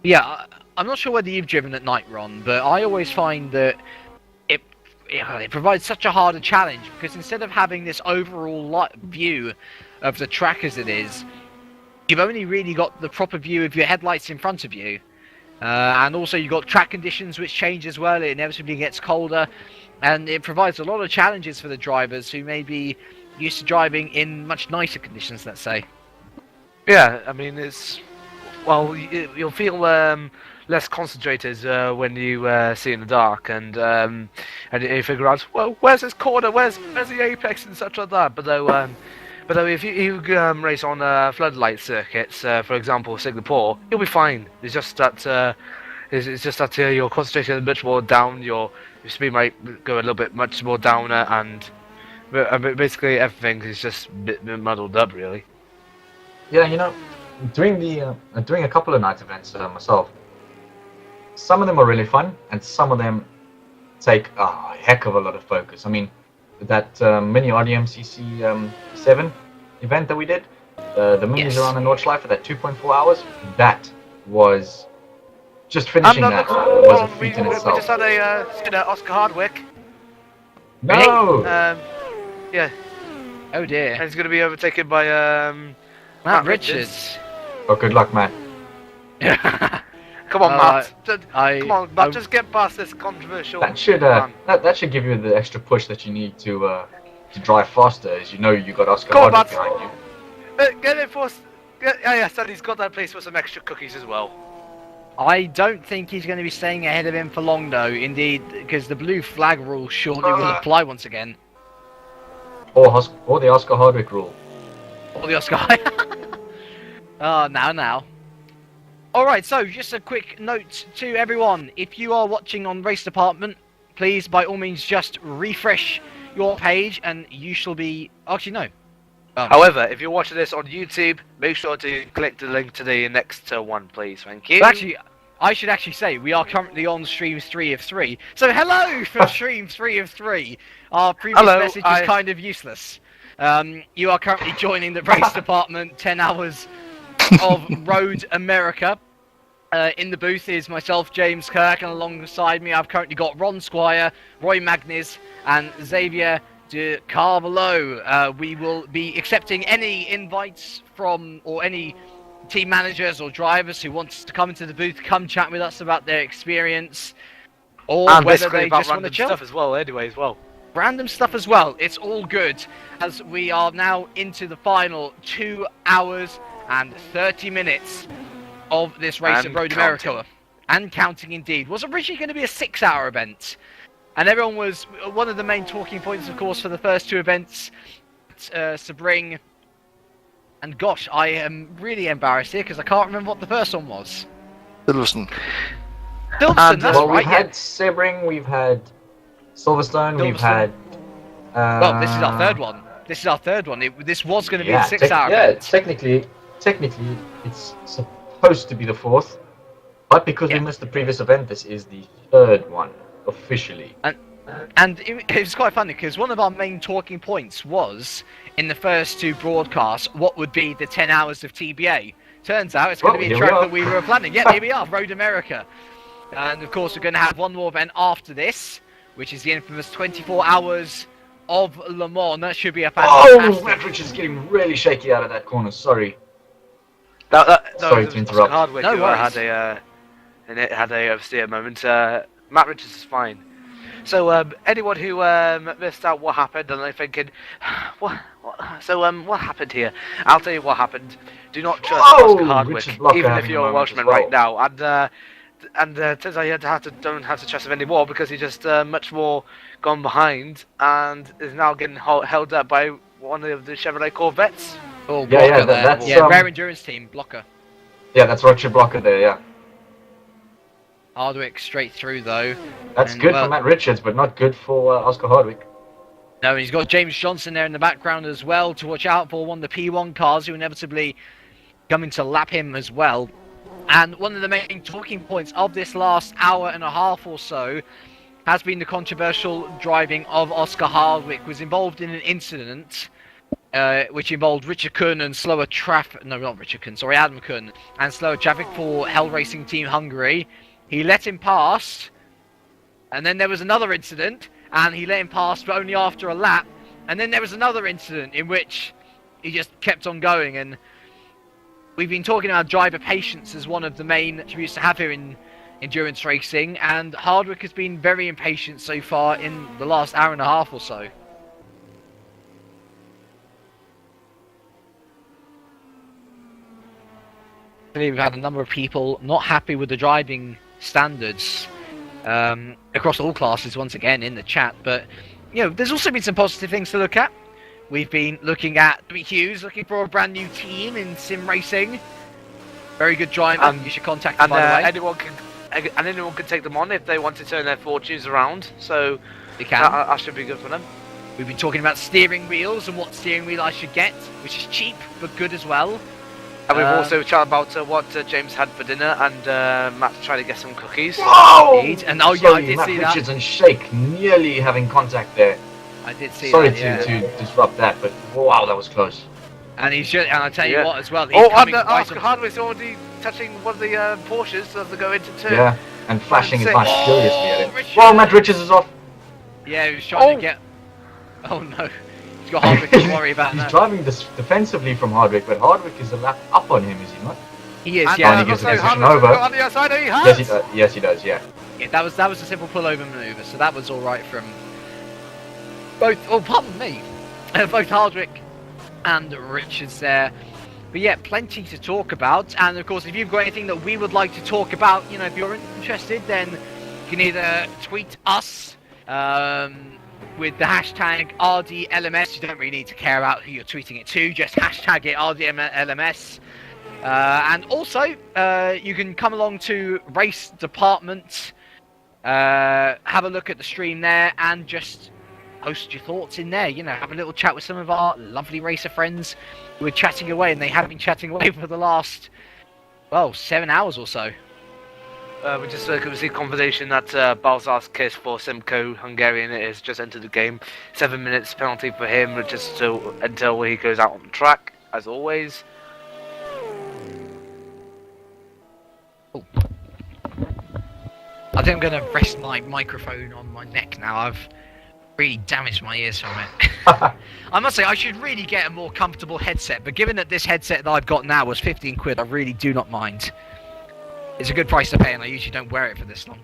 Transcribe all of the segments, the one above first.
Yeah, I'm not sure whether you've driven at night, Ron, but I always find that it provides such a harder challenge because instead of having this overall view of the track as it is, you've only really got the proper view of your headlights in front of you. And also you've got track conditions which change as well. It inevitably gets colder, and it provides a lot of challenges for the drivers who may be used to driving in much nicer conditions, let's say. Yeah, I mean, well, you'll feel less concentrated when you see in the dark, and you figure out, well, where's this corner, where's the apex and such like that. But though if you race on floodlight circuits, for example, Singapore, you'll be fine. It's just that you're concentrating much more down. Your speed might go a little bit much more downer, and basically everything is just a bit muddled up, really. Yeah, you know, doing a couple of night events myself, some of them are really fun, and some of them take a heck of a lot of focus. I mean, that mini RDMCC 7 event that we did, the minis around the Nordschleife for that 2.4 hours, that was just finishing that was a feat in itself. We just had a Oscar Hardwick. No! Yeah. Oh dear. And he's going to be overtaken by Matt Richards. Oh, good luck, man. Come on, Matt. Come on, Matt. Just get past this controversial. That should give you the extra push that you need to drive faster, as you know you got Oscar Hardwick behind you. Get it for. Yeah, and he's got that place for some extra cookies as well. I don't think he's going to be staying ahead of him for long, though. Indeed, because the blue flag rule surely will apply once again. Or the Oscar Hardwick rule. Or the Oscar. Oh, now. Alright, so just a quick note to everyone. If you are watching on Race Department, please, by all means, just refresh your page and you shall be... Actually, no. However, if you're watching this on YouTube, make sure to click the link to the next one, please. Thank you. But actually, I should actually say we are currently on stream 3 of 3. So hello from stream 3 of 3. Our previous message is kind of useless. You are currently joining the Race Department 10 hours of Road America. In the booth is myself, James Kirk, and alongside me I've currently got Ron Squire, Roy Magnis, and Xavier de Carvalho. We will be accepting any invites from, or any team managers or drivers who want to come into the booth, come chat with us about their experience, or and whether they just want to chill. Stuff as well, anyway, as well. Random stuff as well. It's all good, as we are now into the final 2 hours and 30 minutes of this race at Road America. And counting indeed. Was originally going to be a 6-hour event. And everyone was... One of the main talking points, of course, for the first two events, Sebring. And gosh, I am really embarrassed here because I can't remember what the first one was. Silverstone. Silverstone, that's right. We've had Sebring, we've had Silverstone, we've had... well, this is our third one. This is our third one. This was going to be a 6-hour event. Technically, it's supposed to be the fourth, but because we missed the previous event, this is the third one officially. And it was quite funny because one of our main talking points was in the first two broadcasts what would be the 10 hours of TBA. Turns out it's going to be a track that we were planning. Yeah, here we are, Road America. And of course, we're going to have one more event after this, which is the infamous 24 hours of Le Mans. That should be a fantastic... Oh, Matt Richards getting really shaky out of that corner. Sorry. Sorry to interrupt. Hardwick no worries. had a oversteer moment. Matt Richards is fine. So anyone who missed out what happened and they're thinking, what happened here? I'll tell you what happened. Do not trust Oscar Hardwick, even if you're a Welshman right now. And turns out you don't have to trust him anymore because he's just much more gone behind and is now getting held up by one of the Chevrolet Corvettes. Oh, Blocker that's rare endurance team, Blocker. Yeah, that's Roger Blocker there, yeah. Hardwick straight through though. That's good for Matt Richards, but not good for Oscar Hardwick. No, he's got James Johnson there in the background as well to watch out for, one of the P1 cars who inevitably coming to lap him as well. And one of the main talking points of this last hour and a half or so has been the controversial driving of Oscar Hardwick. Was involved in an incident which involved Richard Kuhn and slower traffic. No, not Richard Kuhn. Sorry, Adam Kuhn and slower traffic for Hell Racing Team Hungary. He let him pass, and then there was another incident, and he let him pass, but only after a lap. And then there was another incident in which he just kept on going. And we've been talking about driver patience as one of the main attributes to have here in endurance racing, and Hardwick has been very impatient so far in the last hour and a half or so. We've had a number of people not happy with the driving standards across all classes once again in the chat, but you know, there's also been some positive things to look at. We've been looking at W. Hughes looking for a brand new team in sim racing. Very good driver. You should contact him, by the way. Anyone can take them on if they want to turn their fortunes around. So they can. That should be good for them. We've been talking about steering wheels and what steering wheel I should get, which is cheap but good as well. And we've also chatted about what James had for dinner, and Matt's trying to get some cookies. Whoa! Indeed. And I did Matt see Richards that. and Shake nearly having contact there. I did see Sorry that. to disrupt that, but wow, that was close. And he's just, and I tell you what as well. And Oscar Hardwick's already touching one of the Porsches as they go into turn. Yeah, and flashing his lights furiously at him. Richard. Whoa, Matt Richards is off. Yeah, he was trying to get. Oh no. He's got Hardwick to worry about now. He's driving this defensively from Hardwick, but Hardwick is a lap up on him, is he not? He is, and yeah. And he gives the position Hardwick's over. on the outside, he has. Yes, he does. Yes, he does. Yeah. Yeah, that was a simple pullover manoeuvre, so that was all right from both. Oh, pardon me, both Hardwick and Richards there. But yeah, plenty to talk about. And of course, if you've got anything that we would like to talk about, you know, if you're interested, then you can either tweet us with the hashtag RDLMS. You don't really need to care about who you're tweeting it to, just hashtag it RDLMS. And also, you can come along to RaceDepartment, have a look at the stream there, and just post your thoughts in there. You know, have a little chat with some of our lovely racer friends who are chatting away, and they have been chatting away for the last, well, 7 hours or so. We just received confirmation that Balzar's kiss for Simco Hungarian has just entered the game. 7 minutes penalty for him, just until he goes out on the track, as always. Oh. I think I'm going to rest my microphone on my neck now. I've really damaged my ears from it. I must say, I should really get a more comfortable headset, but given that this headset that I've got now was 15 quid, I really do not mind. It's a good price to pay, and I usually don't wear it for this long.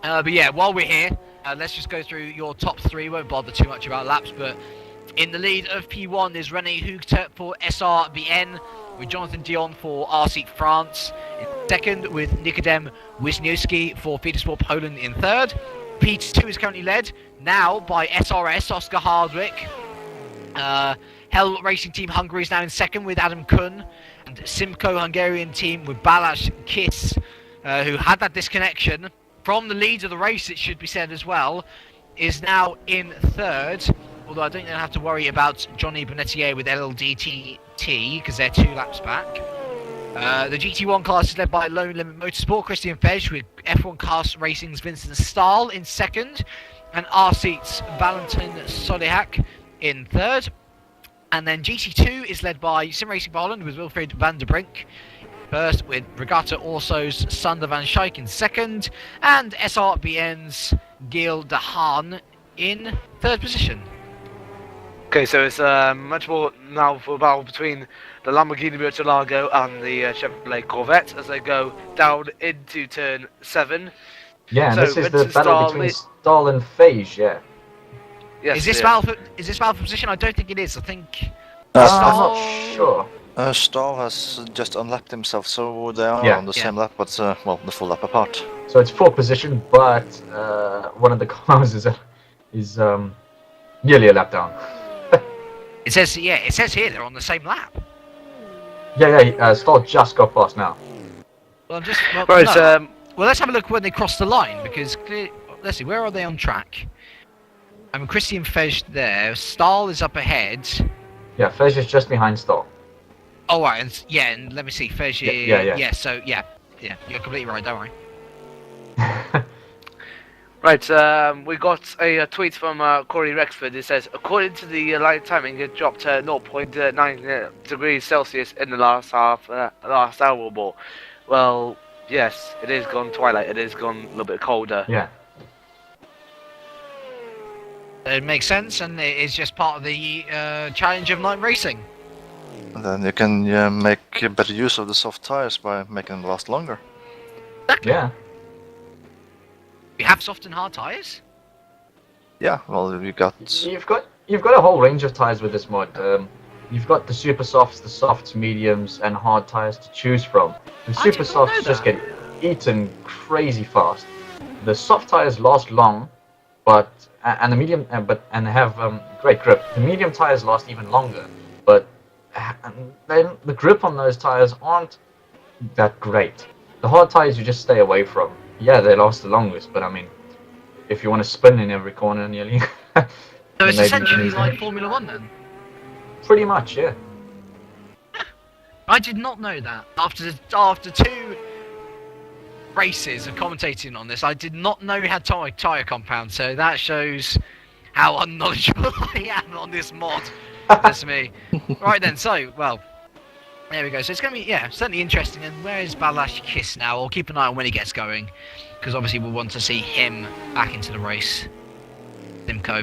But yeah, while we're here, let's just go through your top three. Won't bother too much about laps, but in the lead of P1 is René Hoogte for SRBN, with Jonathan Dion for RC France in second, with Nikodem Wisniewski for Feedersport Poland in third. P2 is currently led now by SRS Oscar Hardwick. Hell Racing Team Hungary is now in second with Adam Kuhn, and Simco Hungarian team with Balázs Kiss, who had that disconnection from the lead of the race, it should be said as well, is now in third. Although I don't have to worry about Johnny Bonetier with LLDT because they're 2 laps back. The GT1 class is led by Lone Limit Motorsport, Christian Fej, with F1 Cars Racing's Vincent Stahl in second, and R-Seats Valentin Solihak in third. And then GT2 is led by Sim Racing Poland with Wilfried van der Brink first, with Regatta Orso's Sander van Schaik in second, and SRBN's Giel de Haan in third position. Okay, so it's much more now for a battle between the Lamborghini Murcielago and the Chevrolet Corvette as they go down into turn 7. Yeah, so this is the battle between Stahl and Fage, yeah. Yes, is this battle for position? I don't think it is. I think I'm not sure. Stahl has just unlapped himself, so they are on the same lap, but well, the full lap apart. So it's 4th position, but one of the cars is nearly a lap down. It says here they're on the same lap. Yeah, Stahl just got past now. Well, well, let's have a look when they cross the line, because let's see, where are they on track? I mean, Christian Fej there. Stahl is up ahead. Yeah, Fej is just behind Stahl. Oh, right, and let me see, Fej is... Yeah. Yeah, so, yeah, you're completely right, don't worry. Right, we got a tweet from Corey Rexford. It says, according to the light timing, it dropped 0.9 degrees Celsius in the last last hour or more. Well, yes, it is gone twilight. It is gone a little bit colder. Yeah. It makes sense, and it is just part of the challenge of night racing. And then you can make better use of the soft tires by making them last longer. Yeah. We have soft and hard tires. Yeah, well, you got... You've got a whole range of tires with this mod. You've got the super softs, the softs, mediums, and hard tires to choose from. The super softs just get eaten crazy fast. The soft tires last long, but and the medium and have great grip. The medium tires last even longer, but then the grip on those tires aren't that great. The hard tires you just stay away from. Yeah, they last the longest, but I mean, if you want to spin in every corner nearly. So it's essentially like Formula 1 then? Pretty much, yeah. I did not know that. After 2 races of commentating on this, I did not know we had tyre compounds, so that shows how unknowledgeable I am on this mod. That's me. Right then, so, well, there we go. So it's going to be, yeah, certainly interesting. And where is Balash Kiss now? I'll keep an eye on when he gets going, because obviously we'll want to see him back into the race. Simcoe.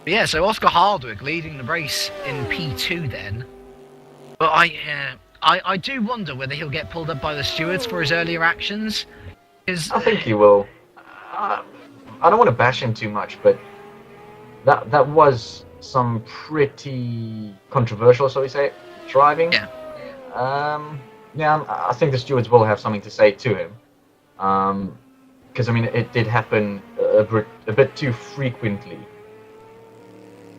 But yeah, so Oscar Hardwick leading the race in P2 then. But I do wonder whether he'll get pulled up by the stewards for his earlier actions. I think he will. I don't want to bash him too much, but that was some pretty controversial, shall we say, driving. Yeah. Yeah, I think the stewards will have something to say to him. Because, I mean, it did happen a bit too frequently.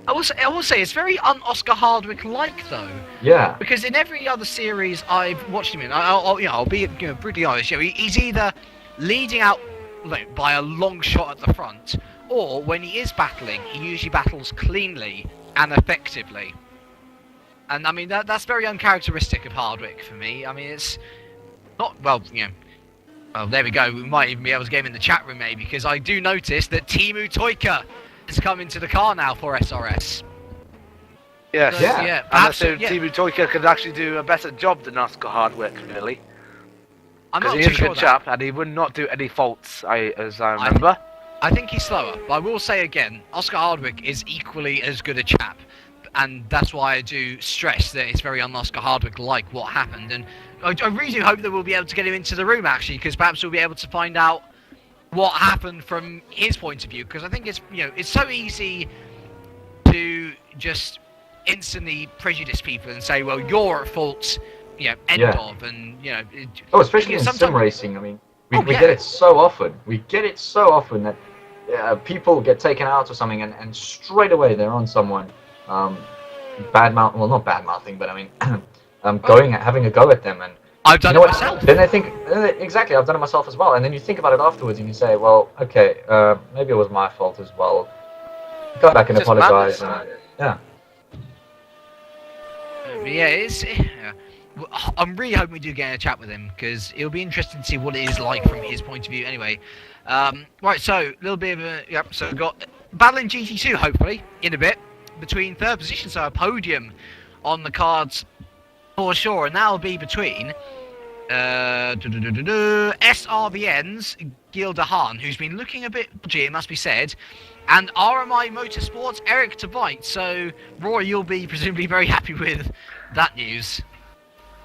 I will say it's very un-Oscar Hardwick-like though. Yeah. Because in every other series I've watched him in, I'll be brutally honest. He's either leading out by a long shot at the front, or when he is battling, he usually battles cleanly and effectively. And I mean that's very uncharacteristic of Hardwick for me. I mean it's not well, Well, there we go. We might even be able to get him in the chat room maybe, because I do notice that Teemu Toika has come into the car now for SRS. Yes. So, yeah. Perhaps Teemu Toika could actually do a better job than Oscar Hardwick, really. I'm not too sure. He's a good chap, and he would not do any faults, as I remember. I think he's slower, but I will say again, Oscar Hardwick is equally as good a chap, and that's why I do stress that it's very un-Oscar Hardwick-like what happened. And I really do hope that we'll be able to get him into the room actually, because perhaps we'll be able to find out what happened from his point of view, because I think it's it's so easy to just instantly prejudice people and say, well, you're at fault, end of, and especially in sim racing. I mean, we get it so often. We get it so often that people get taken out or something, and straight away they're on someone bad-mouth. Well, not bad-mouthing, but I mean, having a go at them. And I've done it myself. Then I think, exactly, I've done it myself as well. And then you think about it afterwards and you say, well, okay, maybe it was my fault as well. Go back and apologize. Yeah. I'm really hoping we do get a chat with him, because it'll be interesting to see what it is like from his point of view anyway. Right, so, a little bit of a... so we've got battling GT2, hopefully, in a bit, between third position, so a podium on the cards for sure, and that'll be between SRVN's Gil Dehaan, who's been looking a bit dodgy, it must be said, and RMI Motorsports' Eric Tveit. So, Roy, you'll be presumably very happy with that news.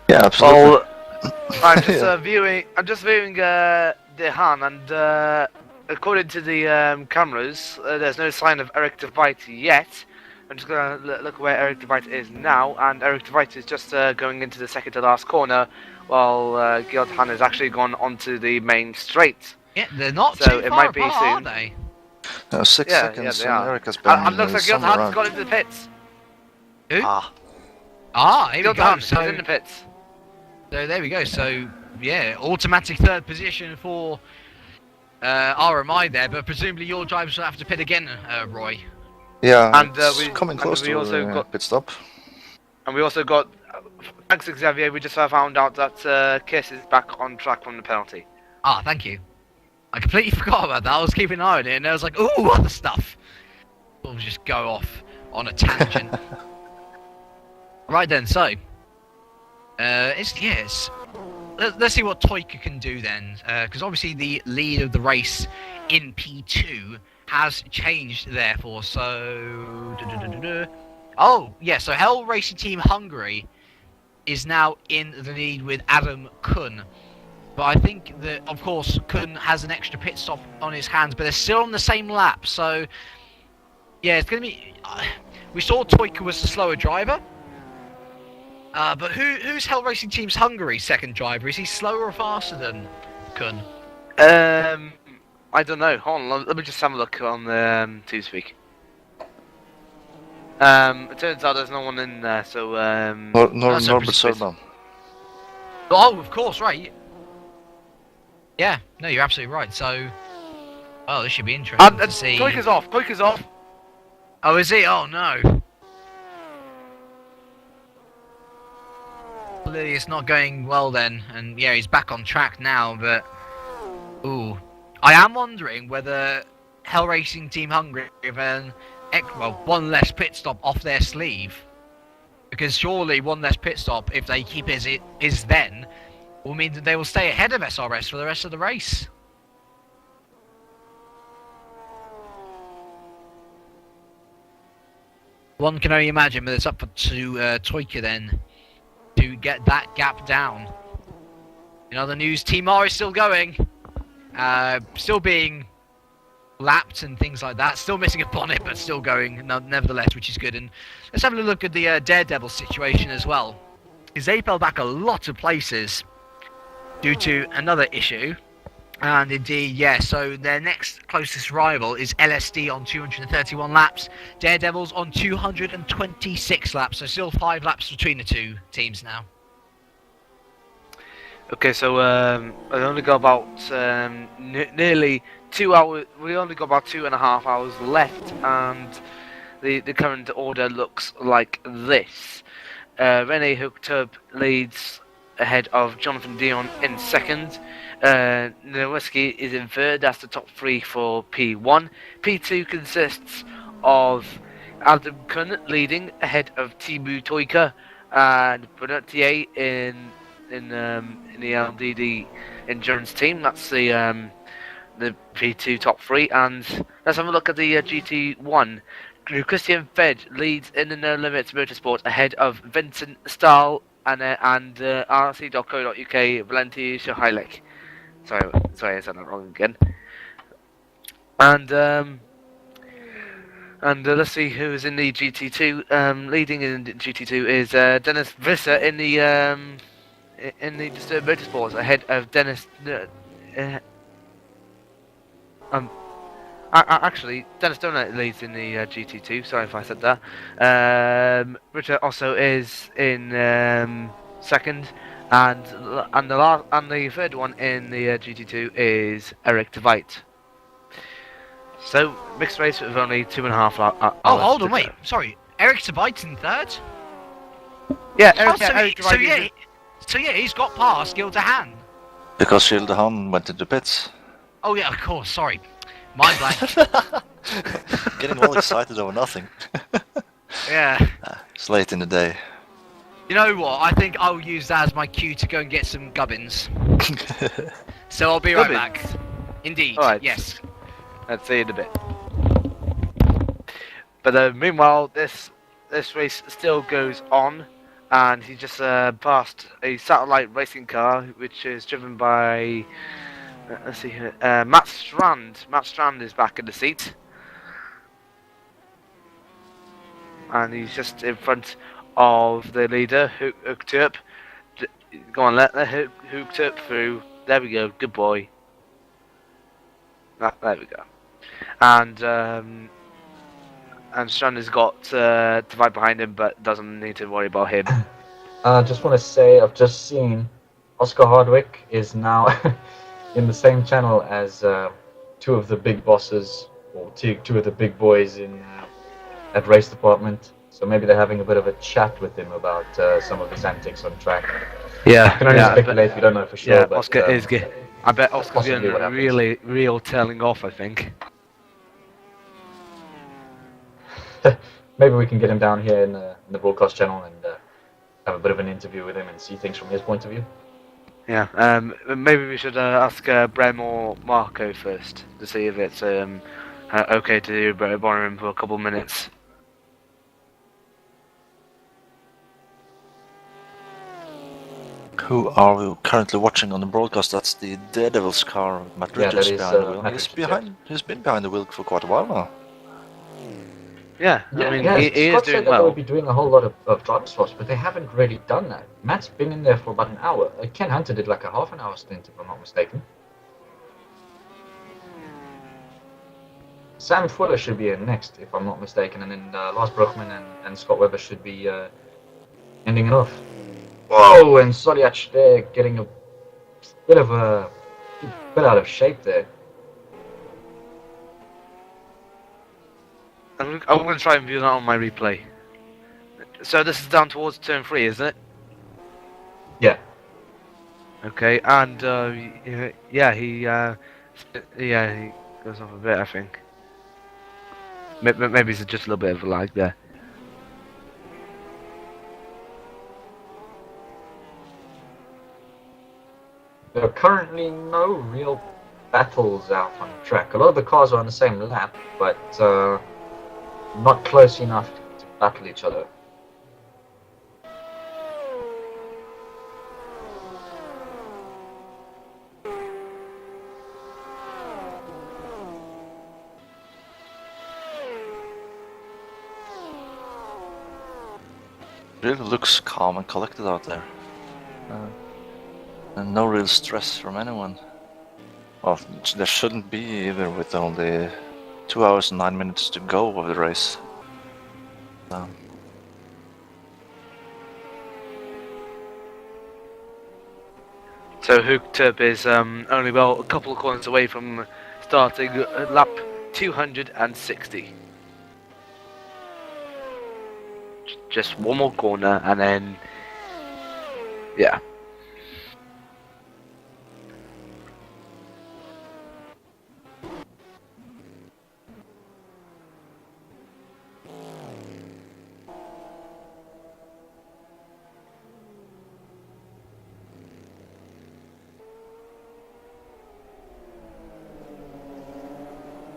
Yeah, absolutely. Well, I'm just viewing Dehaan, and according to the cameras, there's no sign of Eric Tveit yet. I'm just going to look where Eric Tveit is now, and Eric Tveit is just going into the second to last corner, while Gil Dehaan has actually gone onto the main straight. Yeah, they're not so too it far might be apart, soon. are they? No, 6 seconds, they and are. Eric has been And looks like Gil somewhere Dehaan's around. gone into the pits. Who? Here Gil we go. Dehaan So, is in the pits. so there we go. So, yeah, automatic third position for RMI there, but presumably your drivers will have to pit again, Roy. Yeah, And it's coming close to also got pit stop. And we also got thanks, Xavier. We just found out that Kiss is back on track from the penalty. Ah, thank you. I completely forgot about that. I was keeping an eye on it, and I was like, ooh, other stuff. We'll just go off on a tangent. Right then, so let's see what Toyka can do then, because obviously the lead of the race in P2 has changed. Therefore, so oh yeah, so Hell Racing Team Hungary is now in the lead with Adam Kun. But I think that, of course, Kun has an extra pit stop on his hands, but they're still on the same lap. So, yeah, it's going to be... we saw Toyka was the slower driver. But who's Hell Racing Team's Hungary second driver? Is he slower or faster than Kun? I don't know. Hold on, let me just have a look on the TeamSpeak. It turns out there's no one in there, so... Norbert Sörman. Oh, of course, right. Yeah, no, you're absolutely right. So, oh, this should be interesting to see. Toyka's off. Toyka's off. Oh, is he? Oh no. Clearly, it's not going well then, and yeah, he's back on track now. But ooh, I am wondering whether Hell Racing Team Hungary have one less pit stop off their sleeve, because surely one less pit stop, if they keep as it is then, will mean that they will stay ahead of SRS for the rest of the race. One can only imagine, but it's up to Toyka then to get that gap down. In other news, Team R is still going, still being lapped and things like that. Still missing a bonnet, but still going nevertheless, which is good. And let's have a look at the Daredevil situation as well. They fell back a lot of places due to another issue, and indeed, yeah, so their next closest rival is LSD on 231 laps, Daredevils on 226 laps, so still 5 laps between the two teams now. Okay, so I only got about nearly 2 hours, we only got about 2.5 hours left, and the current order looks like this. Rene Hooktup leads ahead of Jonathan Dion in second. Nowinski is in third. That's the top 3 for P1. P2 consists of Adam Kun leading ahead of Timu Toyka and Bonetier in the LDD endurance team. That's the P2 top 3. And let's have a look at the GT1. Christian Fed leads in the No Limits Motorsport ahead of Vincent Stahl and rc.co.uk Valenti Shahilek. Sorry, I said that wrong again. And let's see who's in the GT2. Leading in the GT2 is Dennis Visser in the Disturbed Motorsports ahead of Dennis. Actually, Dennis Donut leads in the GT2. Sorry if I said that. Richard also is in second, and the third one in the GT2 is Eric De Veit. So mixed race with only 2.5 hours. Oh, hold on, wait. Sorry, Eric De Veit's in third. Yeah, Eric So yeah, he's got past Gilles de Haan. Because Gilles de Haan went into pits. Oh yeah, of course. Sorry. Mind blank. Getting all excited over nothing. Yeah. It's late in the day. You know what? I think I'll use that as my cue to go and get some gubbins. So I'll be right back. Indeed. All right. Yes. Let's see in a bit. But meanwhile, this race still goes on, and he just passed a satellite racing car, which is driven by. Let's see here. Matt Strand. Matt Strand is back in the seat. And he's just in front of the leader, hooked up. Go on, let hooked up through. There we go. Good boy. There we go. And Strand has got De Veit behind him, but doesn't need to worry about him. I just want to say, I've just seen Oscar Hardwick is now in the same channel as two of the big bosses, or two of the big boys in at RaceDepartment. So maybe they're having a bit of a chat with him about some of his antics on track. Yeah, I can only speculate. We don't know for sure. Yeah, but, Oscar is good. I bet Oscar's possibly getting what real tailing off, I think. Maybe we can get him down here in the broadcast channel and have a bit of an interview with him and see things from his point of view. Yeah, maybe we should ask Brem or Marco first to see if it's okay to borrow him for a couple minutes. Who are we currently watching on the broadcast? That's the Daredevil's car. Matt Richards behind the wheel. He's been behind the wheel for quite a while now. Yeah, I mean, he is Scott doing said that well. they would be doing a whole lot of driver swaps, but they haven't really done that. Matt's been in there for about an hour. Ken Hunter did like a half an hour stint, if I'm not mistaken. Sam Fuller should be in next, if I'm not mistaken, and then Lars Brookman and Scott Webber should be ending it off. Whoa, and Soliach there getting a bit out of shape there. I'm going to try and view that on my replay. So this is down towards turn 3, isn't it? Yeah. Okay, and yeah, he goes off a bit, I think. Maybe it's just a little bit of a lag there. There are currently no real battles out on the track. A lot of the cars are on the same lap, but not close enough to battle each other. Really looks calm and collected out there. And no real stress from anyone. Well, there shouldn't be either with only 2 hours and 9 minutes to go of the race. So Hooked Up is only a couple of corners away from starting lap 260. Just one more corner and then, yeah.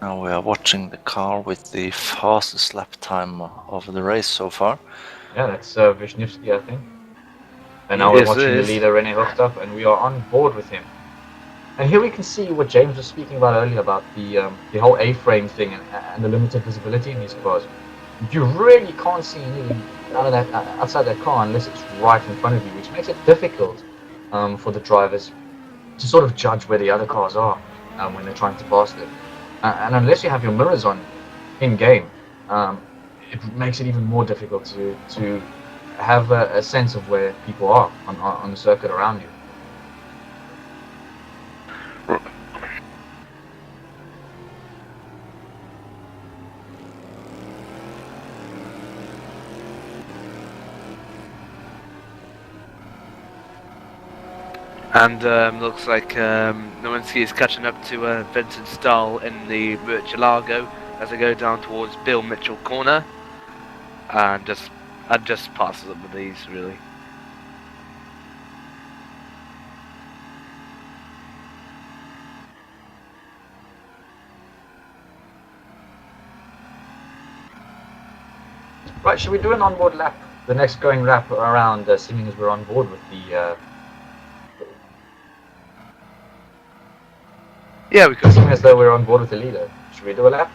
Now we are watching the car with the fastest lap time of the race so far. Yeah, that's Wisniewski, I think. And now we're watching the leader, Rene Hooked Up, and we are on board with him. And here we can see what James was speaking about earlier about the whole A-frame thing and the limited visibility in these cars. You really can't see anything outside that car unless it's right in front of you, which makes it difficult for the drivers to sort of judge where the other cars are when they're trying to pass them. And unless you have your mirrors on in-game, it makes it even more difficult to have a sense of where people are on the circuit around you. And looks like Nowinski is catching up to Vincent Stahl in the Murcielago as they go down towards Bill Mitchell corner, and just passes them with ease, really. Right, should we do an onboard lap? The next going lap around, seeming as we're on board with the. Yeah, we could. Seeming as though we're on board with the leader. Should we do a lap?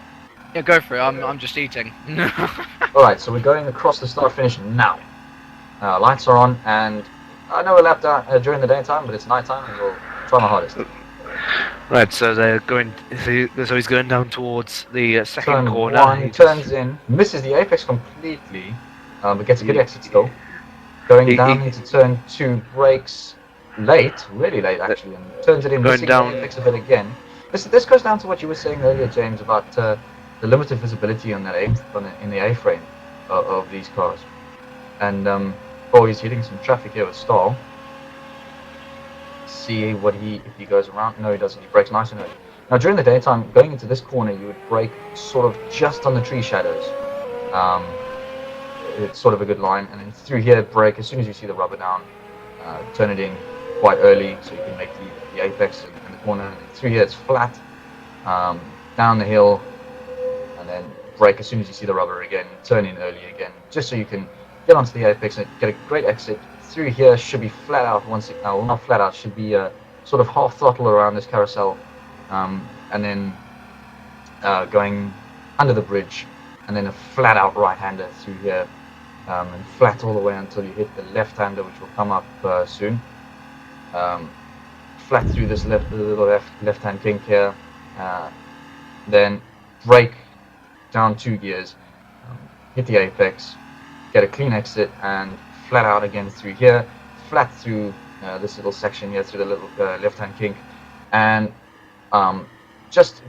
Yeah, go for it. I'm just eating. Alright, so we're going across the start finish now. Lights are on, and I know a lap during the daytime, but it's nighttime, and we'll try my hardest. Right, so they're going. So he's going down towards the second corner. One turns in, misses the apex completely, but gets a good exit still. Going down into turn 2, brakes late, really late actually, and turns it in, missing the apex a bit again. This goes down to what you were saying earlier, James, about the limited visibility on that in the A-frame. of these cars. And oh, he's hitting some traffic here with stall. See if he goes around. No, he doesn't. He brakes nice and early. Now during the daytime, going into this corner, you would brake sort of just on the tree shadows. It's sort of a good line, and then through here brake as soon as you see the rubber down. Turn it in quite early so you can make the apex in the corner. And through here it's flat, down the hill, and then brake as soon as you see the rubber again. Turn in early again, just so you can get onto the apex and get a great exit. Through here should be flat out once it, well, not flat out, should be sort of half throttle around this carousel, and then going under the bridge, and then a flat out right-hander through here, and flat all the way until you hit the left-hander, which will come up soon. Flat through this little left-hand kink here, then brake down 2 gears, hit the apex, get a clean exit, and flat out again through here, flat through this little section here through the little left-hand kink, and just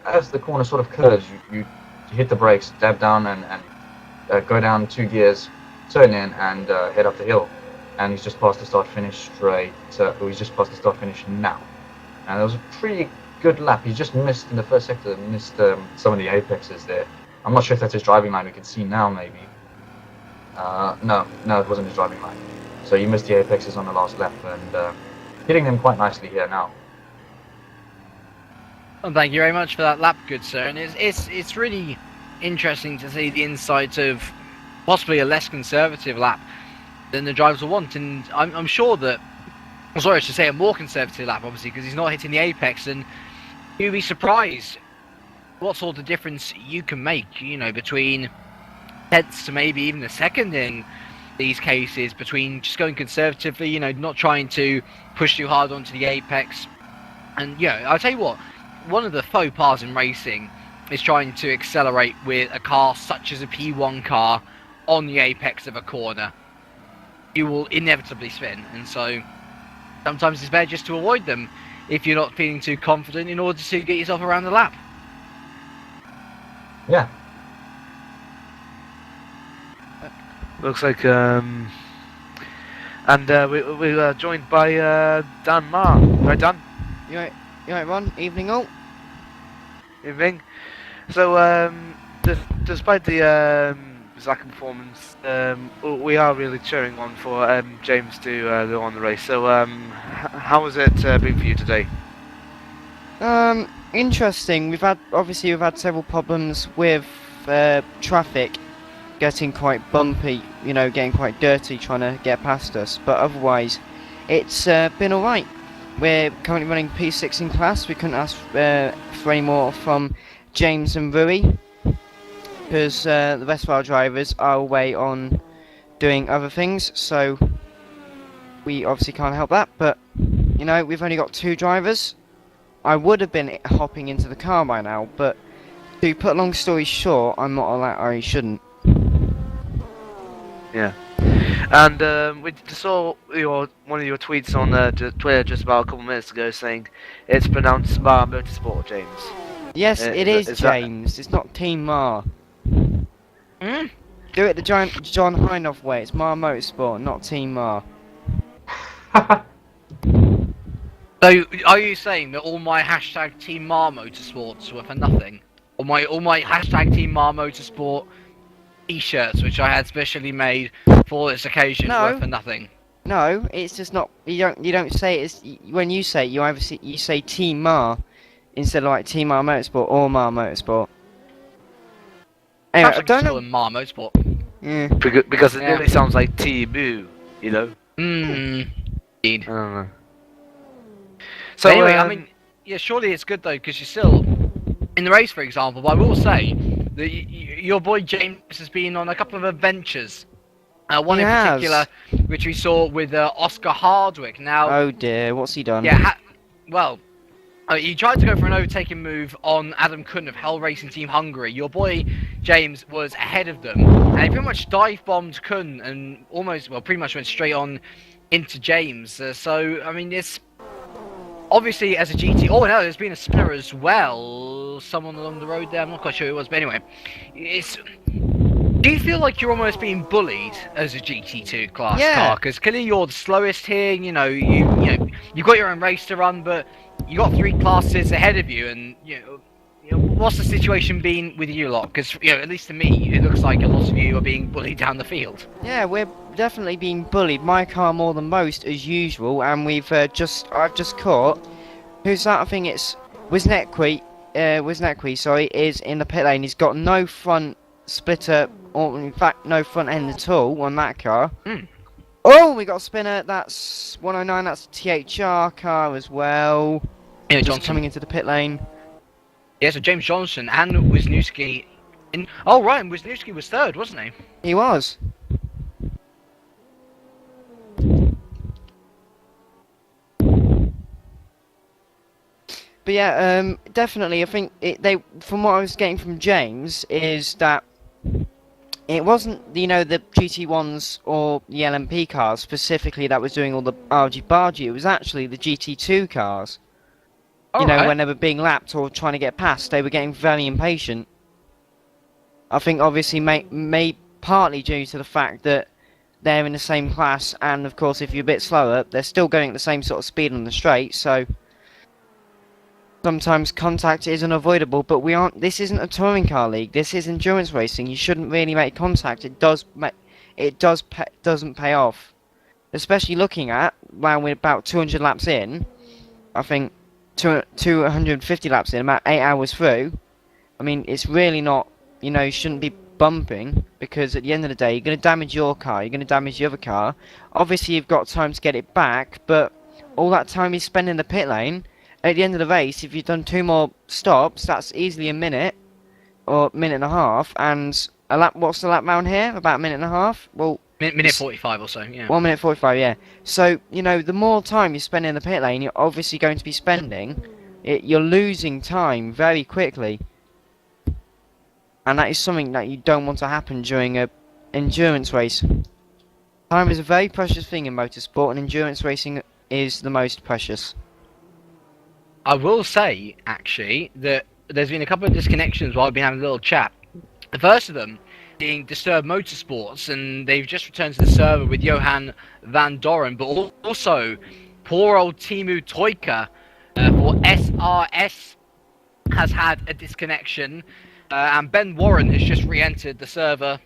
as the corner sort of curves, you hit the brakes, dab down, and go down 2 gears, turn in, and head up the hill. And he's just past the start-finish straight. He's just past the start-finish now, and it was a pretty good lap. He just missed in the first sector, missed some of the apexes there. I'm not sure if that's his driving line. We can see now, maybe. No, it wasn't his driving line. So he missed the apexes on the last lap, and hitting them quite nicely here now. Well, thank you very much for that lap, good sir. And it's really interesting to see the insights of possibly a less conservative lap than the drivers will want. And I'm sure that, I'm sorry, I should say a more conservative lap, obviously, because he's not hitting the apex. And you'd be surprised what sort of difference you can make, you know, between tenths to maybe even a second in these cases, between just going conservatively, you know, not trying to push too hard onto the apex. And yeah, I'll tell you what, one of the faux pas in racing is trying to accelerate with a car such as a P1 car on the apex of a corner. You will inevitably spin, and so sometimes it's better just to avoid them if you're not feeling too confident in order to get yourself around the lap. Yeah. Looks like, and we are joined by Dan Marr. Right, Dan? You right, Ron? Evening all. Evening. So, despite the Zach performance, we are really cheering on for James to go on the race. So, how has it been for you today? Interesting. We've had several problems with traffic getting quite bumpy, you know, getting quite dirty trying to get past us, but otherwise it's been alright. We're currently running P6 in class. We couldn't ask for any more from James and Rui, because the rest of our drivers are away on doing other things, so we obviously can't help that. But you know, we've only got 2 drivers. I would have been hopping into the car by now, but to put a long story short, I'm not allowed. I shouldn't. Yeah, and we saw one of your tweets on Twitter just about a couple of minutes ago saying it's pronounced Mar Motorsport, James. Yes, it is James. It's not Team Mar. Hmm? Do it the John Heinhoff way. It's Mar Motorsport, not Team Mar. So, are you saying that all my hashtag Team Mar Motorsports were for nothing? All my hashtag Team Mar Motorsport T-shirts, which I had specially made for this occasion, were for nothing? No, it's just not. You don't say it. When you say it, you say Team Mar instead of like Team Mar Motorsport or Mar Motorsport. Anyway, I don't know. Mar Motorsport. Yeah. Because it really sounds like T-Boo, you know? Indeed. I don't know. So anyway, I mean, yeah, surely it's good though, because you're still in the race, for example. But I will say that your boy James has been on a couple of adventures. One in particular, which we saw with Oscar Hardwick. Now, oh dear, what's he done? Yeah, he tried to go for an overtaking move on Adam Kuhn of Hell Racing Team Hungary. Your boy James was ahead of them, and he pretty much dive bombed Kuhn and pretty much went straight on into James. So I mean, it's obviously as a GT. Oh no, there's been a spinner as well. Someone along the road there. I'm not quite sure who it was, but anyway, it's Do you feel like you're almost being bullied as a GT2 class car? Because clearly you're the slowest here. You know, you've got your own race to run, but you got 3 classes ahead of you, and what's the situation been with you lot? Because at least to me, it looks like a lot of you are being bullied down the field. Yeah, we're definitely being bullied. My car more than most, as usual, and I've just caught. Who's that? I think it's Wisnecki, sorry, is in the pit lane. He's got no front splitter, or in fact, no front end at all on that car. Oh, we got a spinner. That's 109. That's a THR car as well. Yeah, just Johnson coming into the pit lane. Yeah, so James Johnson and Wisniewski. Oh, right, and Wisniewski was 3rd, wasn't he? He was. But yeah, definitely. I think from what I was getting from James, is that it wasn't the GT1s or the LMP cars specifically that was doing all the argy-bargy. It was actually the GT2 cars. When they were being lapped or trying to get past, they were getting very impatient. I think obviously may partly due to the fact that they're in the same class, and of course if you're a bit slower, they're still going at the same sort of speed on the straight, so sometimes contact is unavoidable. But this isn't a touring car league, this is endurance racing. You shouldn't really make contact. It doesn't pay off. Especially looking at, when we're about 200 laps in, I think 250 laps in, about 8 hours through. I mean, it's really not, you shouldn't be bumping, because at the end of the day, you're going to damage your car, you're going to damage the other car. Obviously, you've got time to get it back, but all that time you spend in the pit lane, at the end of the race, if you've done 2 more stops, that's easily a minute, or minute and a half, and a lap, what's the lap round here? About a minute and a half? Well, minute 45 or so, yeah. 1 minute 45, yeah. So, the more time you spend in the pit lane, you're obviously going to be spending. You're losing time very quickly. And that is something that you don't want to happen during a endurance race. Time is a very precious thing in motorsport, and endurance racing is the most precious. I will say, actually, that there's been a couple of disconnections while I've been having a little chat. The first of them being Disturbed Motorsports, and they've just returned to the server with Johan van Doren, but also poor old Timu Toika for SRS has had a disconnection, and Ben Warren has just re-entered the server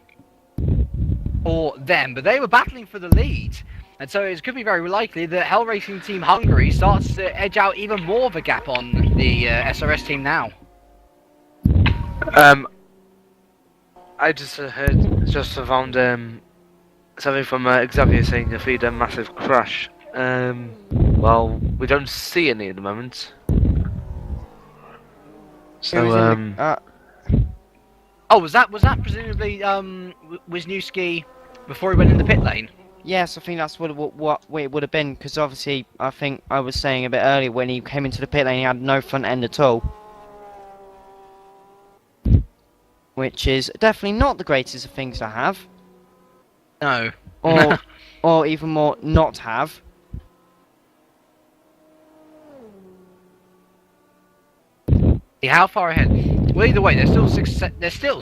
for them, but they were battling for the lead, and so it could be very likely that Hell Racing Team Hungary starts to edge out even more of a gap on the SRS team now. I just found something from Xavier saying if he had a massive crash. Well, we don't see any at the moment. So, oh, was that presumably Wisniewski before he went in the pit lane? Yes, I think that's what it would have been, because obviously I think I was saying a bit earlier, when he came into the pit lane he had no front end at all. Which is definitely not the greatest of things to have. No. Or even more, not have. How far ahead? Well, either way, they're still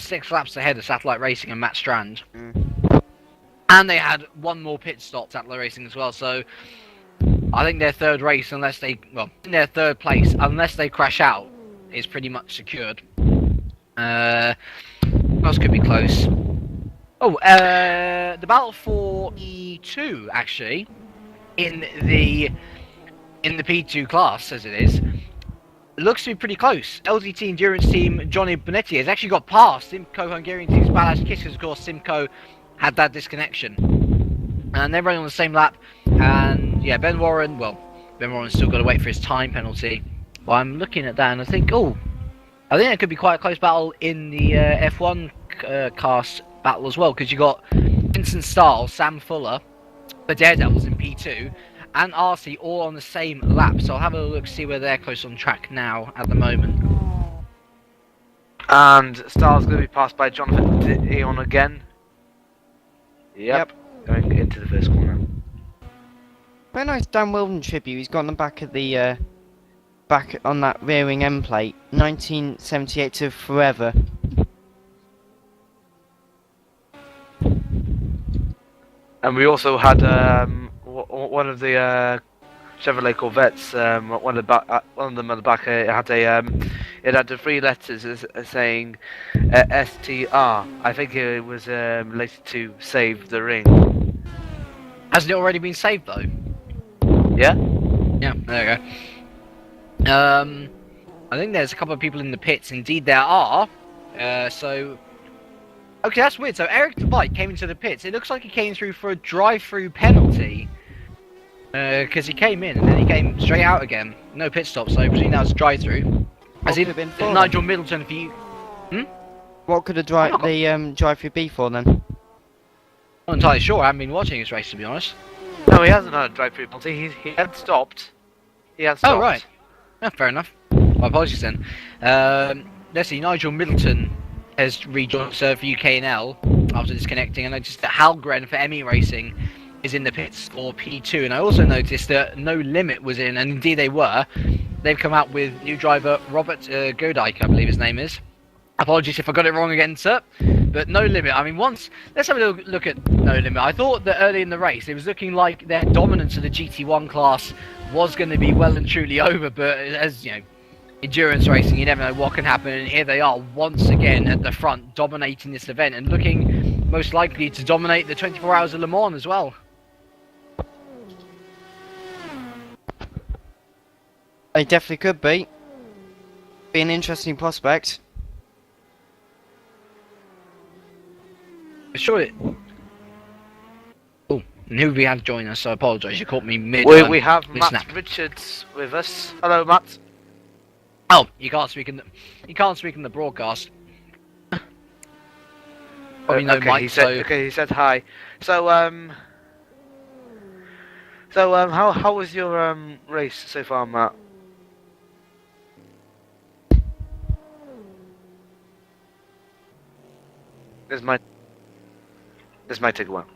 6 laps ahead of Satellite Racing and Matt Strand. And they had 1 more pit stop, Satellite Racing as well. So I think their third place, unless they crash out, is pretty much secured. What else could be close? Oh, the battle for E2 actually in the P2 class, as it is, looks to be pretty close. LDT Endurance Team Johnny Bonetti has actually got past Simco Hungarian Team's Balazs Kiss, because of course Simco had that disconnection, and they're running on the same lap. And yeah, Ben Warren's still got to wait for his time penalty. Well, I'm looking at that and I think it could be quite a close battle in the F1 cast battle as well, because you got Vincent Stiles, Sam Fuller, the Daredevils in P2, and RC all on the same lap. So I'll have a look, see where they're close on track now at the moment. And Stiles going to be passed by Jonathan Eon again. Yep. Going into the first corner. Very nice Dan Wilden tribute. He's got on the back of the back on that rear-wing end plate, 1978 to forever. And we also had one of the Chevrolet Corvettes. One of them at the back. It had the three letters saying STR. I think it was related to Save the Ring. Hasn't it already been saved though? Yeah. Yeah, there we go. I think there's a couple of people in the pits. Indeed, there are. Okay, that's weird. So Eric the Bike came into the pits. It looks like he came through for a drive-through penalty. Because he came in and then he came straight out again. No pit stop, so presumably that was a drive-through. What could have been for Nigel Middleton, if you... What could the drive-through be for then? Not entirely sure. I haven't been watching this race, to be honest. No, he hasn't had a drive-through penalty. He had stopped. He had stopped. Oh, right. Yeah, fair enough. My apologies then. Let's see, Nigel Middleton has rejoined serve for UKNL after disconnecting. I noticed that Halgren for Emmy Racing is in the pits for P2, and I also noticed that No Limit was in, and indeed they were. They've come out with new driver Robert Godike, I believe his name is. Apologies if I got it wrong again, sir. But No Limit, I mean, let's have a look at No Limit. I thought that early in the race, it was looking like their dominance of the GT1 class was going to be well and truly over, but as, you know, endurance racing, you never know what can happen, and here they are once again at the front, dominating this event, and looking most likely to dominate the 24 Hours of Le Mans as well. They definitely could be. Be an interesting prospect. Sure. Oh, and who we had join us? So I apologise. You caught me mid. We have Matt snap. Richards with us. Hello, Matt. Oh, you can't speak in the broadcast. Probably no okay, mic. He said hi. So how was your race so far, Matt? This might take a while.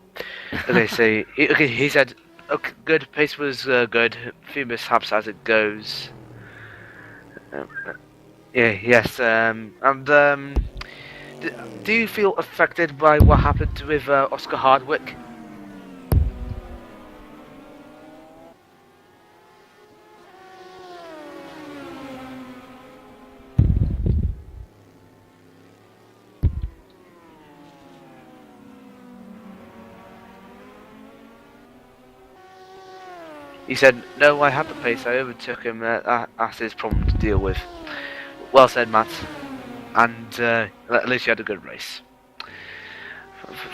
Okay, so he said, okay, good. Pace was good. A few mishaps as it goes. Yes. Do you feel affected by what happened with Oscar Hardwick? He said, no, I had the pace, I overtook him, that's his problem to deal with. Well said, Matt. And at least you had a good race.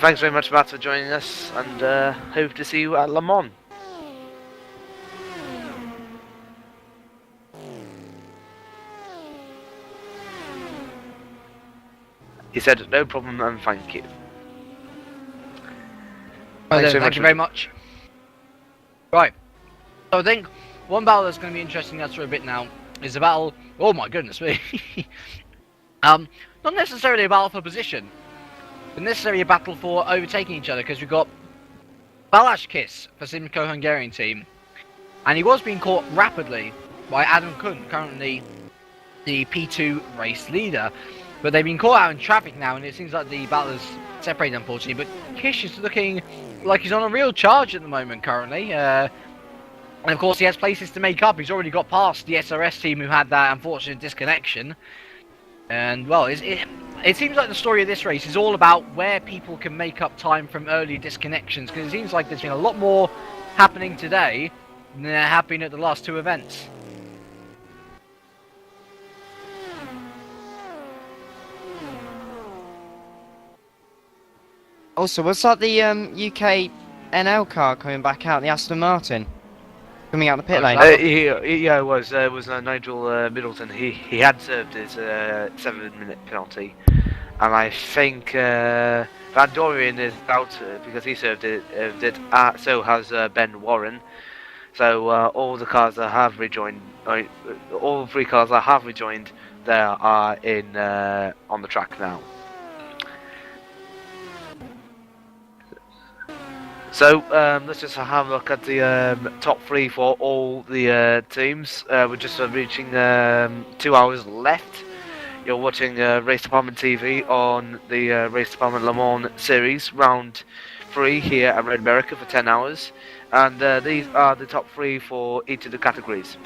Thanks very much, Matt, for joining us, and hope to see you at Le Mans. He said, no problem, and thank you. Well, then, thank you very much. Right. So I think one battle that's going to be interesting us for a bit now is a battle. Oh my goodness me! Not necessarily a battle for position, but necessarily a battle for overtaking each other, because we've got Balázs Kiss for Simco Hungarian team, and he was being caught rapidly by Adam Kuhn, currently the P2 race leader. But they've been caught out in traffic now, and it seems like the battle is separated, unfortunately. But Kish is looking like he's on a real charge at the moment, currently. And of course, he has places to make up. He's already got past the SRS team who had that unfortunate disconnection. And, well, it seems like the story of this race is all about where people can make up time from early disconnections. Because it seems like there's been a lot more happening today than there have been at the last two events. Also, was that the UK NL car coming back out, the Aston Martin? Coming out the pit lane? Yeah, it was Nigel Middleton. He had served his 7-minute penalty, and I think Van Dorian is out because he served it. So has Ben Warren. So all the cars that have rejoined, all 3 cars that have rejoined, there are in on the track now. So let's just have a look at the top 3 for all the teams. We're just reaching 2 hours left. You're watching Race Department TV on the Race Department Le Mans series, round 3 here at Red America for 10 hours, and these are the top 3 for each of the categories.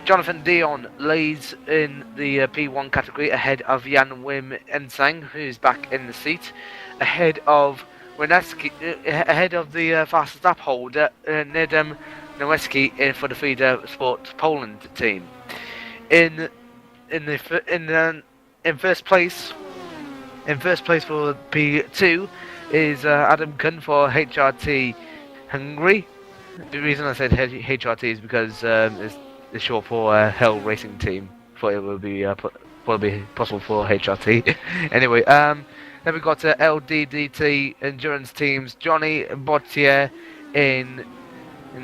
Jonathan Dion leads in the P1 category ahead of Jan Wim Ensang, who's back in the seat, ahead of ahead of the fastest lap holder Nedem Nowecki for the Feeder Sport Poland team. In first place for P2 is Adam Kuhn for HRT Hungary. The reason I said HRT is because it's short for Hell Racing Team. Thought it would be probably possible for HRT. Anyway, then we got LDDT Endurance Teams, Johnny Bottier in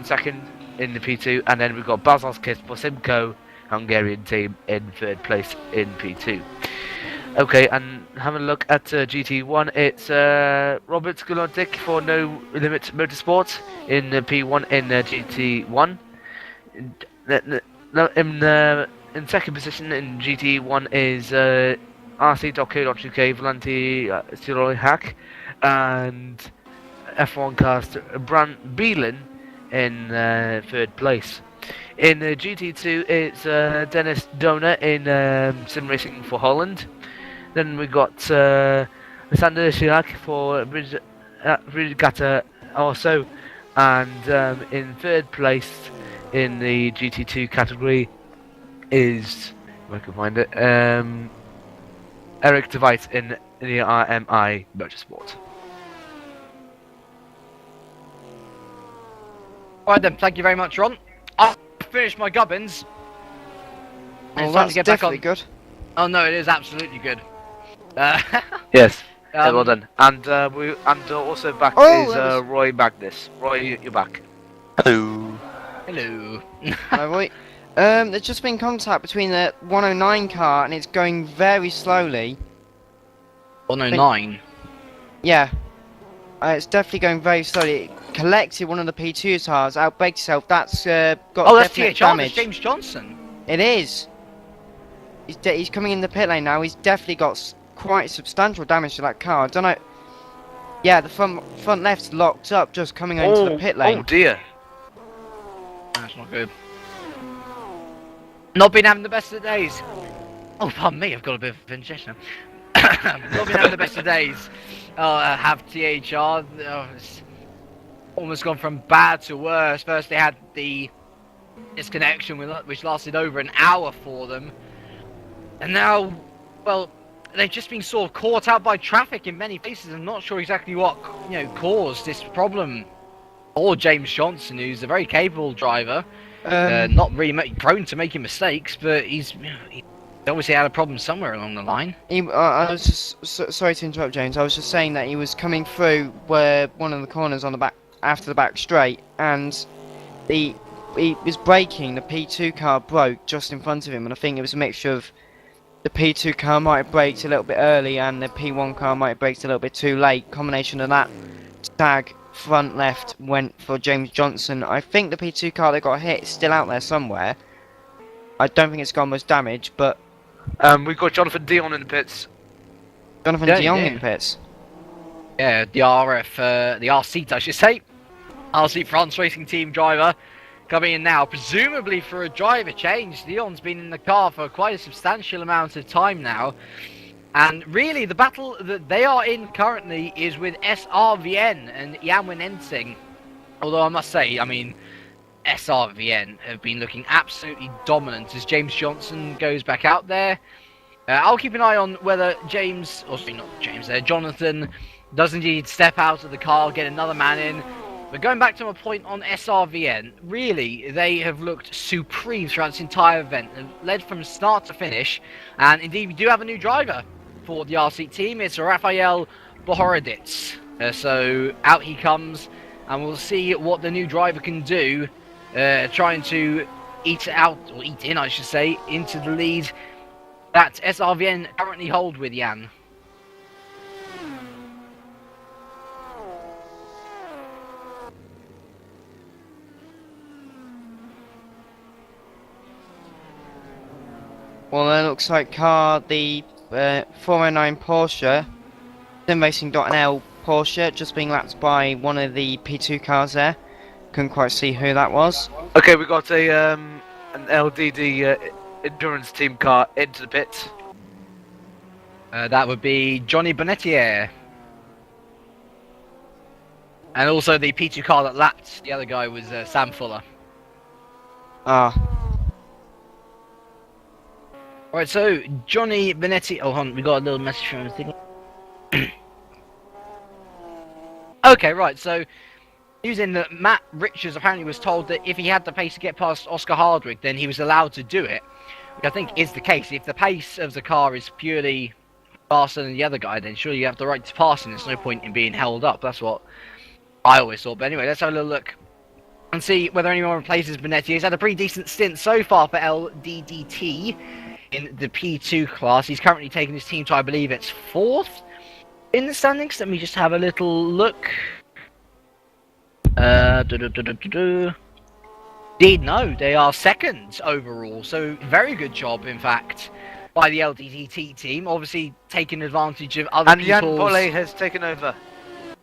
second in the P2, and then we got Bazos Kiss for Simco Hungarian team in third place in P2. Okay, and having a look at GT1, it's Robert Gulontic for No Limit Motorsport in P1 in GT1. In second position in GT1 is RC.co.uk Valenti Siroy and F1 cast Brant Beelen in third place. In GT2 it's Dennis Donor in Sim Racing for Holland. Then we got Sander Chirac for Brigata also, and in third place in the GT2 category is, if I can find it, Eric DeVite in the RMI Motorsport. Alright then, thank you very much, Ron. I've finished my gubbins. Well, that's definitely good. Oh no, it is absolutely good. Yes, well done. And also back is Roy Magnus. Roy, you're back. Hello. Hello. Hi, Roy. There's just been contact between the 109 car and it's going very slowly. 109? Yeah. It's definitely going very slowly. It collected one of the P2 cars, outbraked itself. That's got that's definite THR, damage. that's James Johnson. It is. He's coming in the pit lane now. He's definitely got quite substantial damage to that car. I don't know. Yeah, the front left's locked up just coming into the pit lane. Oh dear. That's not good. Not been having the best of days. Oh, pardon me, I've got a bit of indigestion now. Not been having the best of days. Have THR. It's almost gone from bad to worse. First they had the disconnection which lasted over an hour for them. And now, well, they've just been sort of caught out by traffic in many places. I'm not sure exactly what, caused this problem. Or James Johnson, who's a very capable driver. Not really prone to making mistakes, but he obviously had a problem somewhere along the line. I was just sorry to interrupt, James. I was just saying that he was coming through where one of the corners on the back after the back straight, and he was braking. The P2 car broke just in front of him, and I think it was a mixture of the P2 car might have braked a little bit early, and the P1 car might have braked a little bit too late. Combination of that, tag front left went for James Johnson. I think the P2 car that got hit is still out there somewhere. I don't think it's gone much damage, but we've got Jonathan Dion in the pits. Jonathan Dion in the pits. Yeah, the RC, I should say. RC France Racing Team driver coming in now, presumably for a driver change. Dion's been in the car for quite a substantial amount of time now. And really, the battle that they are in currently is with SRVN and Yanwin Ensing. Although I must say, SRVN have been looking absolutely dominant as James Johnson goes back out there. I'll keep an eye on whether Jonathan does indeed step out of the car, get another man in. But going back to my point on SRVN, really, they have looked supreme throughout this entire event. They've led from start to finish. And indeed, we do have a new driver for the RC team. It's Rafael Bohorodits. So out he comes, and we'll see what the new driver can do, trying to eat in, I should say, into the lead that SRVN currently hold with Jan. Well, it looks like the 409 Porsche, SimRacing.nl Porsche just being lapped by one of the P2 cars there. Couldn't quite see who that was. Okay, we got an LDD endurance team car into the pits. That would be Johnny Bonnetier. And also the P2 car that lapped the other guy was Sam Fuller. Ah. Alright, so Johnny Benetti. Oh, hold on, we got a little message from him. Okay, right, so using that Matt Richards apparently was told that if he had the pace to get past Oscar Hardwick, then he was allowed to do it, which I think is the case. If the pace of the car is purely faster than the other guy, then surely you have the right to pass, and there's no point in being held up. That's what I always thought. But anyway, let's have a little look and see whether anyone replaces Benetti. He's had a pretty decent stint so far for LDDT in the P2 class. He's currently taking his team to, I believe it's 4th in the standings. Let me just have a little look. Indeed, no, they are 2nd overall, so very good job, in fact, by the LDDT team. Obviously, taking advantage of other people's... And Jan Bolle has taken over.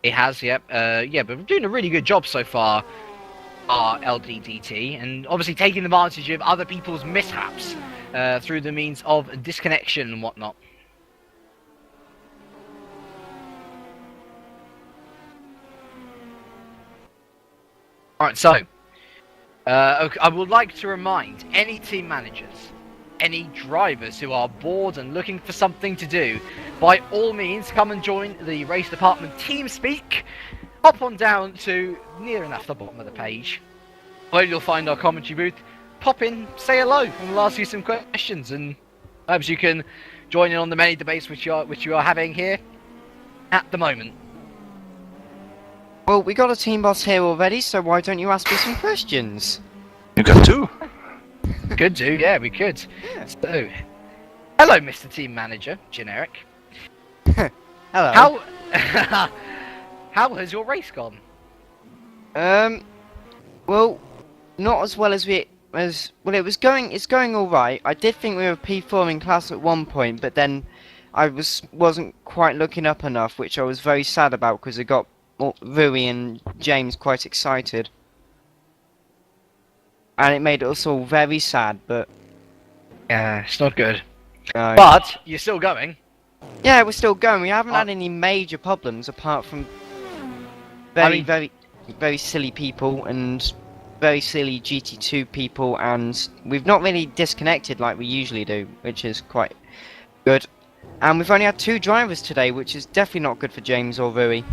It has, yep. Yeah, but we're doing a really good job so far, our LDDT, and obviously taking advantage of other people's mishaps through the means of disconnection and whatnot. Alright, so, I would like to remind any team managers, any drivers who are bored and looking for something to do, by all means come and join the Race Department TeamSpeak. Hop on down to near enough the bottom of the page, where you'll find our commentary booth. Pop in, say hello, and we'll ask you some questions, and perhaps you can join in on the many debates which you are having here at the moment. Well, we got a team boss here already, so why don't you ask me some questions? You got 2? Could do, yeah, we could. Yeah. So, hello, Mr. Team Manager, generic. Hello. How has your race gone? Well, not as well as it was going. It's going all right. I did think we were P4 in class at one point, but then I wasn't quite looking up enough, which I was very sad about because it got Rui and James quite excited, and it made us all very sad. But yeah, it's not good. No. But you're still going. Yeah, we're still going. We haven't had any major problems apart from very silly people and very silly GT2 people, and we've not really disconnected like we usually do, which is quite good. And we've only had 2 drivers today, which is definitely not good for James or Rui.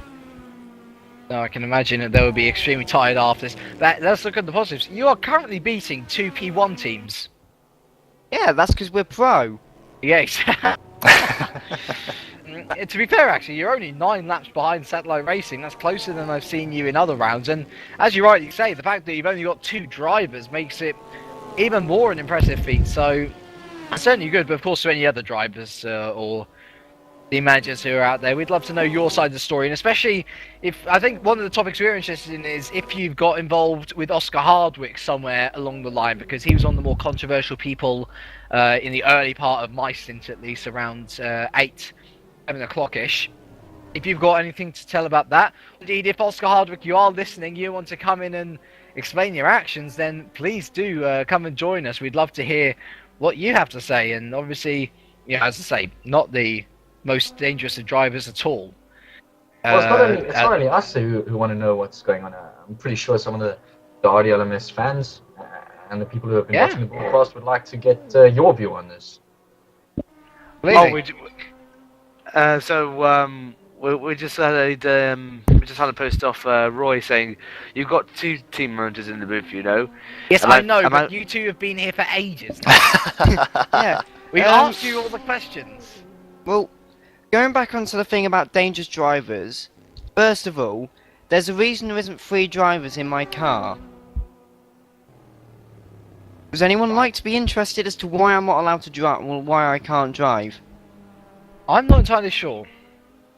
No, I can imagine that they would be extremely tired after this. But let's look at the positives. You are currently beating 2 P1 teams. Yeah, that's because we're pro. Yeah, exactly. To be fair, actually, you're only 9 laps behind Satellite Racing. That's closer than I've seen you in other rounds. And as you rightly say, the fact that you've only got 2 drivers makes it even more an impressive feat. So, it's certainly good. But of course, to any other drivers or the managers who are out there, we'd love to know your side of the story. And especially if, I think one of the topics we're interested in is if you've got involved with Oscar Hardwick somewhere along the line, because he was one of the more controversial people in the early part of my stint, at least around 8, 7 o'clock-ish. If you've got anything to tell about that, indeed, if Oscar Hardwick, you are listening, you want to come in and explain your actions, then please do come and join us. We'd love to hear what you have to say. And obviously, yeah, as I say, not the most dangerous of drivers at all. Well, it's not only us who want to know what's going on. I'm pretty sure some of the RDLMS fans and the people who have been watching the broadcast would like to get your view on this. Really? We just had a post off Roy saying you've got 2 team managers in the booth, you know. Yes, I know, but you 2 have been here for ages now. Yeah, we asked you all the questions. Well, going back onto the thing about dangerous drivers, first of all, there's a reason there isn't 3 drivers in my car. Does anyone like to be interested as to why I'm not allowed to drive, or why I can't drive? I'm not entirely sure.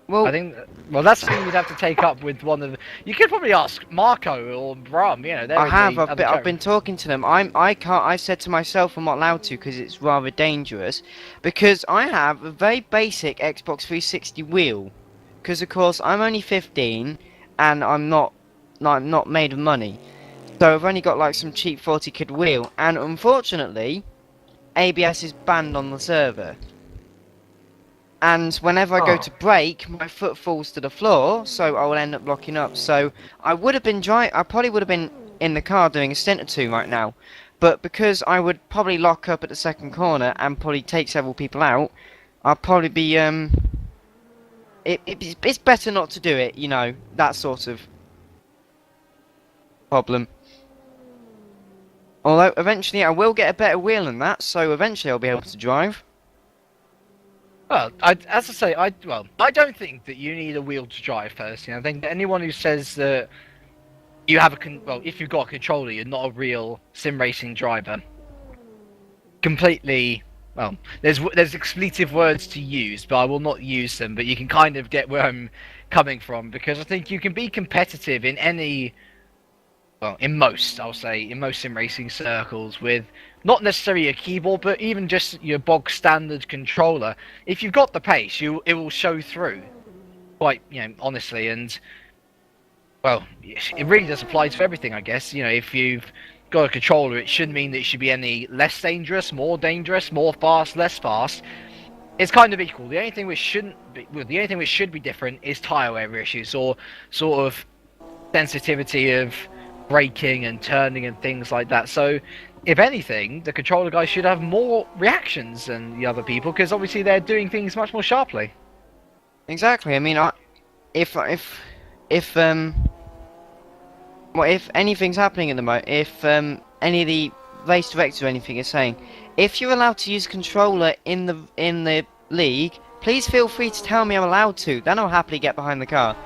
Well, I think, well, that's something you'd have to take up with one of the... You could probably ask Marco or Bram, you know, they're I've been talking to them. I said to myself I'm not allowed to because it's rather dangerous. Because I have a very basic Xbox 360 wheel. because of course I'm only 15 and I'm not made of money, so I've only got like some cheap 40 quid wheel, and unfortunately ABS is banned on the server. And whenever I go to brake, my foot falls to the floor, so I will end up locking up. So I would have been I probably would have been in the car doing a stint or two right now, but because I would probably lock up at the second corner and probably take several people out, I'll probably be it's better not to do it, you know, that sort of problem. Although eventually I will get a better wheel than that, so eventually I'll be able to drive. Well, as I say, I don't think that you need a wheel to drive personally. I think that anyone who says that you have if you've got a controller, you're not a real sim racing driver. Completely, well, there's expletive words to use, but I will not use them. But you can kind of get where I'm coming from, because I think you can be competitive in any, well, in most sim racing circles with not necessarily a keyboard, but even just your bog standard controller. If you've got the pace, it will show through, quite, honestly. And well, it really does apply to everything, I guess. If you've got a controller, it shouldn't mean that it should be any less dangerous, more fast, less fast. It's kind of equal. The only thing which should be different is tire wear issues, or sort of sensitivity of braking and turning and things like that. So if anything, the controller guys should have more reactions than the other people, because obviously they're doing things much more sharply. Exactly. I mean, if anything's happening at the moment, if any of the race directors or anything is saying, if you're allowed to use a controller in the league, please feel free to tell me I'm allowed to. Then I'll happily get behind the car.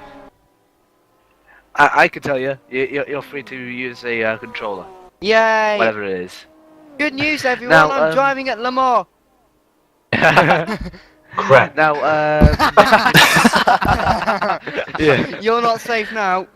I can tell you, you're free to use a controller. Yay! Whatever it is. Good news, everyone! Now, I'm driving at Le Mans. Crap. Now, yeah. You're not safe now.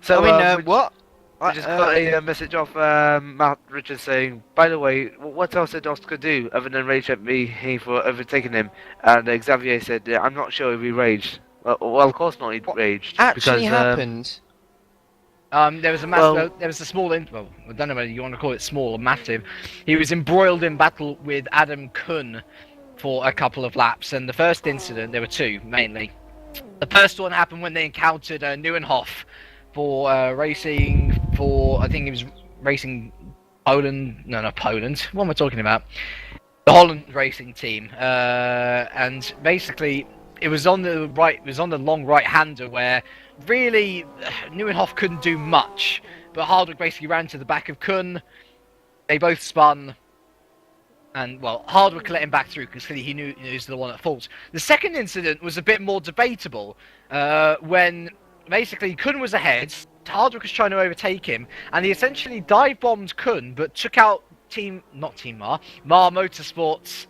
So, what? I just got a message off Matt Richards saying, by the way, what else did Oscar do other than rage at me for overtaking him? And Xavier said, I'm not sure if he raged. Well, of course not, he raged. Actually happened? There was a massive. There was a small. I don't know whether you want to call it small or massive. He was embroiled in battle with Adam Kuhn for a couple of laps, and the first incident, there were two mainly. The first one happened when they encountered Neuenhoff for racing for, I think it was racing Poland. No, not Poland. What am I talking about? The Holland racing team, and basically it was on the right. It was on the long right-hander where really Neuenhoff couldn't do much, but Hardwick basically ran to the back of Kuhn. They both spun, and well, Hardwick let him back through because clearly he knew he was the one at fault. The second incident was a bit more debatable, when basically Kuhn was ahead, Hardwick was trying to overtake him, and he essentially dive bombed Kuhn, but took out Mar Motorsports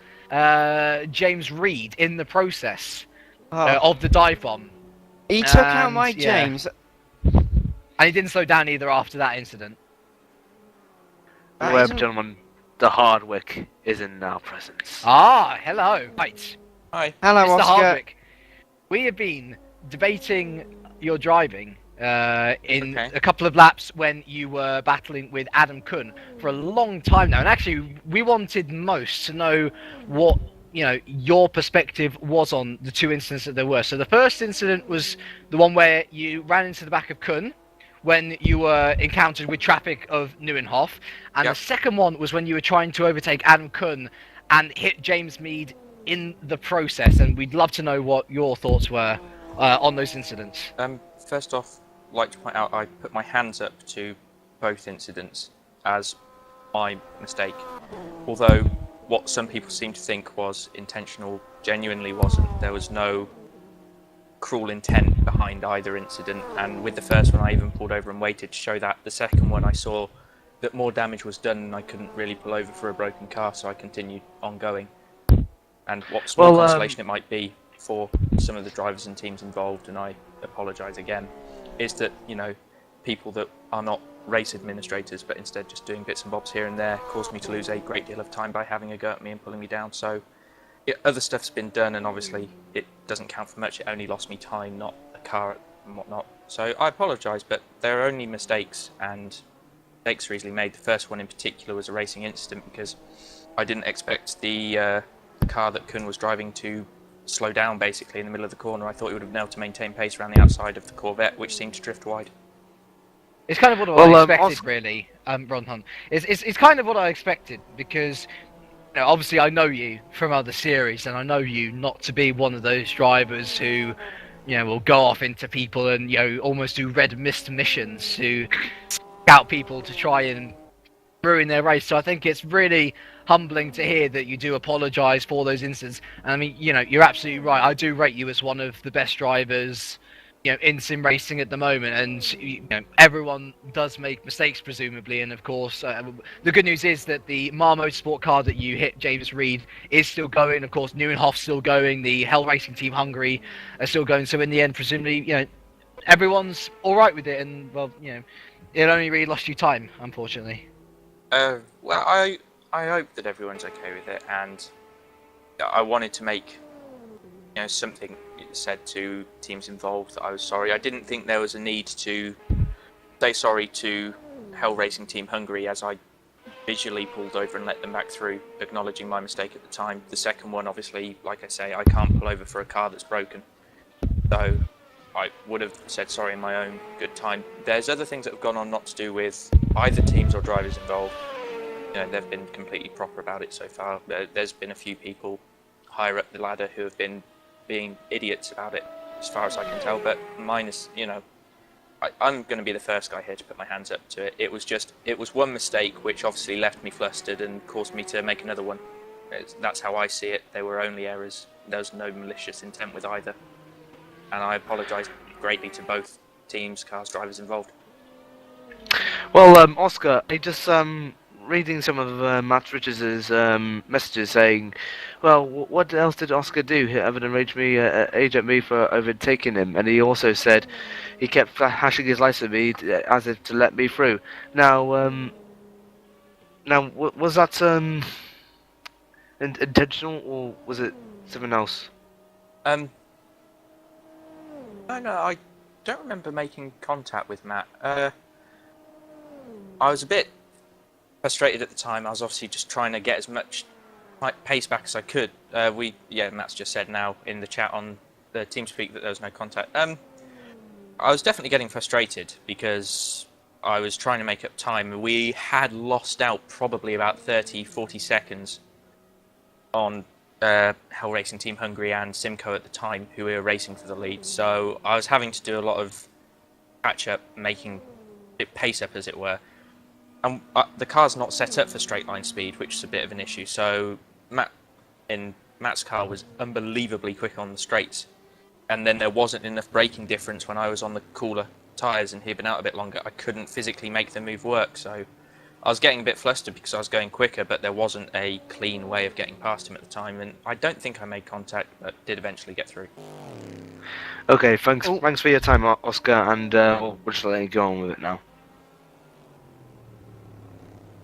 James Reed in the process of the dive bomb. He took out my James. And he didn't slow down either after that incident. Well, gentlemen, the Hardwick is in our presence. Ah, hello. Right. Hi. Hello, Mr. Oscar. Hardwick. We have been debating your driving in a couple of laps when you were battling with Adam Kuhn for a long time now. And actually, we wanted most to know what your perspective was on the two incidents that there were. So the first incident was the one where you ran into the back of Kuhn when you were encountered with traffic of Neuenhoff, and the second one was when you were trying to overtake Adam Kuhn and hit James Mead in the process. And we'd love to know what your thoughts were on those incidents. First off, I'd like to point out I put my hands up to both incidents as my mistake, although what some people seem to think was intentional genuinely wasn't. There was no cruel intent behind either incident, and with the first one I even pulled over and waited to show that. The second one I saw that more damage was done and I couldn't really pull over for a broken car, so I continued on going. And what small consolation it might be for some of the drivers and teams involved, and I apologise again, is that people that are not race administrators but instead just doing bits and bobs here and there caused me to lose a great deal of time by having a go at me and pulling me down. So other stuff's been done, and obviously it doesn't count for much. It only lost me time, not a car and whatnot. So I apologise, but there are only mistakes, and mistakes are easily made. The first one in particular was a racing incident because I didn't expect the car that Kun was driving to slow down basically in the middle of the corner. I thought he would have been able to maintain pace around the outside of the Corvette, which seemed to drift wide. It's kind of what I expected, really, Ron Hunt. It's kind of what I expected, because obviously I know you from other series, and I know you not to be one of those drivers who, will go off into people and, almost do red mist missions to scout people to try and ruin their race. So I think it's really humbling to hear that you do apologise for those incidents. And I mean, you're absolutely right. I do rate you as one of the best drivers, in sim racing at the moment, and everyone does make mistakes presumably. And of course, the good news is that the Mar Motorsport car that you hit, James Reed, is still going. Of course, Neuenhof's still going. The Hell Racing Team Hungary are still going. So in the end, presumably, everyone's all right with it. And well, it only really lost you time, unfortunately. Well, I hope that everyone's okay with it, and I wanted to make something said to teams involved that I was sorry. I didn't think there was a need to say sorry to Hell Racing Team Hungary, as I visually pulled over and let them back through, acknowledging my mistake at the time. The second one, obviously, like I say, I can't pull over for a car that's broken, so I would have said sorry in my own good time. There's other things that have gone on not to do with either teams or drivers involved. They've been completely proper about it so far. There's been a few people higher up the ladder who have been being idiots about it, as far as I can tell, but mine is, I'm going to be the first guy here to put my hands up to it. It was one mistake which obviously left me flustered and caused me to make another one. That's how I see it. They were only errors. There was no malicious intent with either. And I apologise greatly to both teams, cars, drivers involved. Well, Oscar, I just reading some of Matt Richards' messages saying, well, what else did Oscar do other than rage at me for overtaking him? And he also said he kept hashing his lights at me as if to let me through. Now, was that intentional, or was it something else? No, I don't remember making contact with Matt. I was a bit frustrated at the time. I was obviously just trying to get as much pace back as I could. Matt's just said now in the chat on the TeamSpeak that there was no contact. I was definitely getting frustrated because I was trying to make up time. We had lost out probably about 30-40 seconds on Hell Racing Team Hungary and Simco at the time, who we were racing for the lead. So I was having to do a lot of catch-up, making it pace up, as it were. And the car's not set up for straight line speed, which is a bit of an issue. So Matt's car was unbelievably quick on the straights, and then there wasn't enough braking difference when I was on the cooler tyres and he'd been out a bit longer. I couldn't physically make the move work, so I was getting a bit flustered because I was going quicker, but there wasn't a clean way of getting past him at the time, and I don't think I made contact, but did eventually get through. Okay, thanks for your time, Oscar, and we'll just let you go on with it now.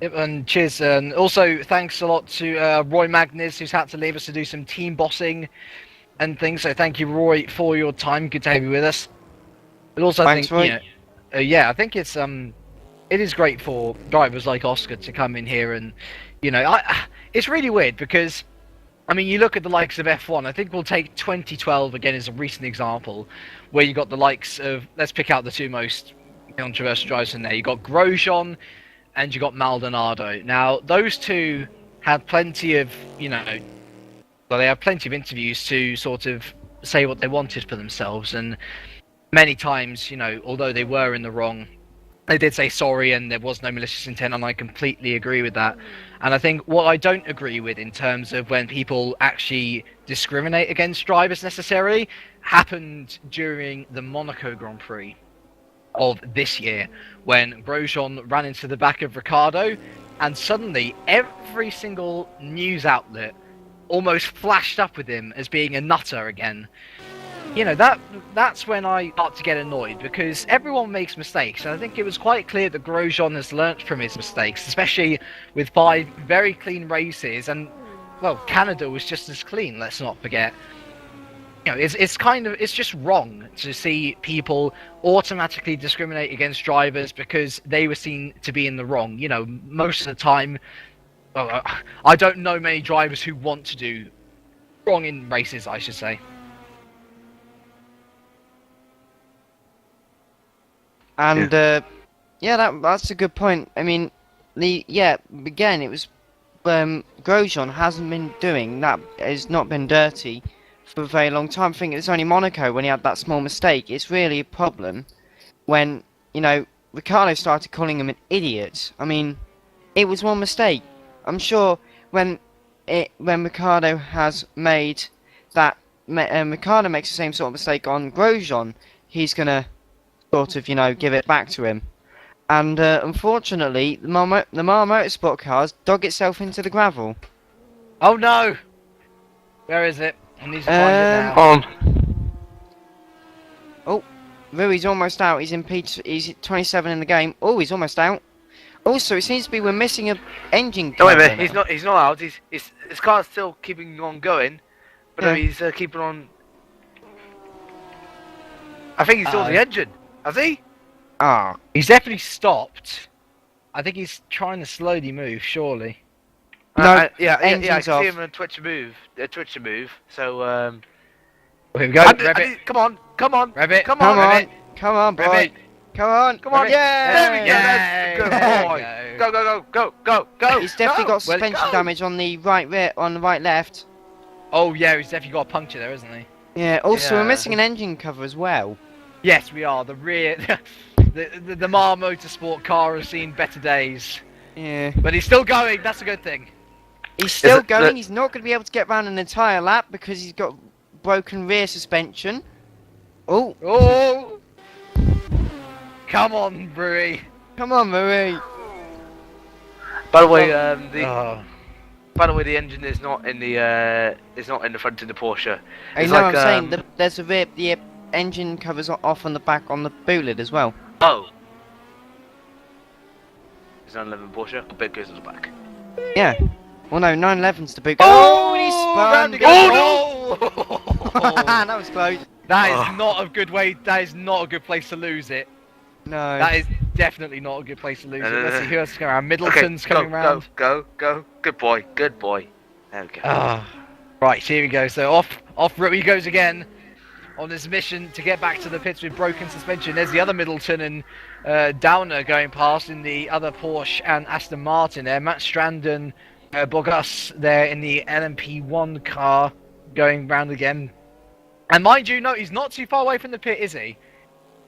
Yep, and cheers, and also thanks a lot to Roy Magnus, who's had to leave us to do some team bossing and things. So thank you, Roy, for your time. Good to have you with us. But also, thanks, I think, I think it is great for drivers like Oscar to come in here, and it's really weird because, I mean, you look at the likes of F1. I think we'll take 2012 again as a recent example, where you got the likes of, let's pick out the two most controversial drivers in there. You got Grosjean and you got Maldonado. Now, those two had plenty of, they had plenty of interviews to sort of say what they wanted for themselves, and many times, although they were in the wrong, they did say sorry and there was no malicious intent, and I completely agree with that. And I think what I don't agree with in terms of when people actually discriminate against drivers necessarily happened during the Monaco Grand Prix of this year, when Grosjean ran into the back of Ricciardo, and suddenly every single news outlet almost flashed up with him as being a nutter again. That's when I start to get annoyed, because everyone makes mistakes, and I think it was quite clear that Grosjean has learnt from his mistakes, especially with 5 very clean races, and well, Canada was just as clean. Let's not forget. You know, it's just wrong to see people automatically discriminate against drivers because they were seen to be in the wrong. You know, most of the time, well, I don't know many drivers who want to do wrong in races, I should say. And that's a good point. I mean, again, it was Grosjean hasn't been doing that. Has not been dirty for a very long time. I think it was only Monaco when he had that small mistake. It's really a problem when, you know, Ricciardo started calling him an idiot. I mean, it was one mistake. I'm sure when Ricciardo has made that, Ricciardo makes the same sort of mistake on Grosjean, he's gonna sort of, you know, give it back to him. And unfortunately, the Mar Motorsport cars dug itself into the gravel. Oh no! Where is it? I need to find it now. Oh, Rui's almost out. He's in he's 27 in the game. Oh, he's almost out. Also, it seems to be we're missing an engine cover. No, wait a minute. He's not out. His car's still keeping on going, but no, he's keeping on. I think he's still the engine. Has he? Ah, he's definitely stopped. I think he's trying to slowly move. Surely. No, I can engine's see off. him in a Twitch move. So, Here we go. Rev it. Come on, Rev it. come Come on, on, Rev it. come on, boy. Rev it. Come on, come on. Yeah, There we go. Yay. That's There good boy. we Go. He's definitely got Well, suspension damage on the right rear, on the right left. Oh yeah, he's definitely got a puncture there, isn't he? Yeah. Also, Yeah. we're missing an engine cover as well. Yes, we are. The rear, the Mar Motorsport car has seen better days, Yeah. but he's still going. That's a good thing. He's still it going. the- He's not going to be able to get around an entire lap because he's got broken rear suspension. Oh, Oh, come on, Brewery. come on, Marie. By the way, the engine is not in the front of the Porsche. I It's know. like, I'm saying there's a rear. The engine covers off on the back on the boot lid as well. Oh. It's an 11 Porsche. A bit goes on the back. Yeah. Well, no, 911's the boot. Oh, and he round spun. he goes. Oh, That was close. that is not a good way. That is not a good place to lose it. No. That is definitely not a good place to lose it. Let's see who else is going around. Okay, Middleton's coming round. Go. Good boy. There we go. Right, here we go. So off route he goes again on his mission to get back to the pits with broken suspension. There's the other Middleton and Downer going past in the other Porsche and Aston Martin there. Matt Strandon, Bogas there in the LMP1 car going round again. And mind you, no, he's not too far away from the pit, is he?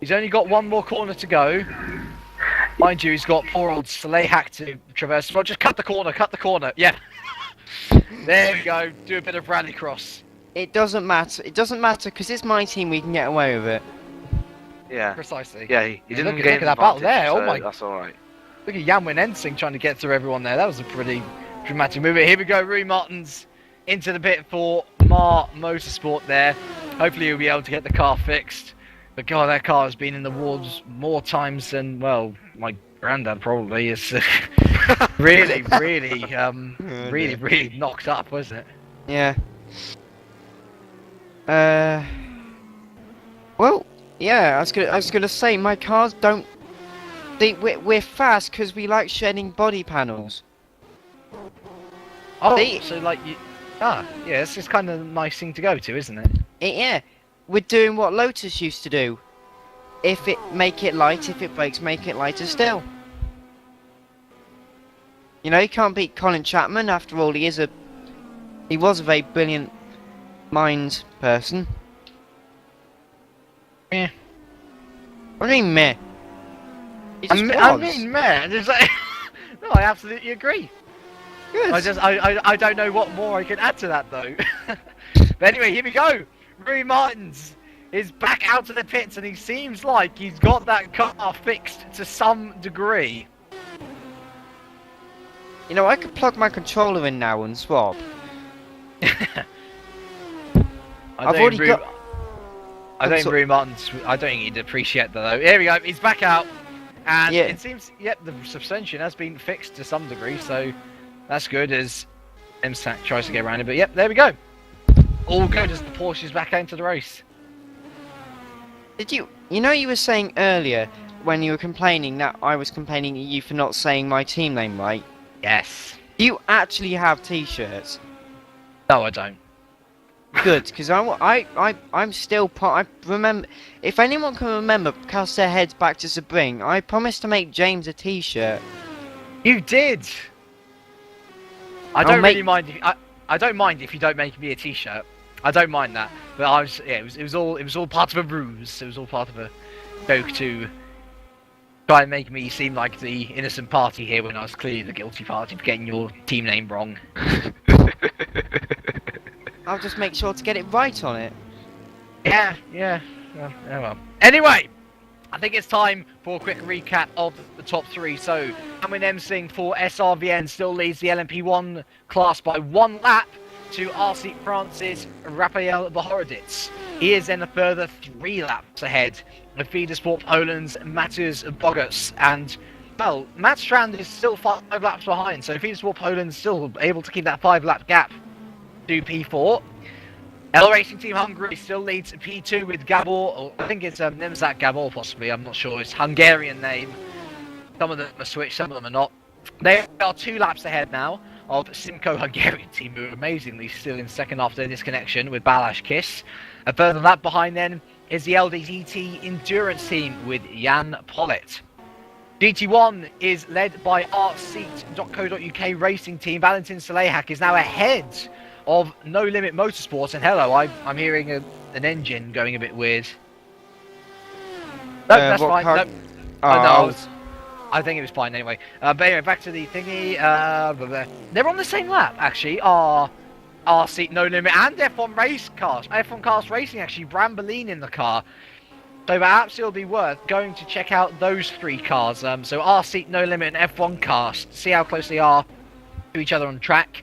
He's only got one more corner to go. Mind you, he's got poor old Slayhack to traverse. Well, just cut the corner. Yeah. There we go. Do a bit of rallycross. It doesn't matter. It doesn't matter because it's my team. We can get away with it. Yeah. Precisely. Yeah, he didn't Look get at that battle there. so Oh my. That's alright. Look at Yanwin Ensing trying to get through everyone there. That was a pretty dramatic move. Here we go. Rui Martins into the pit for Mar Motorsport there. Hopefully he'll be able to get the car fixed. But God, that car has been in the wars more times than, well, my granddad probably. It's really knocked up, wasn't it? Yeah. Well, yeah. I was gonna say my cars don't. We're fast because we like shedding body panels. Oh, They- so like you... Ah, yeah, it's just kind of a nice thing to go to, isn't it? Yeah. We're doing what Lotus used to do. If it make it light, if it breaks, make it lighter still. You know, you can't beat Colin Chapman. After all, he was a very brilliant mind person. Yeah. What do you mean, meh? He just I was. mean, man, it's like... No, I absolutely agree. Good. I don't know what more I can add to that though. But anyway, here we go. Rui Martins is back out to the pits, and he seems like he's got that car fixed to some degree. You know, I could plug my controller in now and swap. I've already got. I don't think Rui Martins. I don't think he'd appreciate that though. Here we go. He's back out, and it seems. Yep, the suspension has been fixed to some degree, so that's good. As MSAC tries to get around it, but yep, there we go. All good as the Porsche's back into the race. Did you know you were saying earlier when you were complaining that I was complaining at you for not saying my team name right? Yes. Do you actually have t-shirts? No, I don't. Good, because I'm still I remember. If anyone can remember, cast their heads back to Spring, I promised to make James a t-shirt. You did. I don't really mind. I don't mind if you don't make me a t-shirt. I don't mind that. But I was, yeah, it was all part of a ruse. It was all part of a joke to try and make me seem like the innocent party here when I was clearly the guilty party for getting your team name wrong. I'll just make sure to get it right on it. Yeah. Well. Anyway, I think it's time for a quick recap of the top three. So, Cameron Emsing for SRVN still leads the LMP1 class by 1 lap to RC France's Rafael Bohorodits. He is then a further 3 laps ahead of Feeder Sport Poland's Mateusz Bogus. And, well, Matt Strand is still 5 laps behind, so Feeder Sport Poland's still able to keep that 5-lap gap to P4. L Racing Team Hungary still leads P2 with Gabor, or I think it's Nemzat Gabor possibly, I'm not sure, it's Hungarian name. Some of them are switched, some of them are not. They are 2 laps ahead now of Simco Hungarian team, who are amazingly still in second after their disconnection with Balázs Kiss. A further lap behind then is the LDTT Endurance team with Jan Pollitt. GT1 is led by rseat.co.uk racing team. Valentin Salehak is now ahead of No Limit Motorsports, and hello, I'm hearing an engine going a bit weird. No, that's fine. Car... No, Oh. I think it was fine anyway. But anyway, back to the thingy. They're on the same lap, actually. RC No Limit and F1 Race Cars. F1 Cars Racing, actually. Bramboline in the car. So perhaps it'll be worth going to check out those 3 cars. So RC No Limit and F1 Cast. See how close they are to each other on track.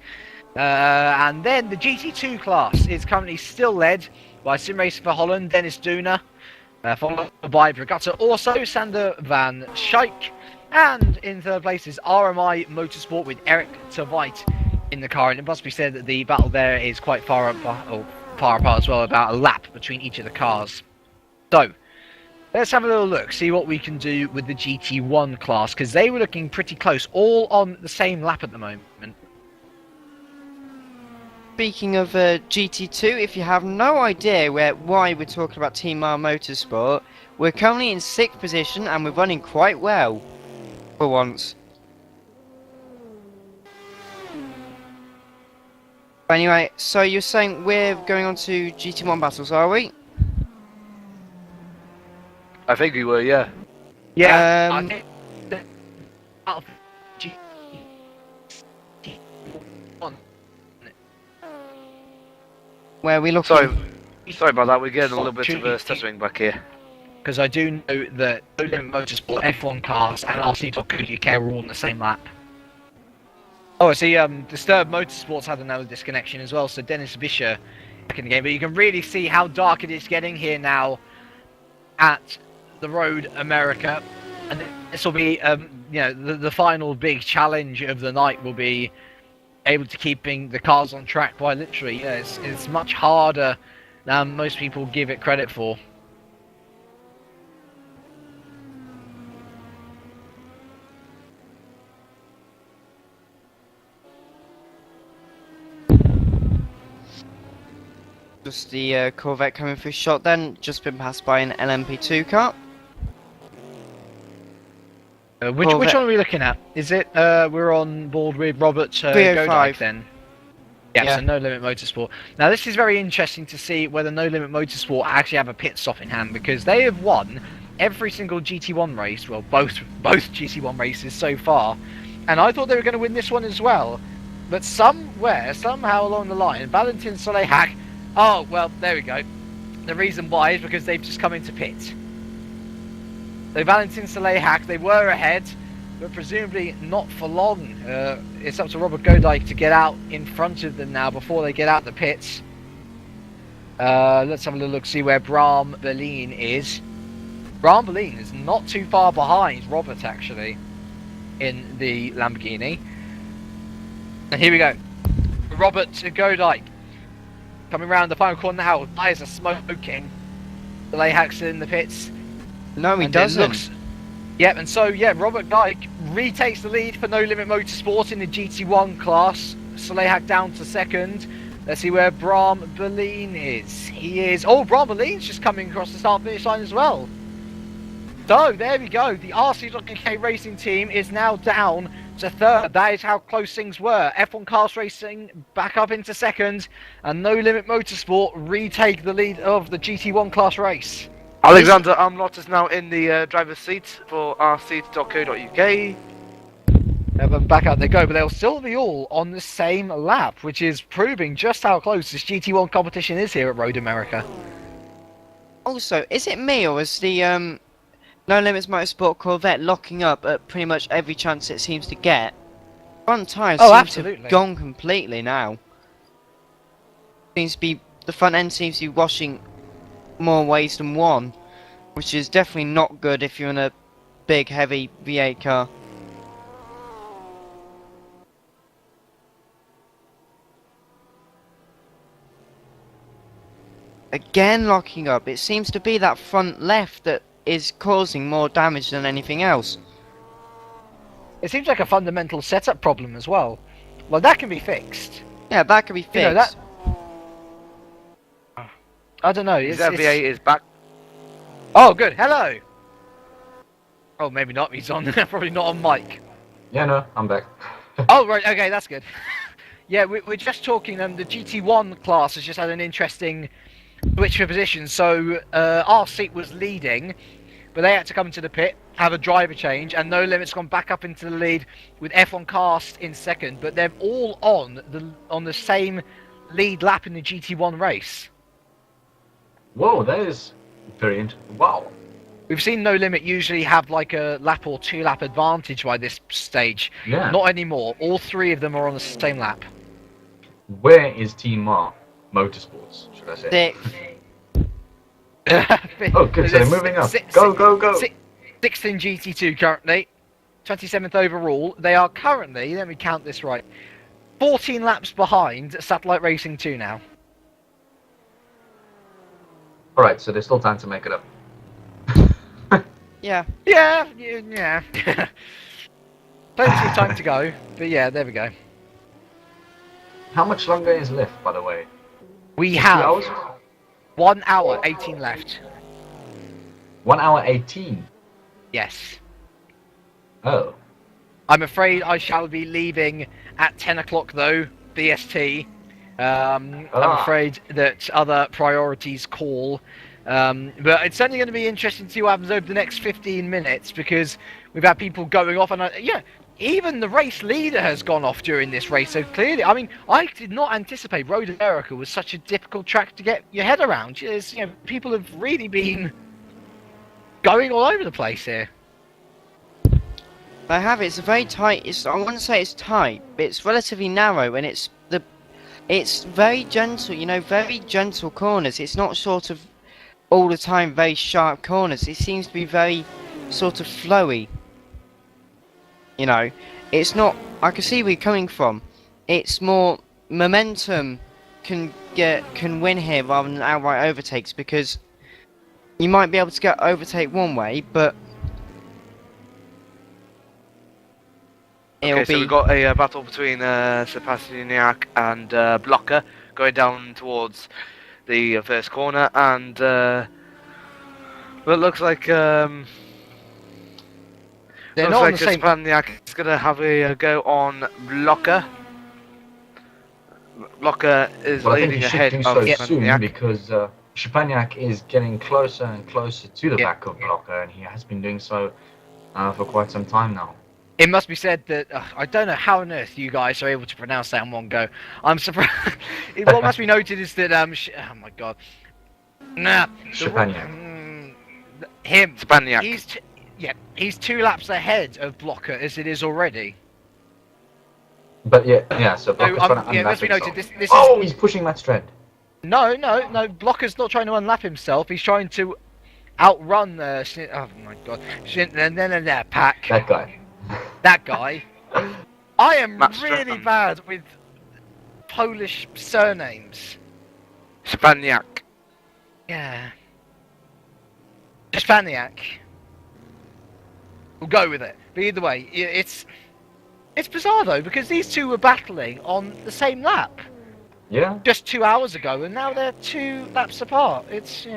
And then the GT2 class is currently still led by Sim Racing for Holland, Dennis Dooner, followed by Brigata Orso, Sander van Schaik, and in third place is RMI Motorsport with Eric Terweit in the car. And it must be said that the battle there is quite far apart as well, about a lap between each of the cars. So, let's have a little look, see what we can do with the GT1 class, because they were looking pretty close, all on the same lap at the moment. Speaking of GT2, if you have no idea why we're talking about Team R Motorsport, we're currently in 6th position and we're running quite well for once. Anyway, so you're saying we're going on to GT1 battles, are we? I think we were, yeah. Yeah. Um, Where we look. Sorry about that. We're getting a little bit of a stuttering back here. Because I do know that No Limit Motorsport, F1 Cars, and RC.co.uk are all on the same lap. Oh, I see. Disturbed Motorsports had another disconnection as well. So Dennis Vischer back in the game, but you can really see how dark it is getting here now at the Road America, and this will be, the final big challenge of the night will be able to keeping the cars on track. Quite literally, it's much harder than most people give it credit for. Just the Corvette coming through shot then, just been passed by an LMP2 car. Which one are we looking at? Is it, we're on board with Robert Godike then? Yeah, so No Limit Motorsport. Now this is very interesting to see whether No Limit Motorsport actually have a pit stop in hand, because they have won every single GT1 race, well both GT1 races so far, and I thought they were going to win this one as well, but somehow along the line, Valentin Salehak, oh well, there we go. The reason why is because they've just come into pit. So Valentin Salehak, they were ahead, but presumably not for long. It's up to Robert Godike to get out in front of them now before they get out the pits. Let's have a little look, see where Bram Berlin is. Bram Berlin is not too far behind Robert, actually, in the Lamborghini. And here we go. Robert Godike coming round the final corner now. Tyres are smoking. The Layhack's in the pits. No, he And doesn't. Yep, and so, yeah, Robert Dyke retakes the lead for No Limit Motorsport in the GT1 class. Layhack down to second. Let's see where Bram Berlin is. He is... Oh, Bram Berlin's just coming across the start-finish line as well. So, there we go. The RC.UK Racing team is now down to third. That is how close things were. F1 Cars Racing back up into second. And No Limit Motorsport retake the lead of the GT1 class race. Alexander Amlot is now in the driver's seat for rc.co.uk. Back out they go, but they'll still be all on the same lap, which is proving just how close this GT1 competition is here at Road America. Also, is it me or is the No Limits Motorsport Corvette locking up at pretty much every chance it seems to get? Front tyres seem to absolutely. have gone completely now. Seems to be the front end seems to be washing more ways than one, which is definitely not good if you're in a big heavy V8 car. Again locking up. It seems to be that front left that is causing more damage than anything else. It seems like a fundamental setup problem as well. Well, that can be fixed. Yeah, that could be fixed. You know, that... I don't know. His V8 is back. Oh, good. Hello. Oh, maybe not. He's on. Probably not on mic. Yeah, no, I'm back. Oh, right. Okay, that's good. Yeah, we're just talking. The GT1 class has just had an interesting switch for position. So our seat was leading, but they had to come into the pit, have a driver change, and No Limit's gone back up into the lead with F1 Cast in second. But they're all on the same lead lap in the GT1 race. Whoa, that is very interesting. Wow. We've seen No Limit usually have like a lap or 2 lap advantage by this stage. Yeah. Not anymore. All 3 of them are on the same lap. Where is Team Motorsports, should I say? Oh, good, so they're moving up. Go, go, go. 6th in GT2 currently. 27th overall. They are currently, let me count this right, 14 laps behind Satellite Racing 2 now. Alright, so there's still time to make it up. Yeah. Yeah. Plenty of time to go, but yeah, there we go. How much longer is left, by the way? We 2 have hours? 1 hour 18 left. 1 hour 18? Yes. Oh. I'm afraid I shall be leaving at 10 o'clock though, BST. I'm afraid that other priorities call. But it's certainly going to be interesting to see what happens over the next 15 minutes because we've had people going off and even the race leader has gone off during this race. So clearly, I mean, I did not anticipate Road America was such a difficult track to get your head around. People have really been going all over the place here. They have. It's a very tight. I wouldn't say it's tight, but it's relatively narrow, and it's very gentle. Very gentle corners. It's not sort of all the time very sharp corners. It seems to be very sort of flowy. It's not. I can see where you're coming from. It's more momentum can win here rather than outright overtakes because you might be able to get overtake one way, but Okay, so we've got a battle between Sebastianiak and Blocker going down towards the first corner, and it looks like Sebastianiak is going to have a go on Blocker. Blocker is leading ahead of Sebastianiak because Sebastianiak is getting closer and closer to the back of Blocker, and he has been doing so for quite some time now. It must be said that I don't know how on earth you guys are able to pronounce that in one go. I'm surprised. What must be noted is that oh my god, him, Sebastianiak. He's 2 laps ahead of Blocker as it is already. But so Blocker's trying to unlap must be himself. noted. This he's pushing Matt Strand. No. Blocker's not trying to unlap himself. He's trying to outrun oh my god, Pack. That guy. That guy. I am really bad with Polish surnames. Spaniak. Yeah. Spaniak. We'll go with it. But either way, it's bizarre though, because these two were battling on the same lap. Yeah. Just 2 hours ago, and now they're 2 laps apart. It's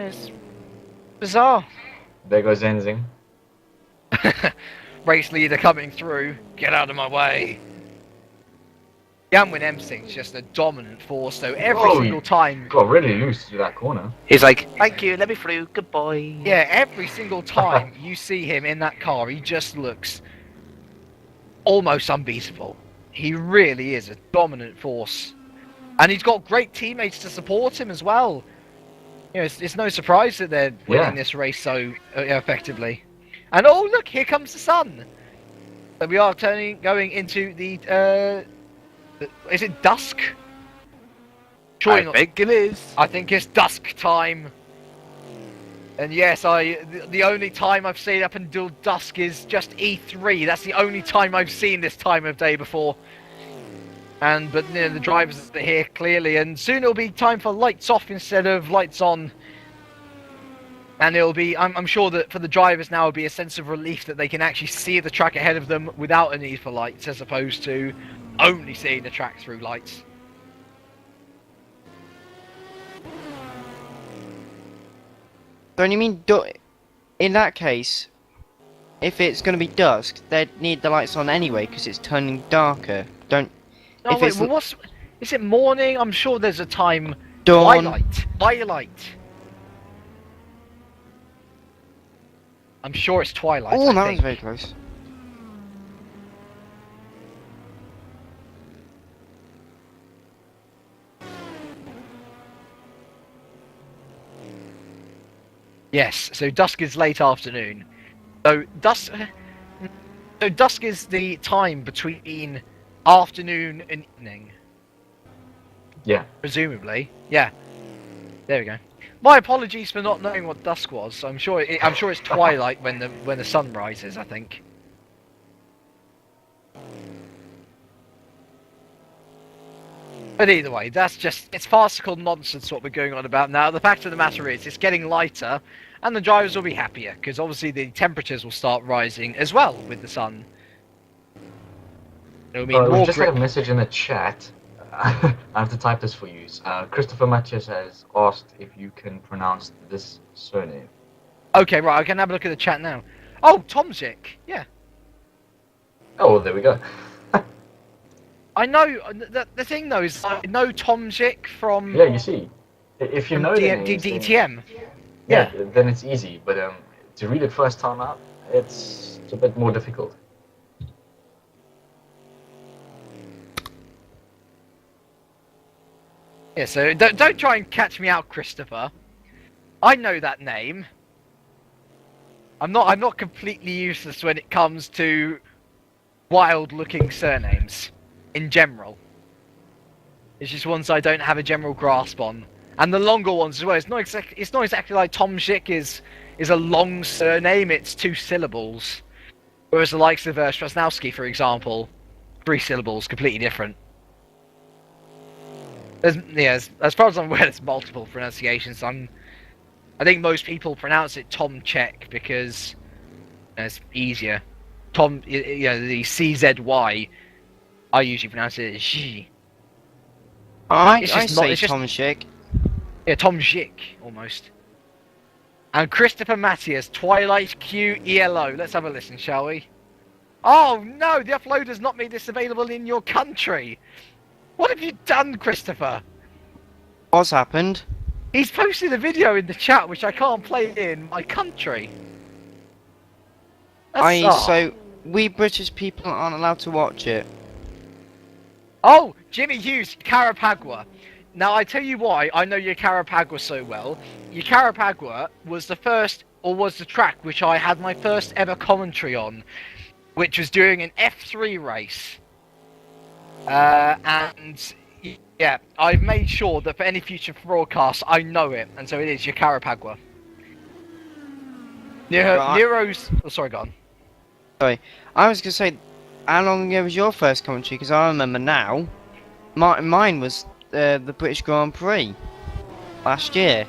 bizarre. There goes Enzing. Race leader coming through. Get out of my way. Yanwin Emsing's just a dominant force, though. Every single time. Got really loose through that corner. He's like, thank you, let me through, good boy. Yeah, every single time you see him in that car, he just looks almost unbeatable. He really is a dominant force. And he's got great teammates to support him as well. You know, it's no surprise that they're winning this race so effectively. And oh look, here comes the sun. So we are going into the is it dusk? I think it is. I think it's dusk time. And yes, the only time I've seen up until dusk is just E3. That's the only time I've seen this time of day before. But you know, the drivers are here clearly, and soon it'll be time for lights off instead of lights on. And it'll be, I'm sure that for the drivers now, it'll be a sense of relief that they can actually see the track ahead of them without a need for lights, as opposed to only seeing the track through lights. Don't you mean, in that case, if it's going to be dusk, they'd need the lights on anyway, because it's turning darker. Oh wait, well is it morning? I'm sure there's a time. Dawn. Twilight. I'm sure it's twilight. Oh, I that think. was very close. Yes, so dusk is late afternoon. So dusk is the time between afternoon and evening. Yeah. Presumably. Yeah. There we go. My apologies for not knowing what dusk was. I'm sure it's twilight when the sun rises, I think. But either way, it's farcical nonsense what we're going on about now. The fact of the matter is, it's getting lighter, and the drivers will be happier, because obviously the temperatures will start rising as well with the sun. It'll mean more we just grip. had a message in the chat. I have to type this for you. Christopher Matches has asked if you can pronounce this surname. Okay, right, I can have a look at the chat now. Oh, Tomzik, yeah. Oh, well, there we go. I know, the thing though is, I know Tomzik from... Yeah, you see. If you know the names, DTM. Yeah, then it's easy, but to read it first time out, it's a bit more difficult. Yeah, so don't try and catch me out, Christopher. I know that name. I'm not completely useless when it comes to wild-looking surnames in general. It's just ones I don't have a general grasp on, and the longer ones as well. It's not exactly like Tomzik is a long surname. It's 2 syllables, whereas the likes of Strasnowski, for example, 3 syllables, completely different. As far as I'm aware, there's multiple pronunciations. I think most people pronounce it Tomczek because it's easier. The CZY, I usually pronounce it as G. I say Tomczyk. Yeah, Tomczyk, almost. And Christopher Matthias, Twilight Q ELO. Let's have a listen, shall we? Oh no, the uploader's not made this available in your country. What have you done, Christopher? What's happened? He's posted a video in the chat which I can't play in my country. So we British people aren't allowed to watch it. Oh, Jimmy Hughes, Carapagua. Now I tell you why I know your Carapagua so well. Your Carapagua was the track which I had my first ever commentary on, which was during an F3 race. And yeah, I've made sure that for any future broadcasts, I know it, and so it is your Carapagua. Nero's... Oh, sorry, go on. Sorry, I was going to say, how long ago was your first commentary? Because I remember now. Mine was the British Grand Prix last year.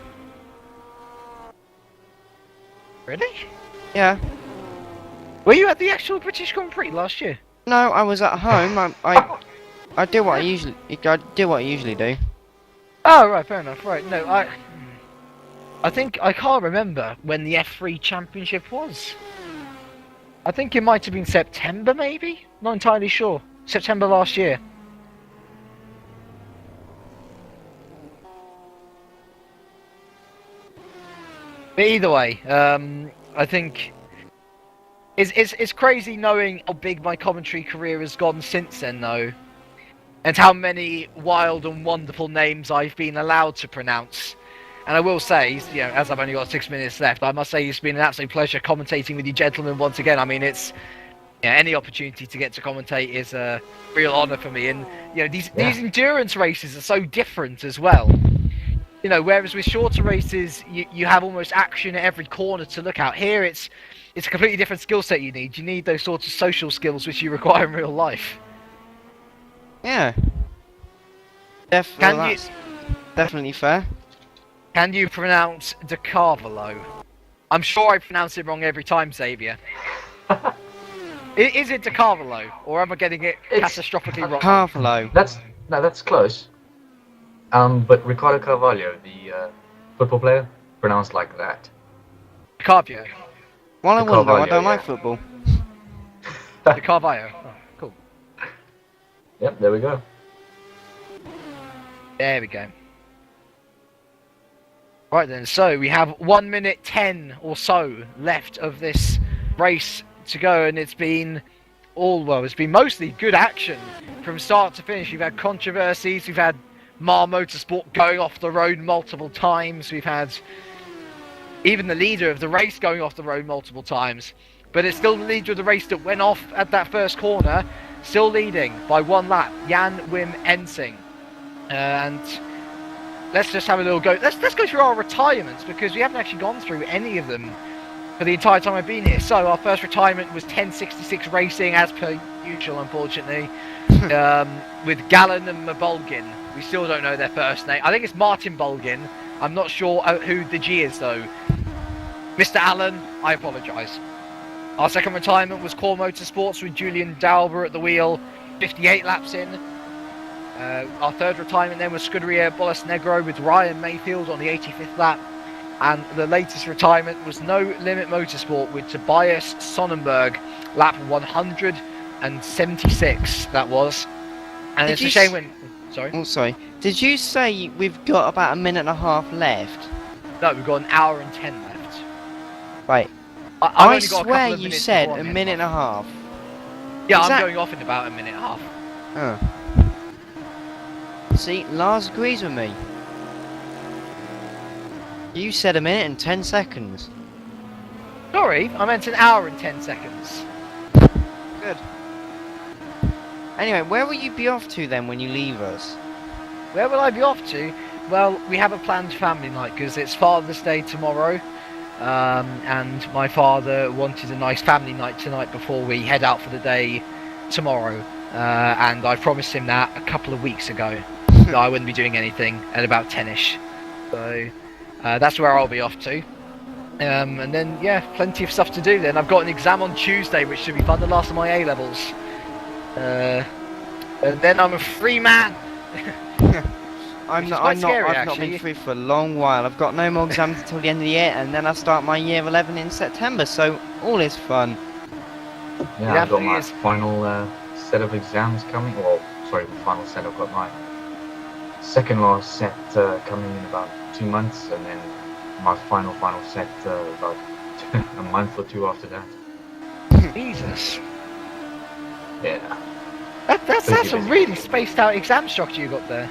Really? Yeah. Were you at the actual British Grand Prix last year? No, I was at home. I do what I usually do. Oh, right, fair enough. Right, no, I think I can't remember when the F3 Championship was. I think it might have been September, maybe. Not entirely sure. September last year. But either way, I think it's crazy knowing how big my commentary career has gone since then, though, and how many wild and wonderful names I've been allowed to pronounce. And I will say, you know, as I've only got 6 minutes left, I must say it's been an absolute pleasure commentating with you gentlemen once again. I mean, it's any opportunity to get to commentate is a real honour for me. And you know, these endurance races are so different as well. You know, whereas with shorter races, you have almost action at every corner to look out. Here, it's a completely different skill set you need. You need those sorts of social skills which you require in real life. Yeah. That's definitely fair. Can you pronounce De Carvalho? I'm sure I pronounce it wrong every time, Xavier. Is it De Carvalho, or am I getting it catastrophically wrong? Carvalho. That's close. But Ricardo Carvalho, the football player, pronounced like that. Carvalho. Well, I wouldn't know. I don't yeah. like football. De Carvalho. Oh, cool. Yep, there we go. There we go. Right then, so we have 1 minute 10 or so left of this race to go, and it's been mostly good action from start to finish. We've had controversies, we've had Mar Motorsport going off the road multiple times, we've had even the leader of the race going off the road multiple times, but it's still the leader of the race that went off at that first corner, still leading by 1 lap, Jan Wim Ensing. And let's just have a little go. Let's go through our retirements, because we haven't actually gone through any of them for the entire time I've been here. So our first retirement was 1066 Racing, as per usual, unfortunately, with Gallen and Mabolgin. We still don't know their first name. I think it's Martin Bolgin. I'm not sure who the G is, though. Mr. Allen, I apologise. Our second retirement was Core Motorsports with Julian Dauber at the wheel, 58 laps in. Our third retirement then was Scuderia Bolas Negro with Ryan Mayfield on the 85th lap. And the latest retirement was No Limit Motorsport with Tobias Sonnenberg, lap 176, that was. And it's a shame when... Sorry? Oh, sorry. Did you say we've got about a minute and a half left? No, we've got 1 hour and 10 left. Right. I swear you said a minute and a half. Yeah, I'm going off in about a minute and a half. Oh. See, Lars agrees with me. You said a minute and 10 seconds. Sorry, I meant 1 hour and 10 seconds. Good. Anyway, where will you be off to then when you leave us? Where will I be off to? Well, we have a planned family night because it's Father's Day tomorrow. And my father wanted a nice family night tonight before we head out for the day tomorrow. And I promised him that a couple of weeks ago. So I wouldn't be doing anything at about 10ish. So that's where I'll be off to. And then, yeah, plenty of stuff to do then. I've got an exam on Tuesday, which should be fun, the last of my A-levels. And then I'm a free man. I've not been free for a long while. I've got no more exams until the end of the year, and then I start my year 11 in September, so all is fun. Yeah, I've got my final set of exams coming. Well, sorry, the final set. I've got my second last set coming in about 2 months, and then my final set about a month or 2 after that. Jesus. Yeah. That's a really spaced out exam structure you got there.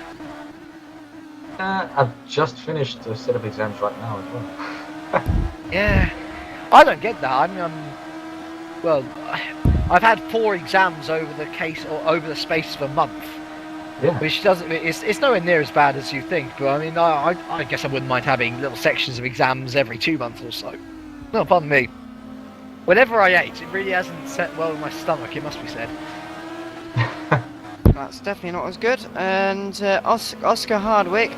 I've just finished a set of exams right now as well. Yeah, I don't get that. I mean, well, I've had 4 exams over the space of a month. Yeah. Which doesn't. It's nowhere near as bad as you think. But I mean, I guess I wouldn't mind having little sections of exams every 2 months or so. No, pardon me. Whenever I ate, it really hasn't set well with my stomach. It must be said. That's definitely not as good. And Oscar Hardwick,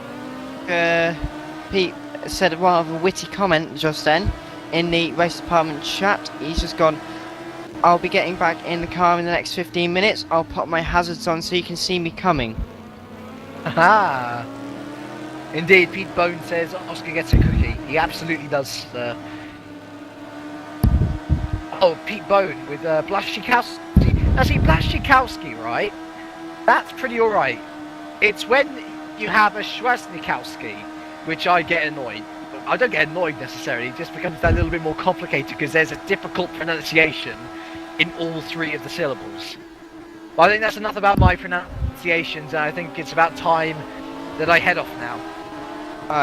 Pete said a rather witty comment just then in the race department chat. He's just gone, I'll be getting back in the car in the next 15 minutes. I'll put my hazards on so you can see me coming. Haha! Indeed, Pete Bone says Oscar gets a cookie. He absolutely does, sir. Oh, Pete Bone with Blaszczykowski. Now see, Blaszczykowski, right? That's pretty alright. It's when you have a Schwaznikowski, which I get annoyed. I don't get annoyed necessarily, it just becomes a little bit more complicated because there's a difficult pronunciation in all three of the syllables. But I think that's enough about my pronunciations, and I think it's about time that I head off now.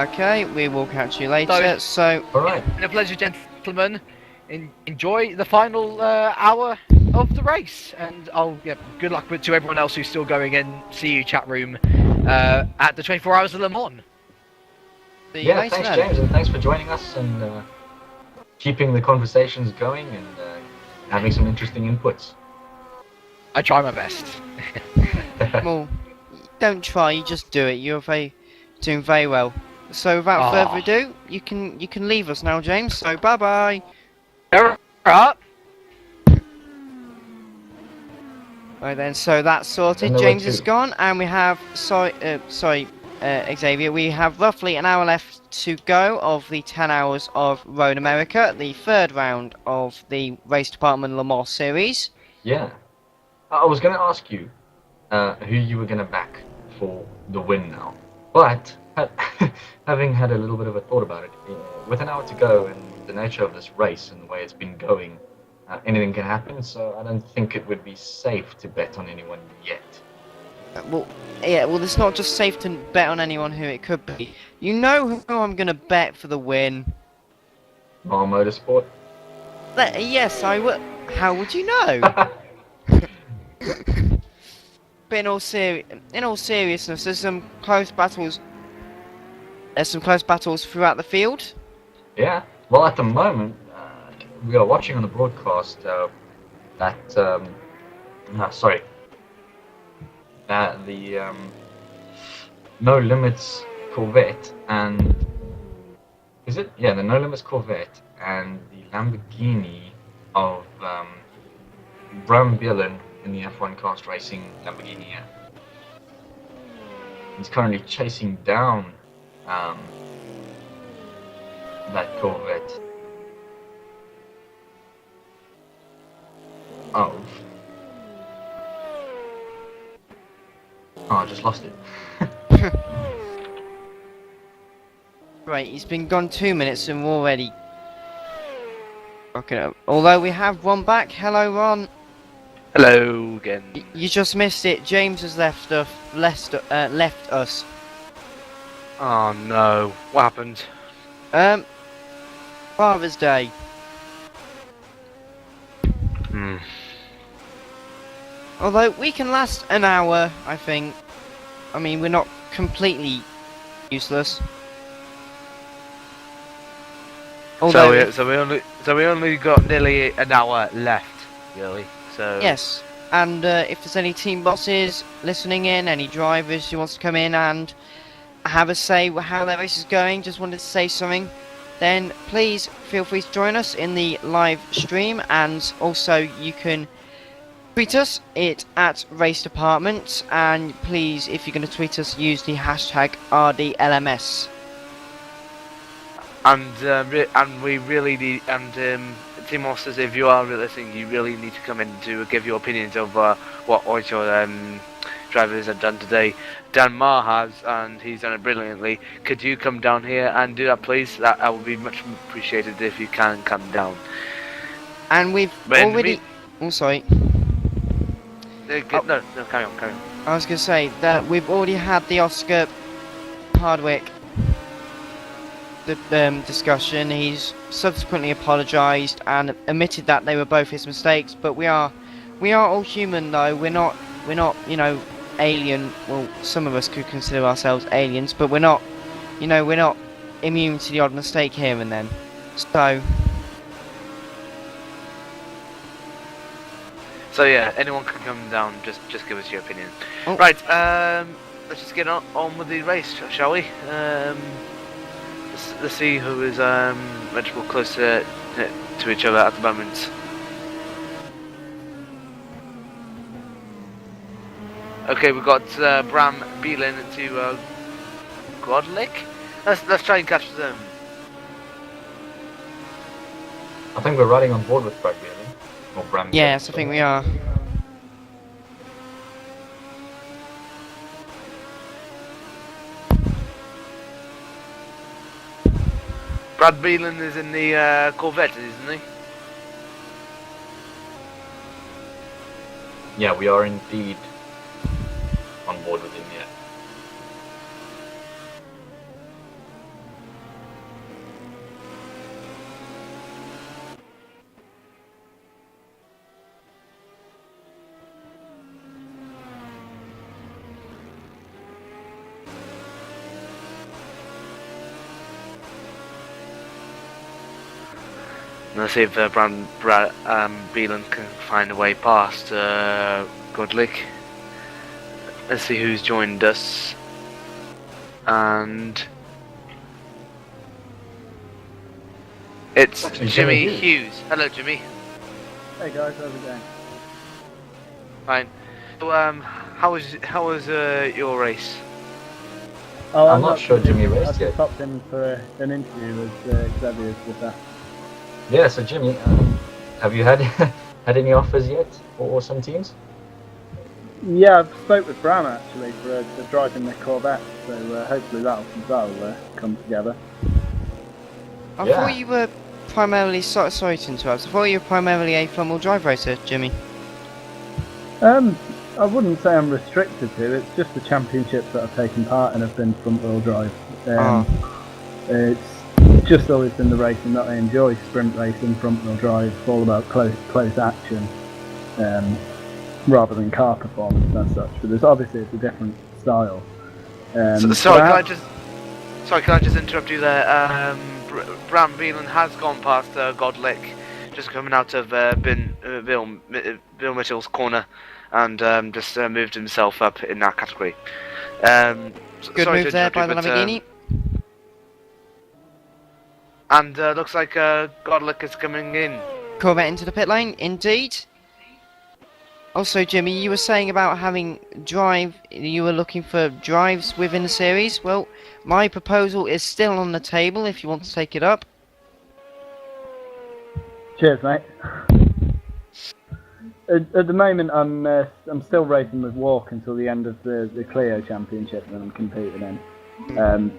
Okay, we will catch you later. So Alright. It's been a pleasure, gentlemen. Enjoy the final hour of the race, and good luck to everyone else who's still going in. See you, chat room, at the 24 Hours of Le Mans. Yeah, thanks, James, and thanks for joining us and keeping the conversations going and having some interesting inputs. I try my best. Well, don't try, you just do it. You're doing very well. So without further ado, you can leave us now, James. So bye bye. Alright. Right then, so that's sorted. James is gone, and we have Xavier. We have roughly an hour left to go of the 10 hours of Road America, the third round of the Race Department Le Mans series. Yeah. I was going to ask you who you were going to back for the win now. But, having had a little bit of a thought about it, with an hour to go and the nature of this race and the way it's been going, anything can happen, so I don't think it would be safe to bet on anyone yet. Well, it's not just safe to bet on anyone who it could be. You know who I'm going to bet for the win? Mar Motorsport? Yes, I would. How would you know? But in all seriousness, there's some close battles. There's some close battles throughout the field. Yeah. Well, at the moment, we are watching on the broadcast the No Limits Corvette and the No Limits Corvette and the Lamborghini of Bram Bielan in the F1 Cast Racing Lamborghini. Yeah. He's currently chasing down that Corvette of... Oh, I just lost it. Right, he's been gone 2 minutes and we're already... Okay, although we have Ron back. Hello, Ron. Hello again. You just missed it. James has left us. Oh no, what happened? Father's Day. Although we can last an hour, I think. I mean, we're not completely useless. Although So we only got nearly an hour left, really. So yes, and if there's any team bosses listening in, any drivers who wants to come in and have a say how their race is going, just wanted to say something, then please feel free to join us in the live stream, and also you can tweet us at Race Department, and please, if you're going to tweet us, use the hashtag RDLMS. And we really need, Team Monsters, if you are listening, you really need to come in to give your opinions of what all your drivers have done today. Dan Marr has, and he's done it brilliantly. Could you come down here and do that, please? That would be much appreciated if you can come down. And we've already... Oh, sorry. No, carry on. I was going to say that we've already had the Oscar Hardwick discussion. He's subsequently apologised and admitted that they were both his mistakes. But we are all human, though. We're not alien. Well, some of us could consider ourselves aliens, but we're not immune to the odd mistake here and then. So yeah, anyone can come down. Just give us your opinion. Oh. Right. Let's just get on with the race, shall we? Let's see who is much more closer to each other at the moment. Okay, we've got Bram Beelan to Godlick. Let's try and catch them. I think we're riding on board with Brad Beelan. Or Bram. Yes, I think we are. Brad Beelan is in the Corvette, isn't he? Yeah, we are indeed on board with him, yeah. Let's see if Beelan can find a way past Godlick. Let's see who's joined us. And it's Jimmy Hughes. Hello, Jimmy. Hey guys, how's it going? Fine. So, how was your race? Oh, I'm not sure Jimmy I raced just yet. popped in for an interview with Xavier with that. Yeah, so Jimmy, have you had had any offers yet for some teams? Yeah, I've spoke with Bram actually for driving the Corvette, so hopefully that'll come together. I Yeah. thought you were primarily, sorry to interrupt, I thought you were primarily a front-wheel drive racer, Jimmy. I wouldn't say I'm restricted to. It's just the championships that I've taken part in have been front-wheel drive. It's just always been the racing that I enjoy. Sprint racing, front-wheel drive, all about close action, rather than car performance as such. But it's a different style. Sorry, can I just interrupt you there? Bram Beelan has gone past Godlick, just coming out of Bill Mitchell's corner, and just moved himself up in that category. Good move there by the Lamborghini. And looks like Godlick is coming in. Corvette into the pit lane, indeed. Also, Jimmy, you were saying about having you were looking for drives within the series. Well, my proposal is still on the table if you want to take it up. Cheers, mate. At the moment, I'm still racing with Walk until the end of the Clio Championship that I'm competing in.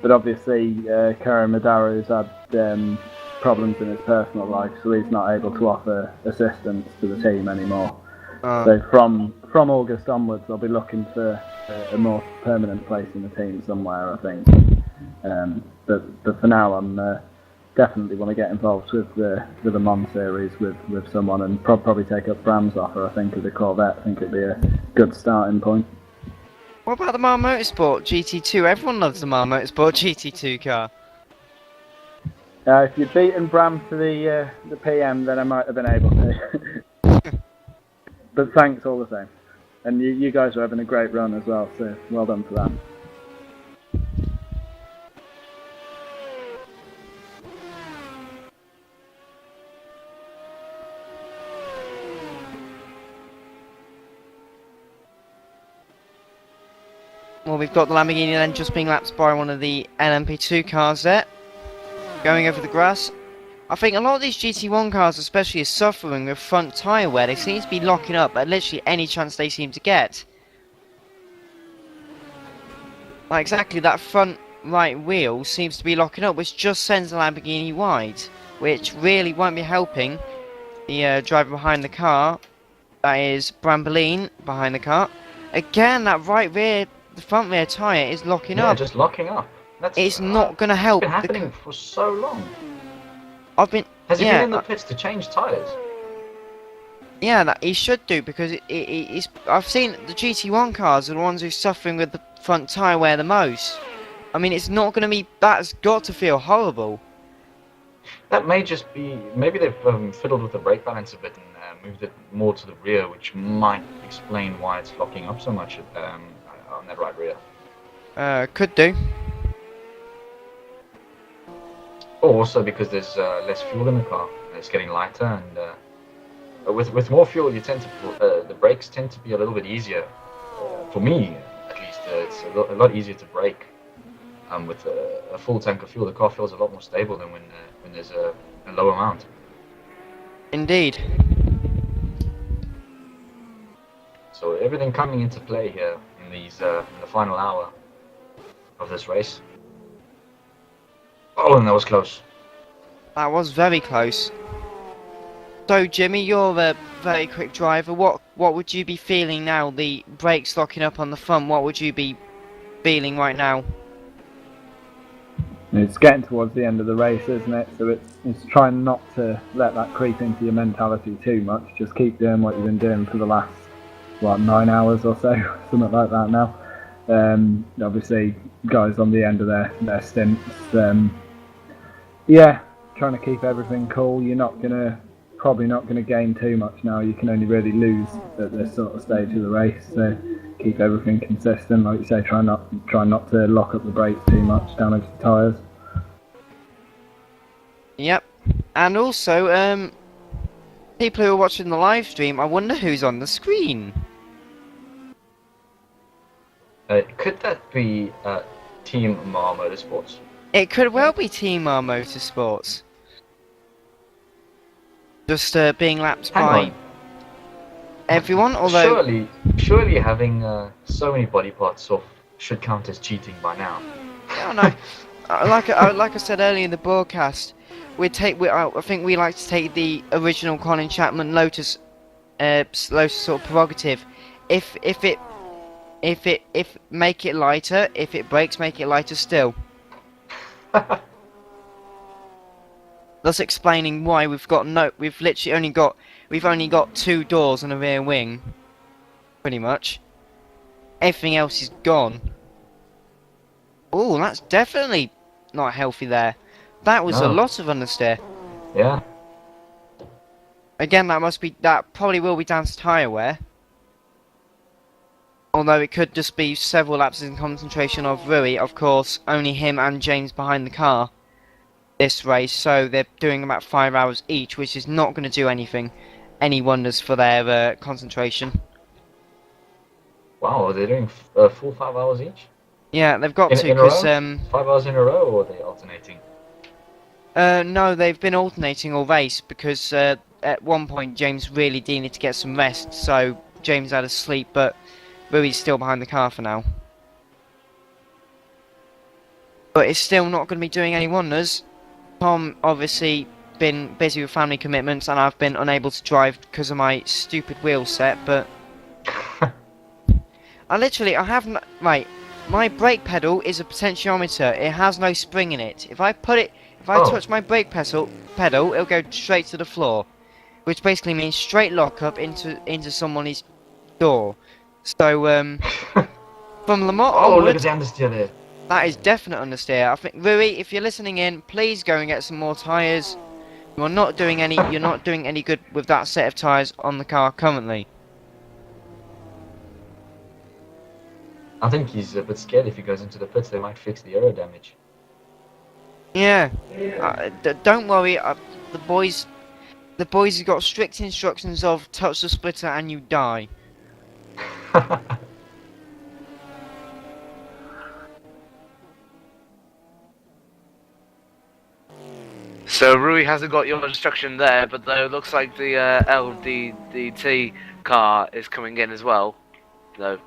But obviously, Karen Madaro's had problems in his personal life, so he's not able to offer assistance to the team anymore. So from August onwards, I'll be looking for a more permanent place in the team somewhere, I think. But for now, I'm definitely want to get involved with the Mon series with someone, and probably take up Bram's offer. I think as a Corvette, I think it'd be a good starting point. What about the Mar Motorsport GT2? Everyone loves the Mar Motorsport GT2 car. If you'd beaten Bram to the PM, then I might have been able to. But thanks all the same. And you guys are having a great run as well, so well done for that. Well, we've got the Lamborghini then just being lapped by one of the LMP2 cars there. Going over the grass. I think a lot of these GT1 cars especially are suffering with front tyre wear. They seem to be locking up at literally any chance they seem to get. Like exactly that front right wheel seems to be locking up, which just sends the Lamborghini wide. Which really won't be helping the driver behind the car. That is Bramboline behind the car. Again, that the front rear tyre is locking up. Yeah, just locking up. It's not going to help. It's been happening for so long. Has he been in the pits to change tyres? Yeah, that he should do, because it's. I've seen the GT1 cars are the ones who are suffering with the front tyre wear the most. I mean, it's not going to be. That's got to feel horrible. That may just be. Maybe they've fiddled with the brake balance a bit and moved it more to the rear, which might explain why it's locking up so much on that right rear. Could do. Or also because there's less fuel in the car, and it's getting lighter, and with more fuel, you tend to the brakes tend to be a little bit easier. For me, at least, it's a lot easier to brake. With a full tank of fuel, the car feels a lot more stable than when there's a low amount. Indeed. So everything coming into play here in the final hour of this race. Oh, and that was close. That was very close. So, Jimmy, you're a very quick driver. What would you be feeling now? The brakes locking up on the front. What would you be feeling right now? It's getting towards the end of the race, isn't it? So it's trying not to let that creep into your mentality too much. Just keep doing what you've been doing for the last 9 hours or so, something like that now. Obviously, guys on the end of their stints. Yeah, trying to keep everything cool. You're probably not gonna gain too much now. You can only really lose at this sort of stage of the race. So keep everything consistent, like you say. Try not to lock up the brakes too much, damage the tyres. Yep. And also, people who are watching the live stream, I wonder who's on the screen. Could that be Team Mar Motorsports? It could well be Team R Motorsports. Just being lapped by everyone, although... Surely having so many body parts off should count as cheating by now. Yeah, no. Like I said earlier in the broadcast, I think we like to take the original Colin Chapman Lotus sort of prerogative. If make it lighter, if it breaks, make it lighter still. Thus explaining why we've only got 2 doors and a rear wing, pretty much. Everything else is gone. Oh, that's definitely not healthy there. That was a lot of understeer. Yeah. Again, that probably will be down to tyre wear. Although it could just be several lapses in concentration of Rui. Of course, only him and James behind the car this race, so they're doing about 5 hours each, which is not going to do any wonders for their concentration. Wow, they're doing full 5 hours each? Yeah, they've got to, because... 5 hours in a row, or are they alternating? No, they've been alternating all race, because at one point James really needed to get some rest, so James had a sleep, but Rui's still behind the car for now. But it's still not going to be doing any wonders. Tom obviously been busy with family commitments, and I've been unable to drive because of my stupid wheel set, but... Right, my brake pedal is a potentiometer. It has no spring in it. If I touch my brake pedal, it'll go straight to the floor, which basically means straight lockup into someone's door. So from Lamont onwards, look at the understeer there. that is definite understeer. I think Rui, if you're listening in, please go and get some more tyres. You're not doing any good with that set of tyres on the car currently. I think he's a bit scared if he goes into the pits. They might fix the aero damage. Yeah, don't worry. The boys have got strict instructions of touch the splitter and you die. So Rui hasn't got your instruction there, but though it looks like the LDDT car is coming in as well. though.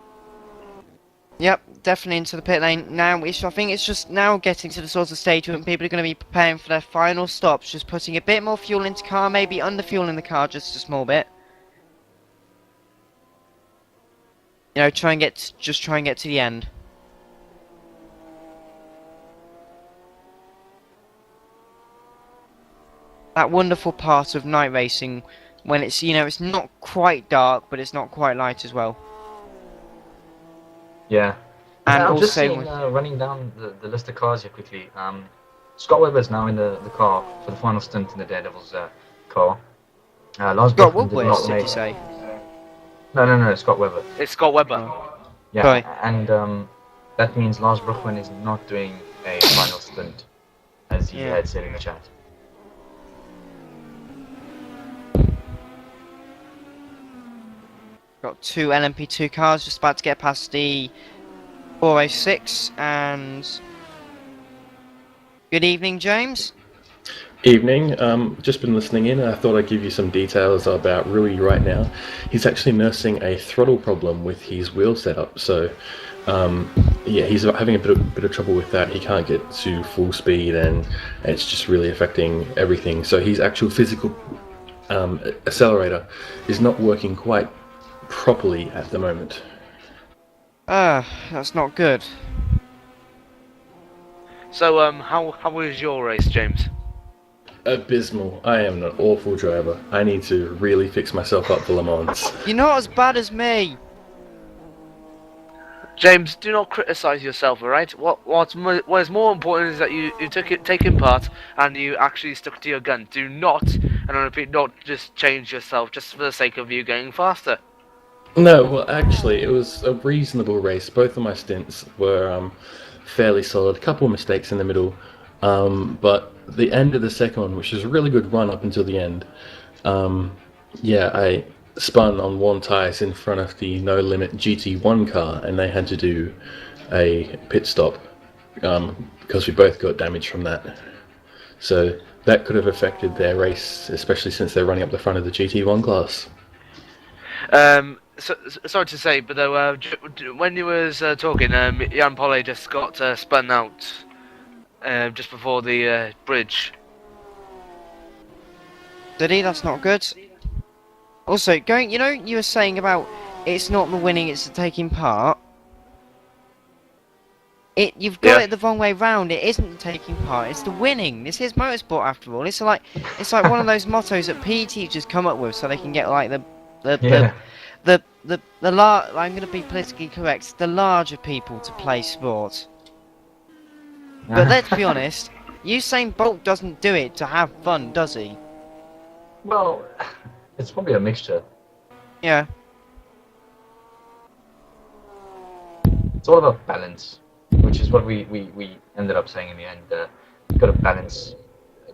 Yep, definitely into the pit lane. Now, I think it's just now getting to the sort of stage when people are going to be preparing for their final stops, just putting a bit more fuel into car, maybe under fuel in the car just a small bit. You know, try and get to the end. That wonderful part of night racing when it's, you know, it's not quite dark, but it's not quite light as well. Yeah. And I'm also just seeing, running down the list of cars here quickly. Scott Webber's now in the car for the final stint in the Daredevil's car. Lars Scott Brookman did Woodward, not did make. you say? No, Scott Webber. It's Scott Webber. Oh. Yeah, Sorry. and that means Lars Brookman is not doing a final stint, as he had said in the chat. Got two LMP2 cars just about to get past the 406, and good evening, James. Evening. Just been listening in, and I thought I'd give you some details about Rui right now. He's actually nursing a throttle problem with his wheel setup, so yeah, he's having a bit of trouble with that. He can't get to full speed, and it's just really affecting everything. So his actual physical accelerator is not working quite properly at the moment. That's not good. So, how was your race, James? Abysmal. I am an awful driver. I need to really fix myself up for Le Mans. You're not as bad as me. James, do not criticise yourself, alright? What is more important is that you taking part and you actually stuck to your gun. Do not, and I repeat, not just change yourself just for the sake of you going faster. No, well, actually, it was a reasonable race. Both of my stints were fairly solid. A couple of mistakes in the middle, but the end of the second one, which was a really good run up until the end, yeah, I spun on one tyres in front of the No Limit GT1 car, and they had to do a pit stop because we both got damage from that. So that could have affected their race, especially since they're running up the front of the GT1 class. So, sorry to say, but though, when you was talking, Jan Polle just got spun out just before the bridge. Did he? That's not good. Also, you were saying about it's not the winning, it's the taking part. You've got it the wrong way round. It isn't the taking part, it's the winning. This is motorsport after all. It's like one of those mottos that PE teachers come up with so they can get like I'm going to be politically correct, the larger people to play sport. But let's be honest, Usain Bolt doesn't do it to have fun, does he? Well, it's probably a mixture. Yeah. It's all about balance, which is what we ended up saying in the end. You've got to balance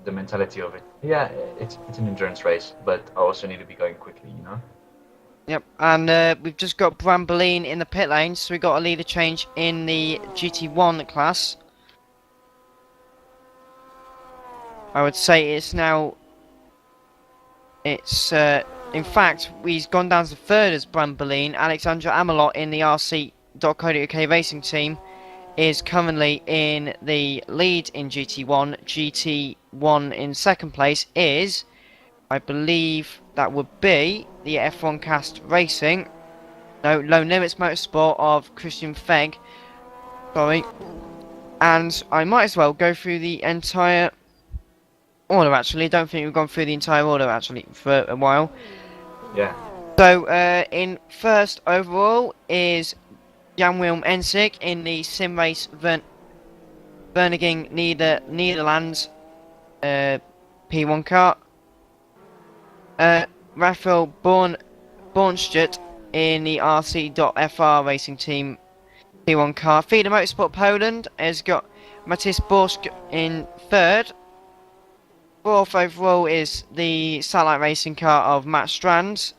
the mentality of it. Yeah, it's an endurance race, but I also need to be going quickly, you know? Yep, and we've just got Bramboline in the pit lane, so we got a leader change in the GT1 class. I would say it's now... in fact, he's gone down to third as Bramboline. Alexandra Amelot in the RC.co.uk racing team is currently in the lead in GT1. GT1 in second place is, I believe that would be the F1 Cast Racing. No, Low Limits Motorsport of Christian Fegg. Sorry. And I might as well go through the entire order actually. Don't think we've gone through the entire order actually for a while. Yeah. So, in first overall is Jan-Willem Ensig in the Sim Race Vereniging Netherlands P1 car. Raphael Bornstedt in the RC.FR Racing Team P1 car. Feeder Motorsport Poland has got Matis Borsk in third. Fourth overall is the Satellite Racing car of Matt Strand.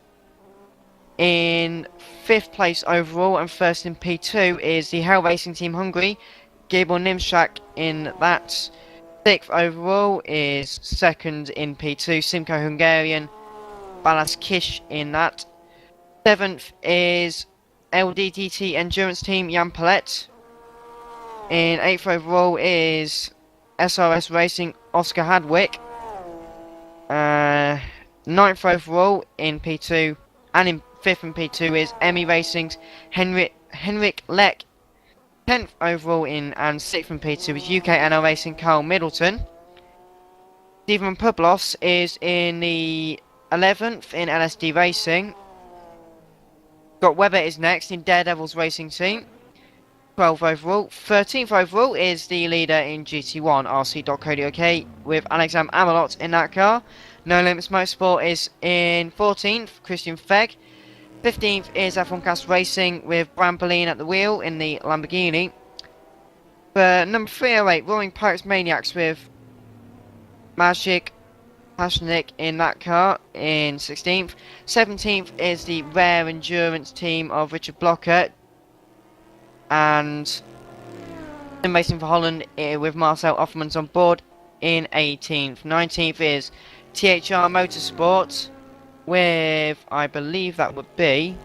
In fifth place overall and first in P2 is the Hell Racing Team Hungary, Gabor Nimszak in that. Sixth overall is second in P2, Simco Hungarian, Balas Kish in that. Seventh is LDTT Endurance Team Jan Palette. In eighth overall is SRS Racing Oscar Hadwick. Ninth overall in P2 and in fifth in P2 is Emmy Racing's Henrik Leck. 10th overall in and 6th in P2 is UK NL Racing Carl Middleton. Stephen Publos is in the 11th in LSD Racing. Scott Webber is next in Daredevils Racing Team. 12th overall. 13th overall is the leader in GT1 RC.co.uk with Alexander Amelot in that car. No Limits Motorsport is in 14th, Christian Fegg. 15th is F1 Cast Racing with Brampoline at the wheel in the Lamborghini. Number 308, Roaring Pirates Maniacs with Magic Passionik in that car in 16th. 17th is the Rare Endurance team of Richard Blocker and Sim Racing for Holland with Marcel Offermans on board in 18th. 19th is THR Motorsport with, I believe that would be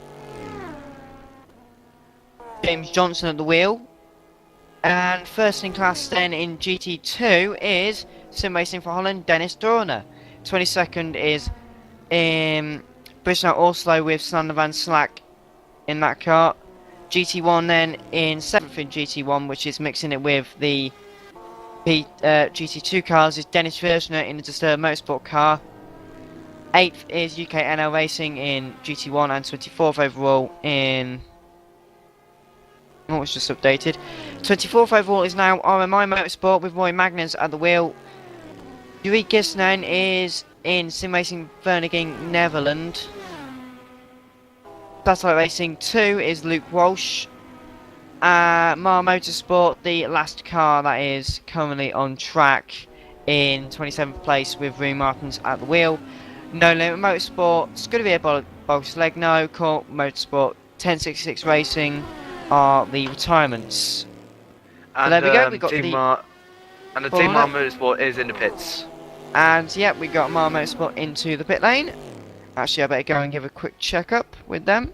James Johnson at the wheel. And first in class then in GT2 is Sim Racing for Holland, Dennis Dorner. 22nd is Brisnow Oslo with Sander van Slack in that car. GT1 then in 7th in GT1, which is mixing it with the GT2 cars, is Dennis Verschner in the Disturbed Motorsport car. 8th is UK NL Racing in GT1 and 24th overall in... Oh, it's just updated. 24th overall is now RMI Motorsport with Roy Magnus at the wheel. Yuri Gisnan is in Sim Racing Vereniging Netherlands. Satellite Racing 2 is Luke Walsh. Mar Motorsport, the last car that is currently on track, in 27th place with Rue Martins at the wheel. No Limit Motorsport, Scuderia Bolslegno, Court Motorsport, 1066 Racing are the retirements. And so there we go, we got Team the... and the Team Mar Motorsport is in the pits. And yeah, we got Mar Motorsport into the pit lane. Actually, I better go and give a quick check-up with them.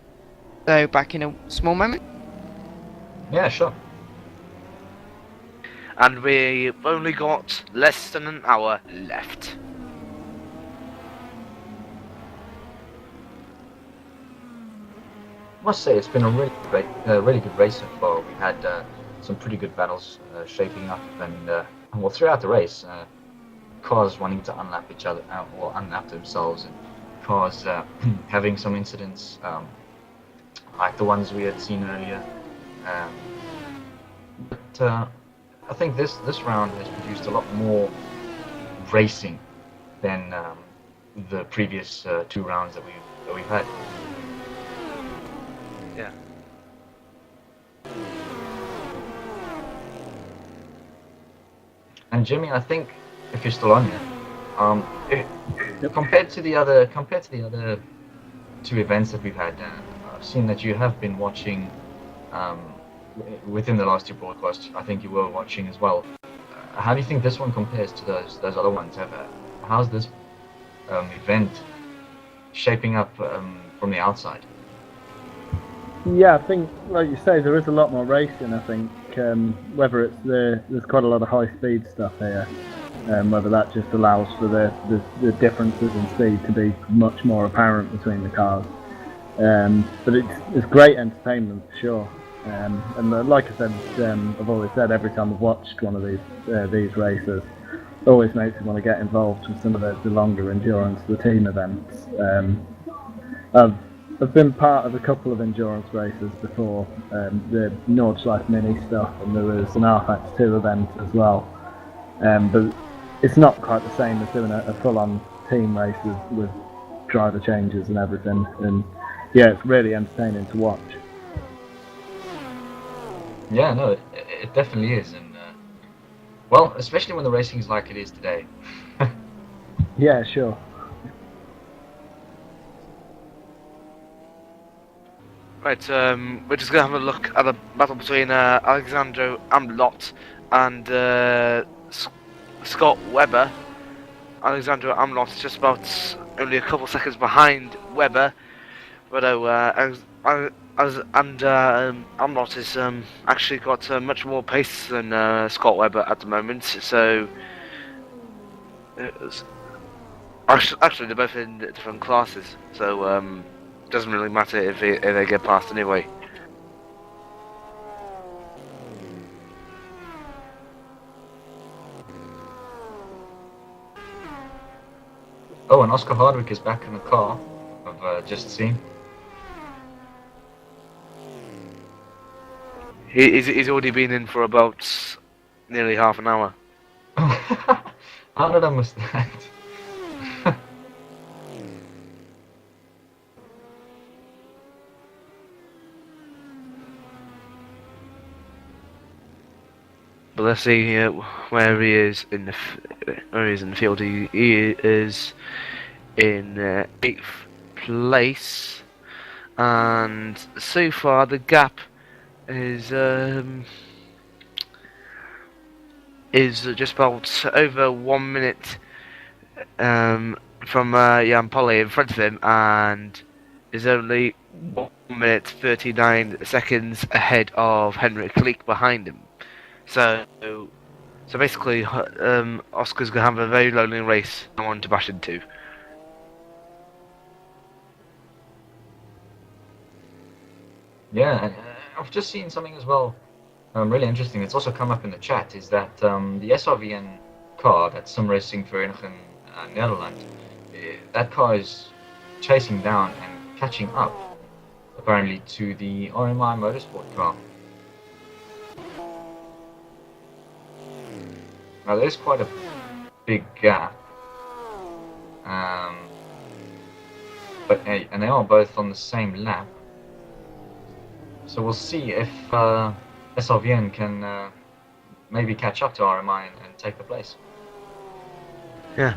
So, back in a small moment. Yeah, sure. And we've only got less than an hour left. I must say it's been a really good race so far. We had some pretty good battles shaping up, and well, throughout the race, cars wanting to unlap each other or unlap themselves, and cars having some incidents like the ones we had seen earlier. But I think this round has produced a lot more racing than the previous 2 rounds that we've had. Yeah. And Jimmy, I think if you're still on here, compared to the other 2 events that we've had, I've seen that you have been watching within the last 2 broadcasts. I think you were watching as well. How do you think this one compares to those other ones? How's this event shaping up from the outside? Yeah, I think, like you say, there is a lot more racing. I think whether it's there's quite a lot of high-speed stuff here, whether that just allows for the differences in speed to be much more apparent between the cars. But it's great entertainment for sure. And like I said, I've always said, every time I've watched one of these races, it always makes me want to get involved with some of the longer endurance, the team events. I've been part of a couple of endurance races before, the Nordschleife Mini stuff, and there was an RFX2 event as well. But it's not quite the same as doing a full-on team race with driver changes and everything. And yeah, it's really entertaining to watch. Yeah, no, it definitely is, and well, especially when the racing is like it is today. Yeah, sure. Right, we're just going to have a look at a battle between Alexandro Amlot and Scott Webber. Alexandro Amlot is just about only a couple seconds behind Webber, but Amlot has actually got much more pace than Scott Webber at the moment, so actually they're both in different classes, so doesn't really matter if they get past anyway. Oh, and Oscar Hardwick is back in the car. I've just seen. He's already been in for about nearly half an hour. How did I miss that? But let's see where he is in the where he is in the field. He is in 8th place, and so far the gap is just about over 1 minute from Jan Polly in front of him, and is only 1 minute 39 seconds ahead of Henrik Leek behind him. So basically, Oscar's gonna have a very lonely race I want to bash into. Yeah, and I've just seen something as well, really interesting. It's also come up in the chat. Is that the SRVN car, that Sim Racing Vereniging Netherlands, that car is chasing down and catching up, apparently, to the RMI Motorsport car. Now there's quite a big gap, but and they are both on the same lap. So we'll see if SRVN can maybe catch up to RMI and take the place. Yeah.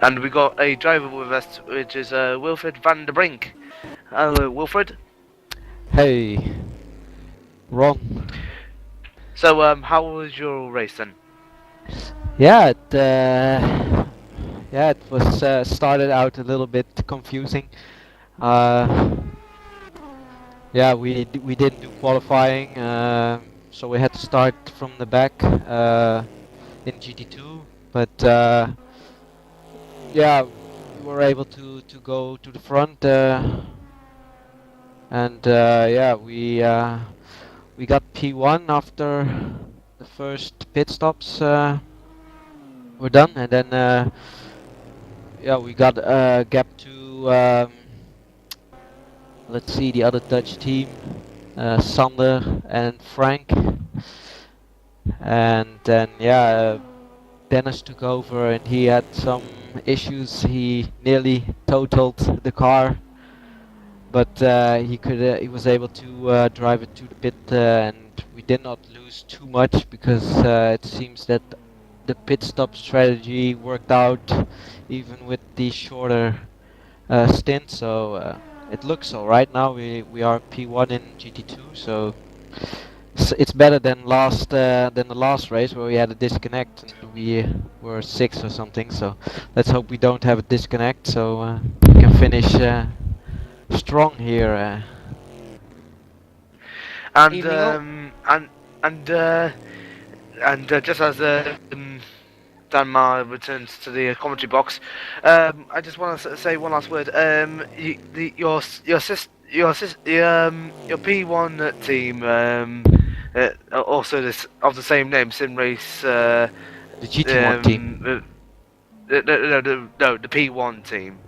And we got a driver with us, which is Wilfred van der Brink. Hello, Wilfred. Hey, Ron. So, how was your race then? Yeah, it was started out a little bit confusing. Yeah, we didn't do qualifying, so we had to start from the back in GT2, but yeah, we were able to go to the front, and yeah, we got P1 after the first pit stops were done, and then yeah, we got a gap to let's see, the other Dutch team, Sander and Frank, and then yeah, Dennis took over and he had some issues. He nearly totaled the car, but he was able to drive it to the pit, and we did not lose too much because it seems that the pit stop strategy worked out even with the shorter stint. So it looks alright now. We are P1 in GT2, so it's better than the last race where we had a disconnect and we were 6th or something. So let's hope we don't have a disconnect, so we can finish strong here. And just as Danmar returns to the commentary box, I just want to say one last word. Your P1 team, also of the same name, Simrace. The GT1 team. No, the P1 team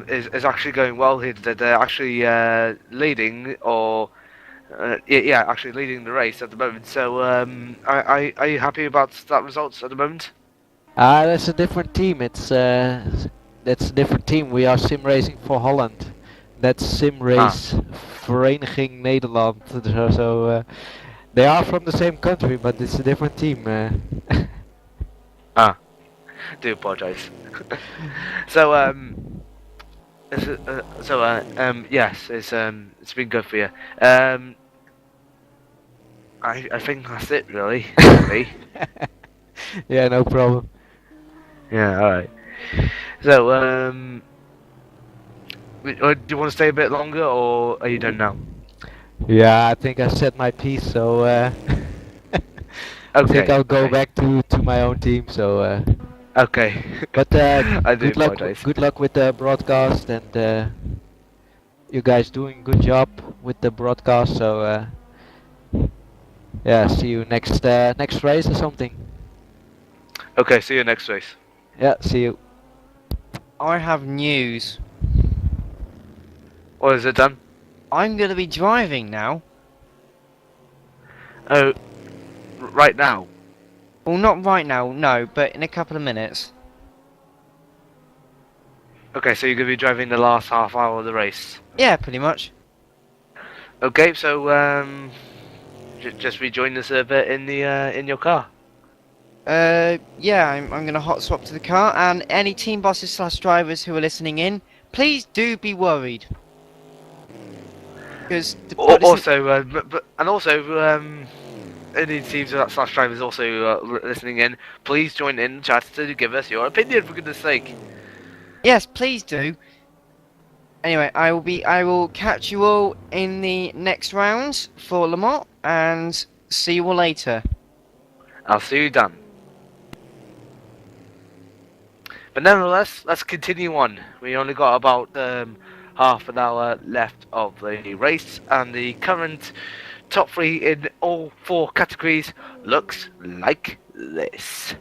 is actually going well here. They're actually leading, or yeah, actually leading the race at the moment. So, are you happy about that results at the moment? That's a different team. That's a different team. We are Sim Racing for Holland. That's Sim Race Vereniging Nederland. So they are from the same country, but it's a different team. Do apologise. So yes, it's been good for you. I think that's it really. Yeah, no problem. Yeah, alright. So, do you want to stay a bit longer, or are you done now? Yeah, I think I said my piece, so I think I'll go back to my own team, so okay. But I do apologize. Good luck with the broadcast, and you guys doing good job with the broadcast, so yeah, see you next race or something. Okay, see you next race. Yeah, see you. I have news. What is it, Dan? I'm going to be driving now. Oh, right now. Well, not right now, no, but in a couple of minutes. Okay, so you're gonna be driving the last half hour of the race. Yeah, pretty much. Okay, so just rejoin the server in your car. Yeah, I'm going to hot swap to the car, and any team bosses slash drivers who are listening in, please do be worried. Because any teams slash drivers also listening in, please join in the chat to give us your opinion, for goodness sake. yes, please do. Anyway, I will catch you all in the next rounds for Le Mans, and see you all later. I'll see you, Dan. But nevertheless, let's continue on. We only got about half an hour left of the race, and the current top 3 in all 4 categories looks like this.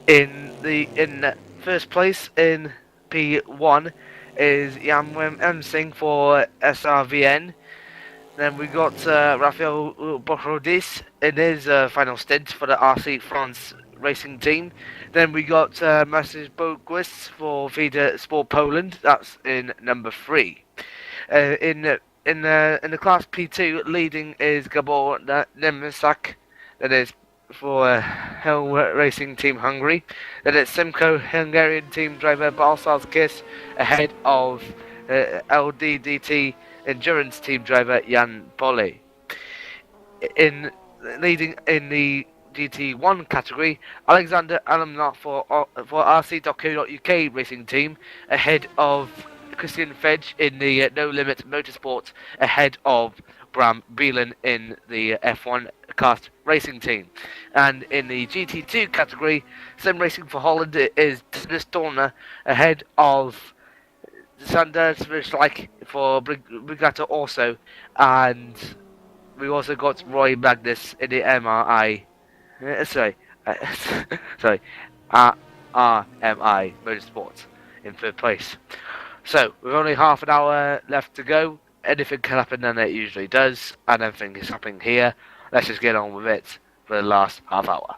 In first place in P1 is Yamwem M Singh for SRVN. Then we got Rafael Borodis in his final stint for the RC France racing team. Then we got Maciej Boguis for Vida Sport Poland. That's in number 3. In the class P2, leading is Gabor Nemisak. That is for Hell Racing Team Hungary. Then it's Simco Hungarian team driver Balsaz Kiss ahead of LDDT Endurance team driver Jan Pole. Leading in the GT1 category, Alexander Alamnov for RC.co.uk racing team ahead of Christian Fedge in the No Limit Motorsport ahead of Bram Beelen in the F1 Cast racing team. And in the GT2 category, Sim Racing for Holland is Dennis Dorner ahead of Sander Svislike for Brigata also, and we also got Roy Magnus in the RMI Motorsports in 3rd place. So, with only half an hour left to go, anything can happen than it usually does, and everything is happening here. Let's just get on with it for the last half hour.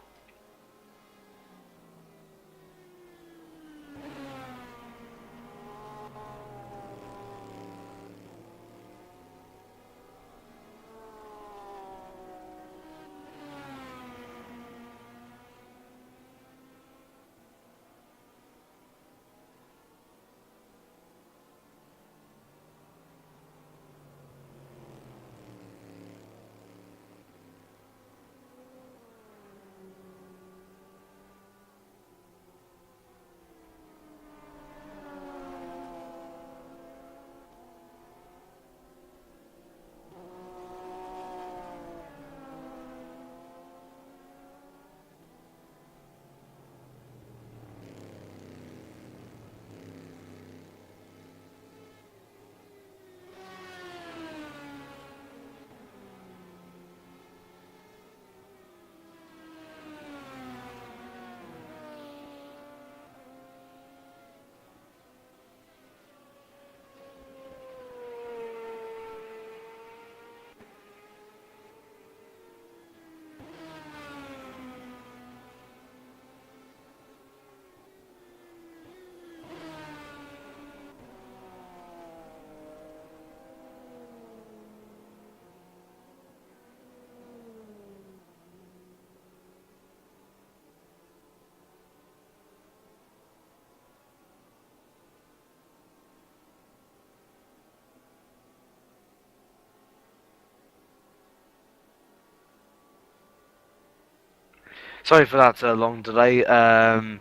Sorry for that long delay. I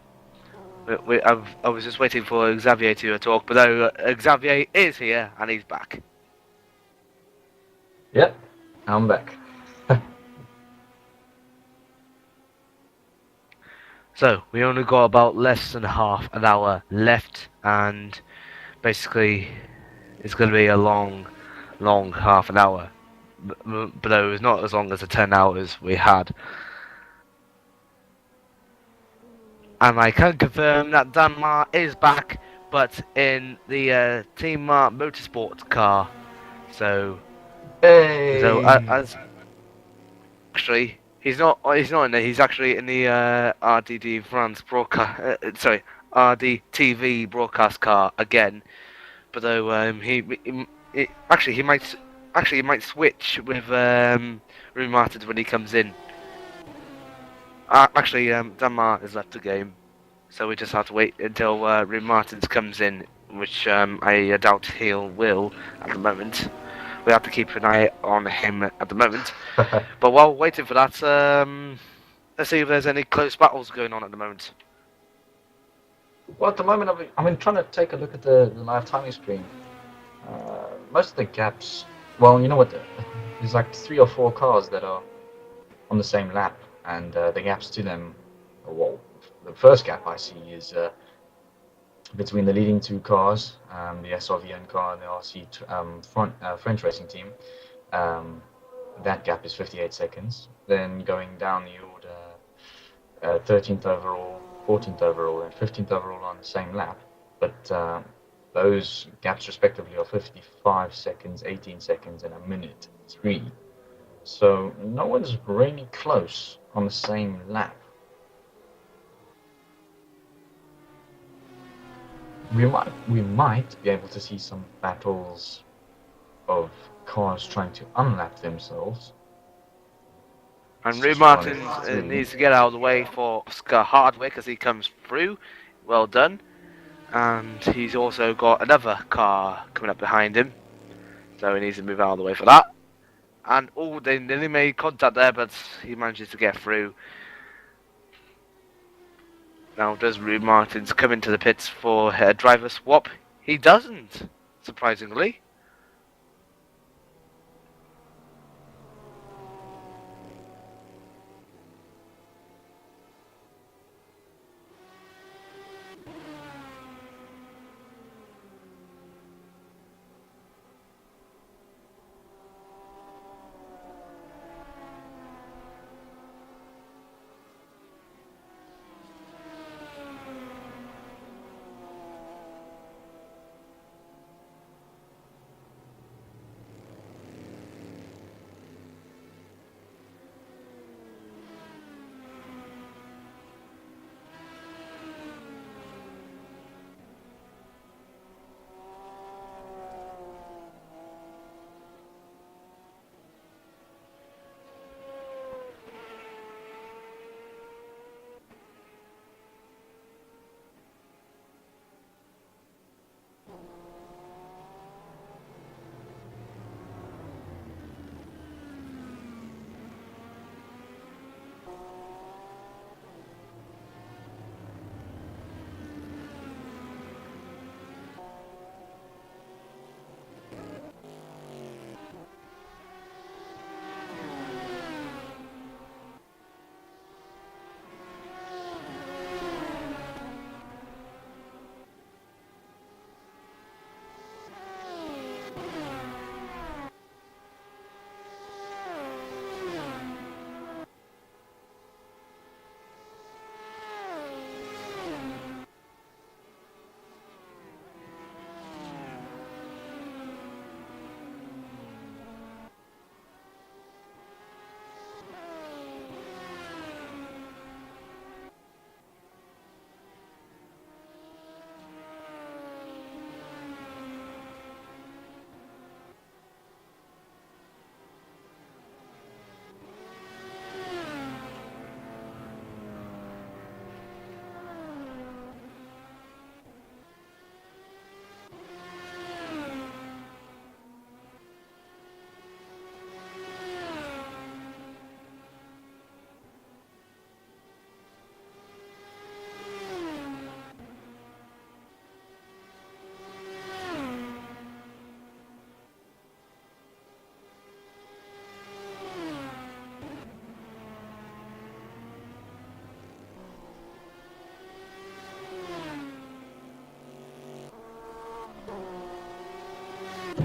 was just waiting for Xavier to talk, but no, Xavier is here and he's back. Yep, I'm back. So, we only got about less than half an hour left, and basically, it's going to be a long half an hour. but it was not as long as the 10 hours we had. And I can confirm that Danmar is back, but in the Team Motorsport car. So, Hey! as actually, he's not in there. He's actually in the RDD France broadcast. RDTV broadcast car again. But though he might switch with Rue Martins when he comes in. Danmar has left the game, so we just have to wait until Rue Martins comes in, which I doubt he will at the moment. We have to keep an eye on him at the moment. But while waiting for that, let's see if there's any close battles going on at the moment. Well, at the moment, I've been trying to take a look at the live timing screen. Most of the gaps, well, you know what? There's like 3 or 4 cars that are on the same lap, and the gaps to them, well, the first gap I see is between the leading 2 cars, the SRVN car and the RC French racing team. That gap is 58 seconds. Then going down the order, 13th overall, 14th overall, and 15th overall on the same lap. But those gaps respectively are 55 seconds, 18 seconds, and a minute 3. So no one's really close on the same lap. We might be able to see some battles of cars trying to unlap themselves. And Rue Martins needs to get out of the way for Oscar Hardwick as he comes through. Well done. And he's also got another car coming up behind him, so he needs to move out of the way for that. And they nearly made contact there, but he manages to get through. Now, does Rue Martins come into the pits for a driver swap? He doesn't, surprisingly.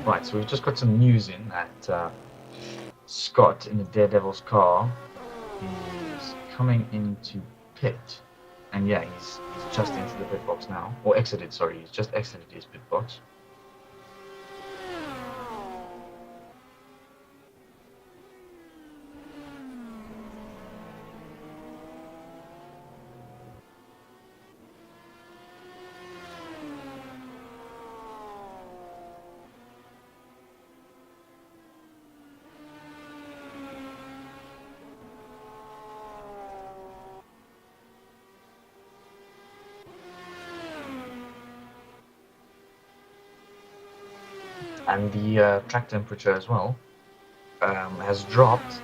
Right, so we've just got some news in that Scott in the Daredevil's car is coming into pit. And yeah, he's just into the pit box now. Or exited, sorry. He's just exited his pit box. And the track temperature as well has dropped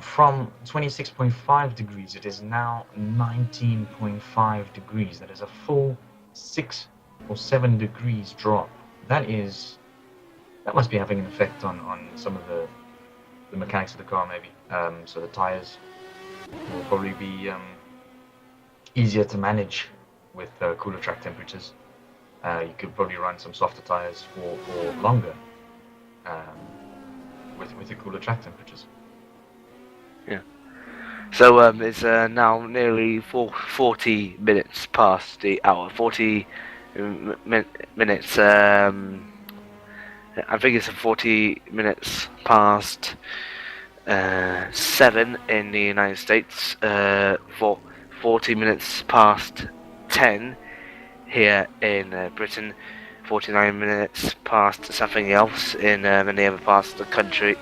from 26.5 degrees. It is now 19.5 degrees. That is a full 6 or 7 degrees drop. That must be having an effect on some of the mechanics of the car, maybe. So the tires will probably be easier to manage with cooler track temperatures. You could probably run some softer tires for longer with the cooler track temperatures. Yeah. So it's now nearly 40 minutes past the hour. 40 minutes. I think it's 40 minutes past 7 in the United States. 40 minutes past 10 here in Britain. 49 minutes past something else in many other parts of the country,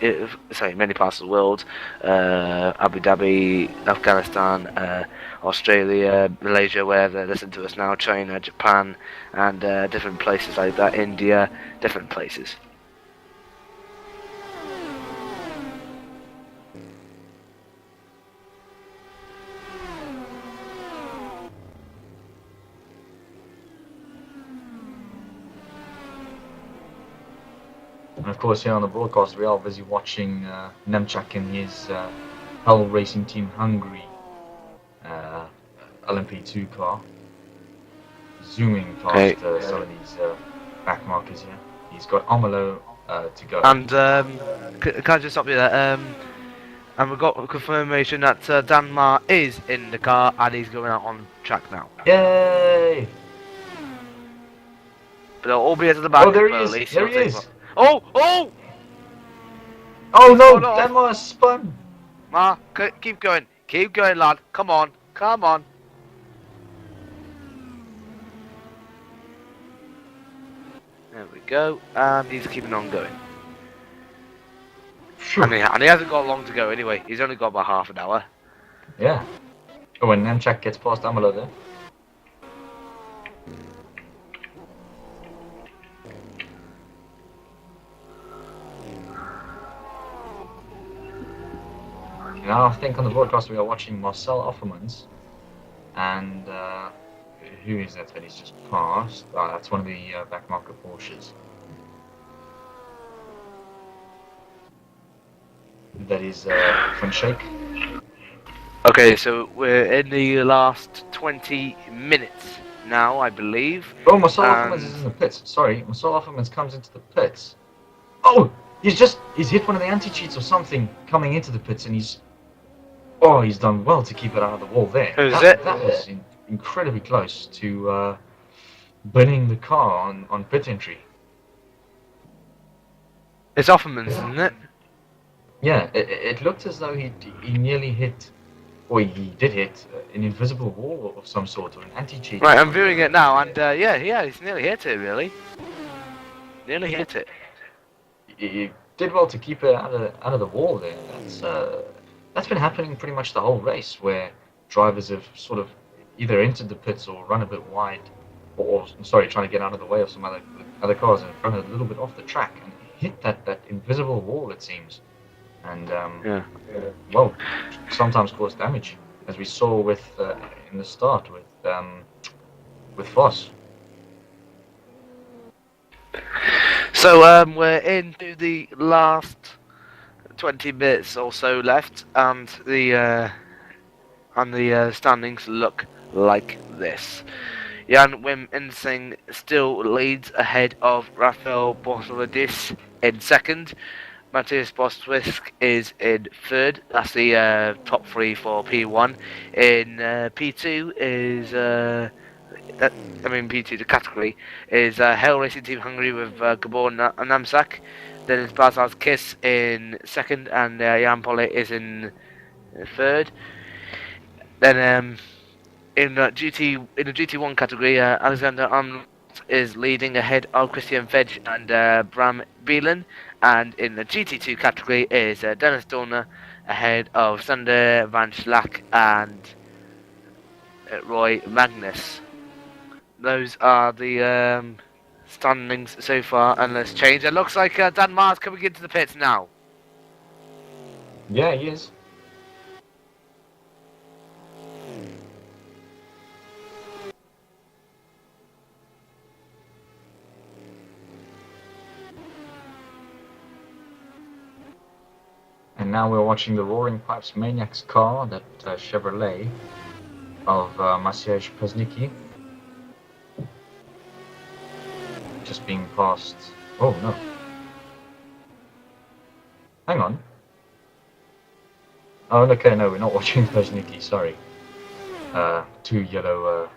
many parts of the world, Abu Dhabi, Afghanistan, Australia, Malaysia, where they listen to us now, China, Japan, and different places like that, India, different places. And of course, here on the broadcast, we are busy watching Nemchak and his Hell Racing Team Hungary LMP2 car, zooming past some of these back markers here. He's got Amalo to go. And can I just stop you there? And we've got confirmation that Danmar is in the car and he's going out on track now. Yay! But they'll all be at the back. Oh, there he is! There he is! Oh! Oh! Oh no! Danmar spun! Ma, keep going. Keep going, lad. Come on. Come on. There we go. And he's keeping on going. And he hasn't got long to go anyway. He's only got about half an hour. Yeah. Oh, and Nemchak gets past Amalo there. Now I think on the broadcast we are watching Marcel Offermans, and who is that he's just passed? Oh, that's one of the backmarker Porsches. That is Van Schaik. Okay, so we're in the last 20 minutes now, I believe. Oh, Marcel Offermans is in the pits. Sorry, Marcel Offermans comes into the pits. Oh, he's hit one of the anti-cheats or something coming into the pits, and he's done well to keep it out of the wall there. That was incredibly close to burning the car on pit entry. It's Offermans, isn't it? Yeah, it looked as though he nearly hit, or he did hit an invisible wall of some sort, or an anti-cheat. Right, I'm viewing it now, and yeah, he's nearly hit it, really. Nearly hit it. He did well to keep it out of the wall there. That's been happening pretty much the whole race, where drivers have sort of either entered the pits or run a bit wide, or trying to get out of the way of some other cars and run a little bit off the track and hit that invisible wall, it seems. And well, sometimes cause damage, as we saw with in the start with Voss. So we're into the last 20 minutes or so left, and the standings look like this. Jan Wim Insing still leads ahead of Rafael Borsovadis in second. Matthias Bostwick is in third. That's the top three for P1. In P2 is P2 the category is Hell Racing Team Hungary with Gabor Namsak. Then it's Bazar's Kiss in second, and Jan Pollitt is in third. Then in the GT1 category, Alexander Arnold is leading ahead of Christian Fedge and Bram Beelen, and in the GT2 category is Dennis Dorner ahead of Sander van Schlack and Roy Magnus. Those are the standings so far, and let's change. It looks like Dan Mars coming into the pits now. Yeah, he is. And now we're watching the Roaring Pipes Maniacs car, that Chevrolet of Maciej Paznicki. Just being passed. Oh no. Hang on. Oh, okay, no, we're not watching Paznicki, sorry. Two yellow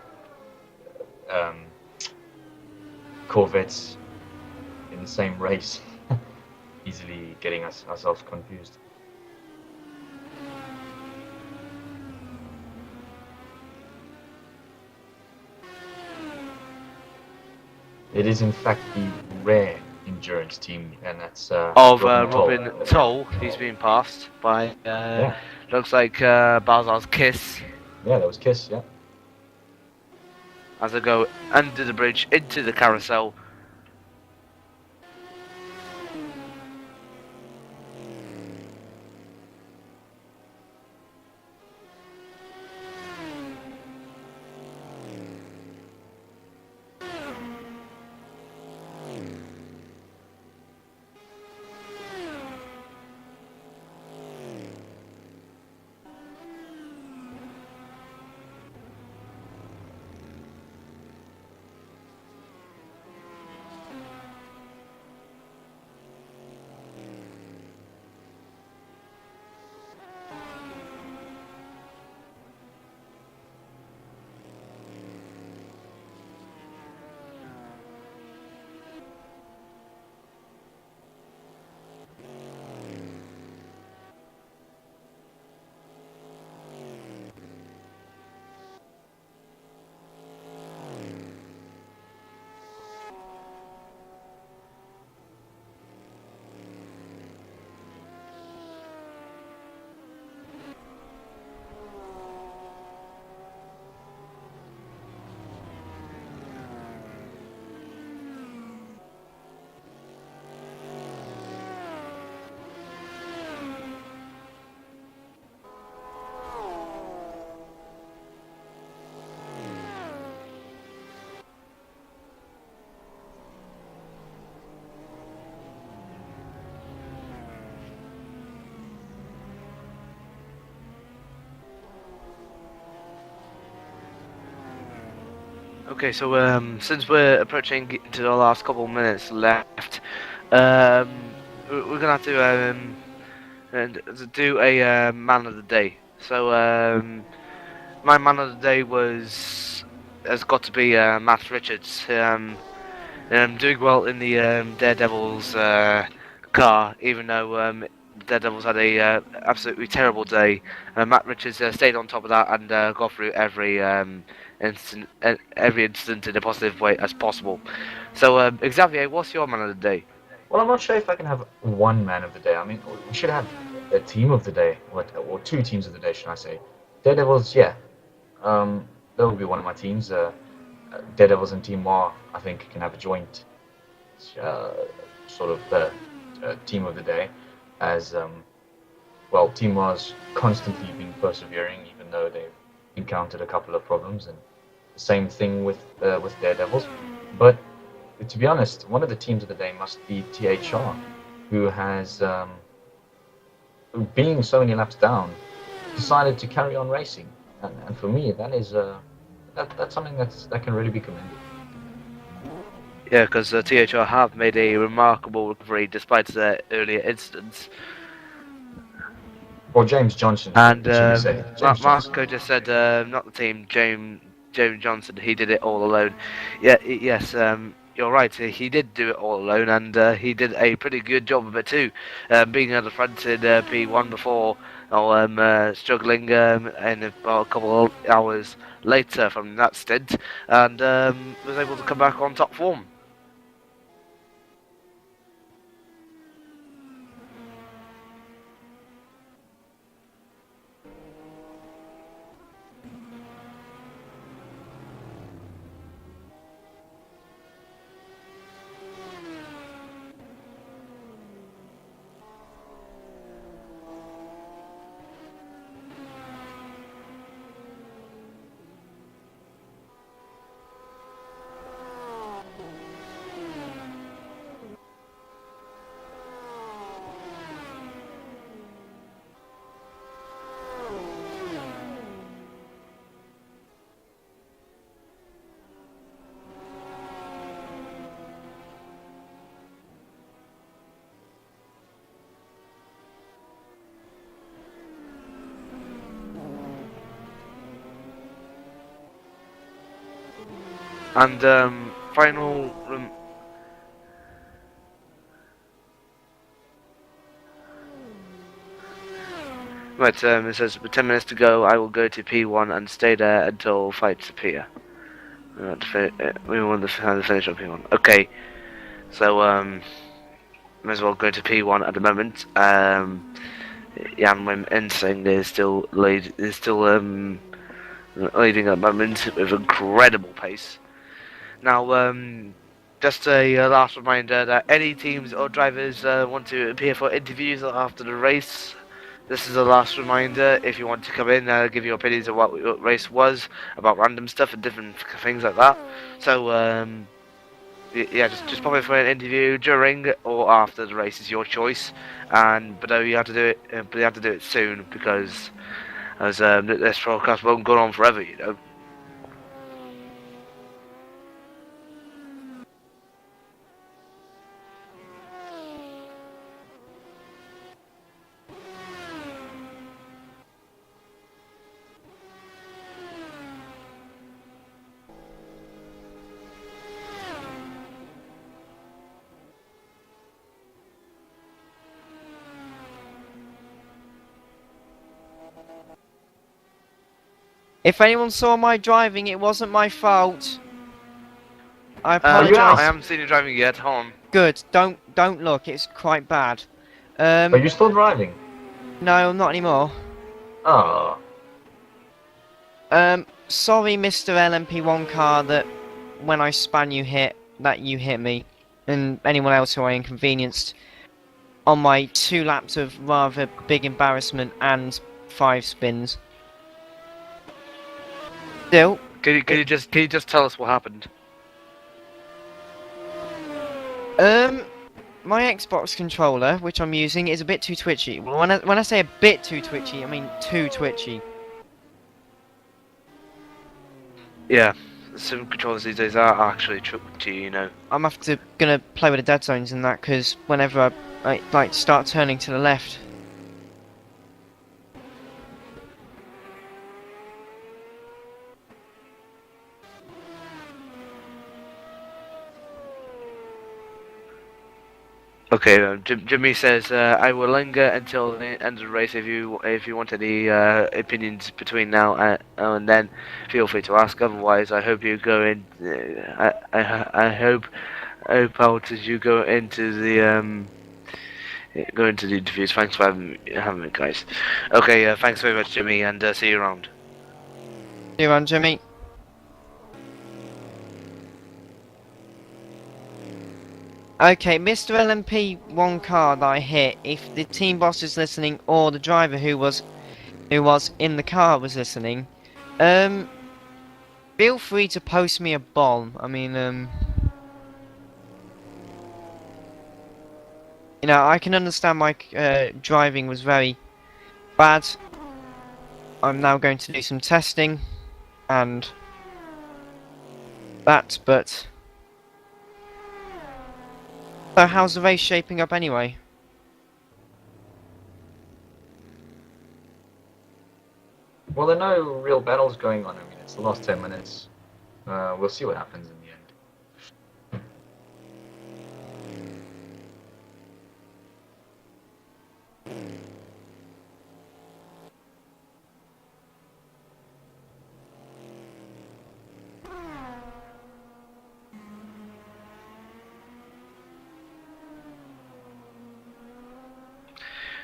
Corvettes in the same race. Easily getting ourselves confused. It is in fact the rare endurance team, and that's of Robin Toll. He's been passed by looks like Bazar's Kiss. Yeah, that was Kiss. Yeah. As they go under the bridge into the carousel. Okay, so since we're approaching to the last couple of minutes left, we're gonna have to do a man of the day. So my man of the day has got to be Matt Richards. Doing well in the Daredevils car, even though Daredevils had a absolutely terrible day. Matt Richards stayed on top of that and got through every incident in a positive way as possible. So, Xavier, what's your man of the day? Well, I'm not sure if I can have one man of the day. I mean, we should have a team of the day, or two teams of the day, should I say? Daredevils, yeah. That would be one of my teams. Daredevils and Team War, I think, can have a joint sort of team of the day, as Team War's constantly been persevering, even though they've encountered a couple of problems, and the same thing with Daredevils. But to be honest, one of the teams of the day must be THR, who has, being so many laps down, decided to carry on racing, and for me, that is that's something that can really be commended. Yeah, because THR have made a remarkable recovery despite their earlier incidents. Or James Johnson, And should we say? James Johnson. Marco just said, not the team, James Johnson, he did it all alone. Yeah, yes, you're right, he did do it all alone, and he did a pretty good job of it too. Being at the front in P1 before, struggling in a couple of hours later from that stint, and was able to come back on top form. And final right, it says with 10 minutes to go, I will go to P1 and stay there until fights appear. We want to finish on P1. Okay, so may as well go to P1 at the moment. Jan Wim Ensing is still leading at the moment with incredible pace. Now, just a last reminder that any teams or drivers want to appear for interviews after the race, this is the last reminder. If you want to come in, give your opinions of what your race was, about random stuff and different things like that. So, yeah, just pop in for an interview during or after the race is your choice. But you have to do it. But you have to do it soon because as this broadcast won't go on forever, you know. If anyone saw my driving, it wasn't my fault. I apologise. I haven't seen you driving yet. Hold on. Good. Don't look. It's quite bad. Are you still driving? No, not anymore. Oh. Sorry, Mr. LMP1 car, that when I span you hit me, and anyone else who I inconvenienced on my 2 laps of rather big embarrassment and 5 spins. Still, Can you just tell us what happened? my Xbox controller, which I'm using, is a bit too twitchy. Well, when I say a bit too twitchy, I mean too twitchy. Yeah, some controllers these days are actually twitchy, you know. I'm gonna play with the dead zones and that, because whenever I like start turning to the left. Okay, Jimmy says I will linger until the end of the race. If you want any opinions between now and then, feel free to ask. Otherwise, I hope you go in. I hope out as you go into the interviews. Thanks for having me, guys. Okay, thanks very much, Jimmy, and see you around. See you around, Jimmy. Okay, Mr. LMP1 car that I hit, if the team boss is listening or the driver who was in the car was listening, feel free to post me a bomb. I mean, you know, I can understand my driving was very bad. I'm now going to do some testing and that, but So how's the race shaping up anyway? Well, there are no real battles going on. I mean, it's the last 10 minutes. We'll see what happens in the end.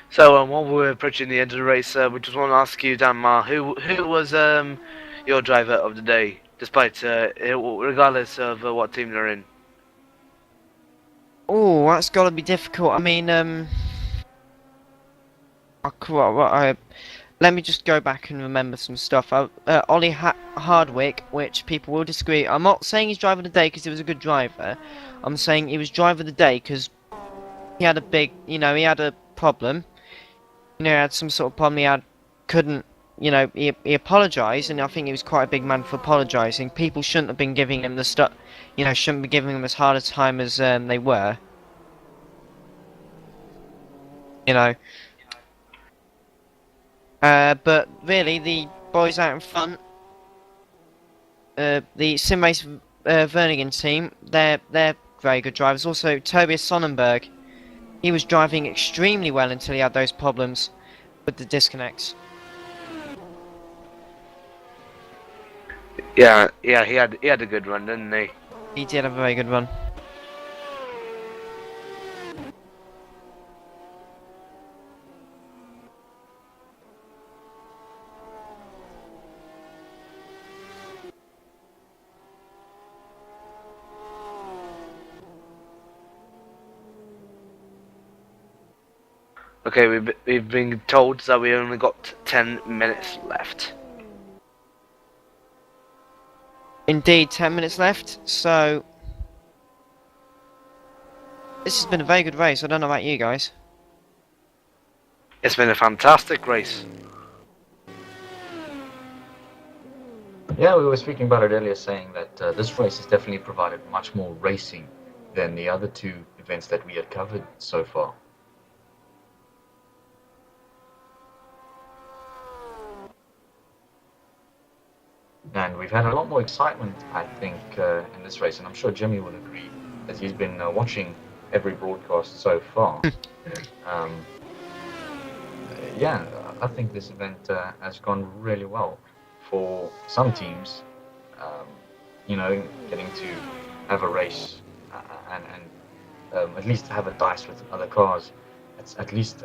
So, while we're approaching the end of the race, we just want to ask you, Danmar, who was your driver of the day, despite regardless of what team they're in? Oh, that's got to be difficult. I mean, let me just go back and remember some stuff. Ollie Hardwick, which people will disagree. I'm not saying he's driver of the day because he was a good driver. I'm saying he was driver of the day because he had a big, he had a problem. He had some sort of problem. He apologised, and I think he was quite a big man for apologising. People shouldn't have been giving him the stuff, shouldn't be giving him as hard a time as they were. But really, the boys out in front, the Simrace Vernigan team, they're very good drivers. Also, Tobias Sonnenberg, he was driving extremely well until he had those problems with the disconnects. Yeah, he had a good run, didn't he? He did have a very good run. Okay, we've been told that we only got 10 minutes left. Indeed, 10 minutes left, so this has been a very good race. I don't know about you guys. It's been a fantastic race. Yeah, we were speaking about it earlier, saying that this race has definitely provided much more racing than the other two events that we had covered so far. And we've had a lot more excitement, I think, in this race, and I'm sure Jimmy will agree, as he's been watching every broadcast so far. Yeah, I think this event has gone really well for some teams. Getting to have a race and at least have a dice with other cars. It's at least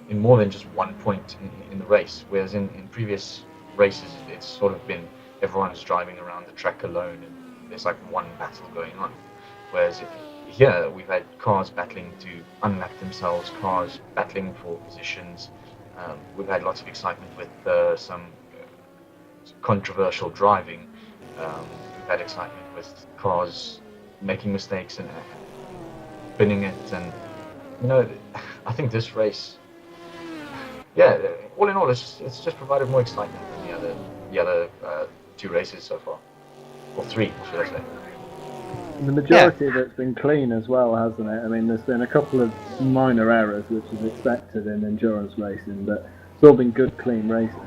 in more than just 1 point in the race, whereas in previous races it's sort of been everyone is driving around the track alone and there's like one battle going on. Whereas here we've had cars battling to unlap themselves, cars battling for positions. We've had lots of excitement with some controversial driving. We've had excitement with cars making mistakes and spinning it, and I think this race, yeah, all in all, it's just provided more excitement than the other two races so far, or three, should I say? The majority of it's been clean as well, hasn't it? I mean, there's been a couple of minor errors, which is expected in endurance racing, but it's all been good, clean racing.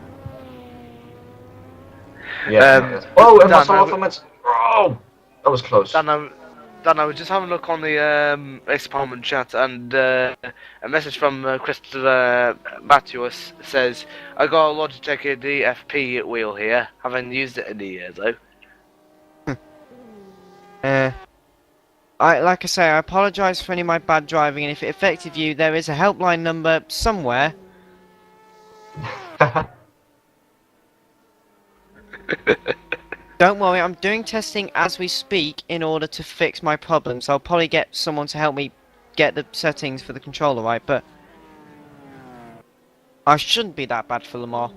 Yeah. Oh, and muscle off. Oh, that was close. Dan, I was just having a look on the RaceDepartment chat, and a message from Christopher Matthews says, "I got a Logitech DFP wheel here. Haven't used it in a year though." Like I say, I apologise for any of my bad driving, and if it affected you, there is a helpline number somewhere. Don't worry, I'm doing testing as we speak in order to fix my problems. I'll probably get someone to help me get the settings for the controller right, but I shouldn't be that bad for Lamar.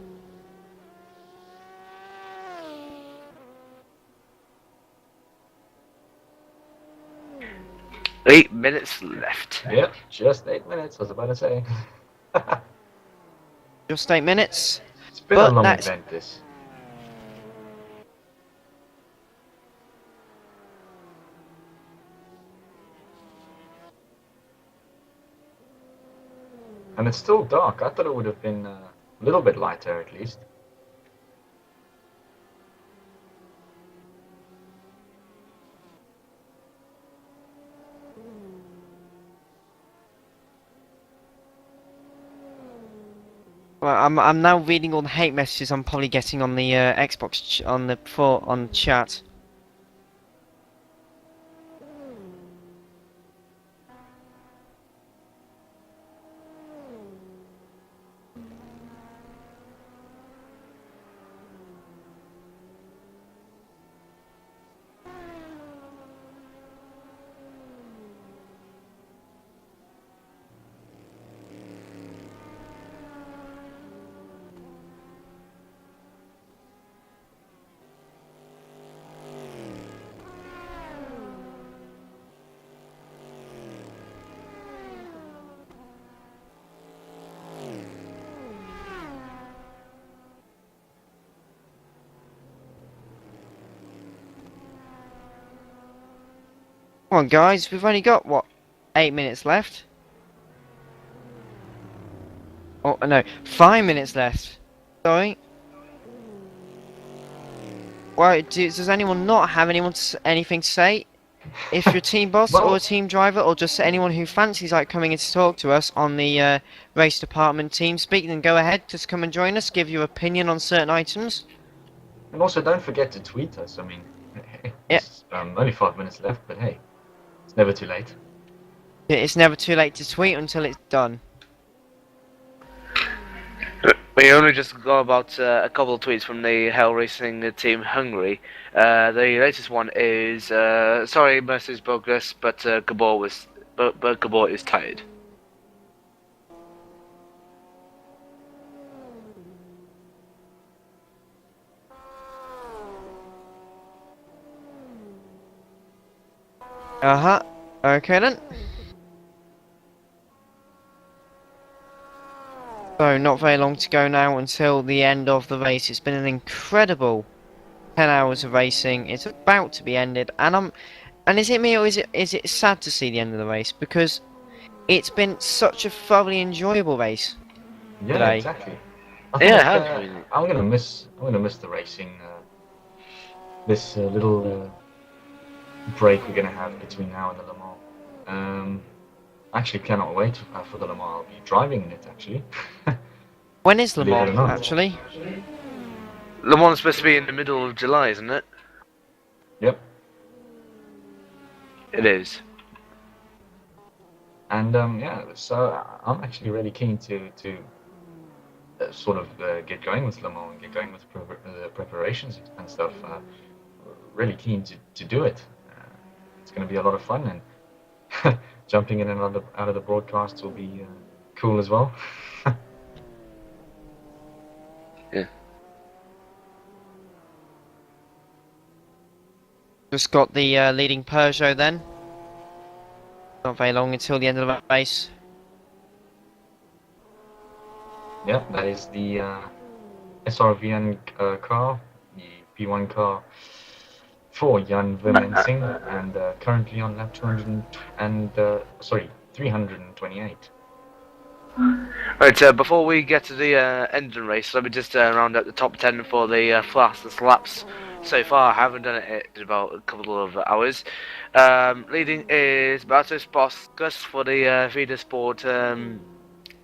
Eight minutes left. Yep, just 8 minutes, I was about to say. Just 8 minutes. It's been a long event, this. And it's still dark. I thought it would have been a little bit lighter at least. Well, I'm now reading all the hate messages I'm probably getting on the Xbox on chat. Come on, guys, we've only got, what, 8 minutes left? Oh, no, 5 minutes left. Sorry. Well, does anyone not have anything to say? If you're a team boss or a team driver, or just anyone who fancies like coming in to talk to us on the race department team speak, then go ahead, just come and join us, give your opinion on certain items. And also, don't forget to tweet us. I mean, it's only 5 minutes left, but hey, it's never too late. It's never too late to tweet until it's done. We only just got about a couple of tweets from the Hell Racing team Hungary. The latest one is sorry, Mercy's progress, but Gabor is tired. Okay then. So not very long to go now until the end of the race. It's been an incredible 10 hours of racing. It's about to be ended, and is it me or is it sad to see the end of the race, because it's been such a thoroughly enjoyable race today. Exactly. Yeah, I'm gonna miss the racing. This little break we're gonna have between now and the Le Mans. Actually cannot wait for the Le Mans. I'll be driving in it actually. When is Le Mans actually? Le Mans is supposed to be in the middle of July, isn't it? Yep. It is. And so I'm actually really keen to sort of get going with Le Mans and get going with the preparations and stuff. Really keen to do it. It's going to be a lot of fun, and jumping in and out of the broadcasts will be cool as well. Yeah. Just got the leading Peugeot then. Not very long until the end of the race. Yeah, that is the SRVN car, the P1 car for Jan Vermensing, and currently on lap 328. Right, before we get to the engine race, let me just round up the top 10 for the fastest laps so far. I haven't done it in about a couple of hours. Leading is Bartosz Boskus for the Vida Sport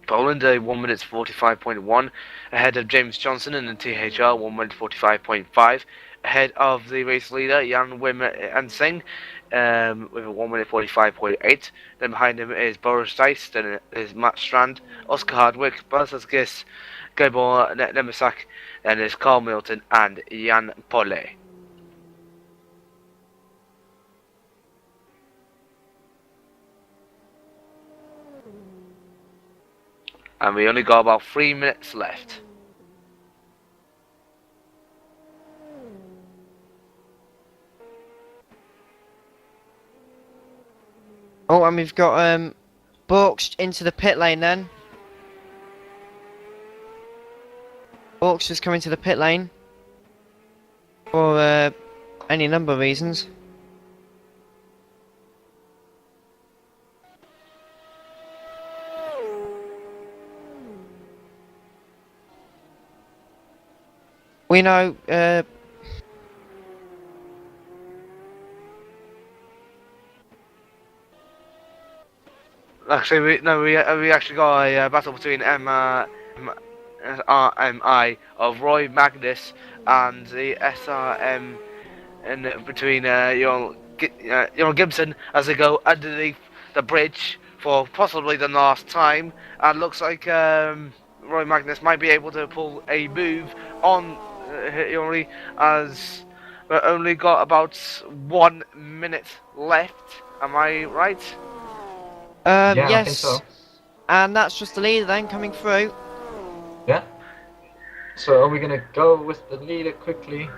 Poland, 1 minute 45.1, ahead of James Johnson in the THR, 1 minute 45.5, ahead of the race leader Jan Wim Ansing with a 1 minute 45.8. Then behind him is Boris Dice, then is Matt Strand, Oscar Hardwick, Bartosz Gis, Gabor Nemisak, then is Carl Milton and Jan Pole. And we only got about 3 minutes left. Oh, and we've got Borks into the pit lane then. Borks just coming to the pit lane for any number of reasons. We know. Actually, we actually got a battle between RMI of Roy Magnus and the SRM, and between Gibson as they go underneath the bridge for possibly the last time. And looks like Roy Magnus might be able to pull a move on Yori, as we've only got about 1 minute left. Am I right? Yeah, Yes. I think so. And that's just the leader then coming through. Yeah. So are we gonna go with the leader quickly?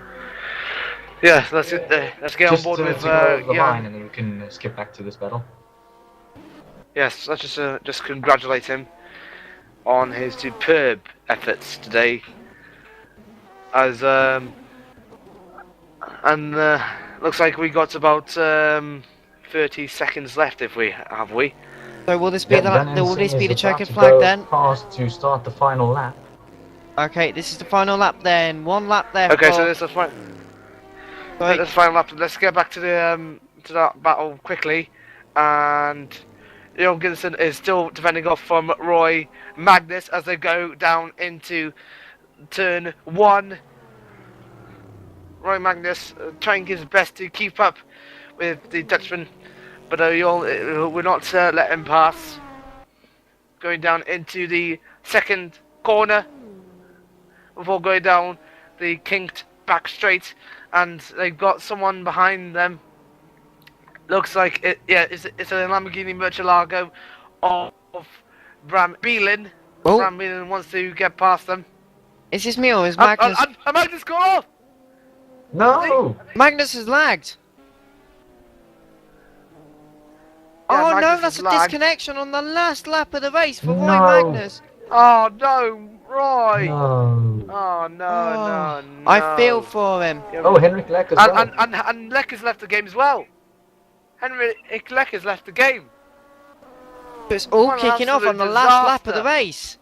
Yeah, let's get on board with to go over the Jan. line, and then we can skip back to this battle. Yes, let's just congratulate him on his superb efforts today. As looks like we got about 30 seconds left. If we have we. So will this be will this be the checkered to flag go then? past to start the final lap. Okay, this is the final lap then. 1 lap left. Okay, so this is fine. Let's final lap. Let's get back to the to that battle quickly, and Jon Gibson is still defending off from Roy Magnus as they go down into turn 1. Roy Magnus trying his best to keep up with the Dutchman, but will not let him pass. Going down into the second corner before going down the kinked back straight, and they've got someone behind them. Looks like it's a Lamborghini Murcielago of Bram Beelen. Oh. Bram Beelen wants to get past them. Is this me or is Magnus? Magnus got off! No! Magnus has lagged. Yeah, Oh no, Magnus that's has a lagged. disconnection on the last lap of the race for Roy No. Magnus. Oh no, Roy! No. Oh no. I feel for him. Oh, Henrik Leck as well. And Leck has left the game as well. Henrik Leck has left the game. It's all What an kicking off on the absolute last lap of disaster. the race.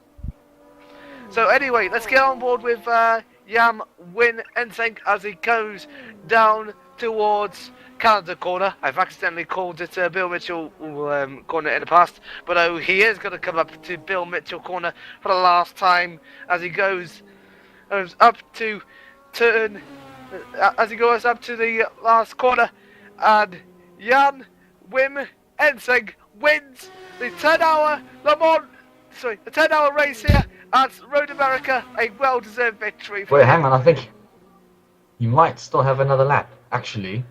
So anyway, let's get on board with Jan Win Ensink as he goes down towards Canada corner. I've accidentally called it Bill Mitchell corner in the past, but he is going to come up to Bill Mitchell corner for the last time as he goes up to turn, as he goes up to the last corner, and Jan Wim Ensink wins the 10-hour the 10-hour race here at Road America. A well-deserved victory for Wait, him. hang on, I think you might still have another lap, actually.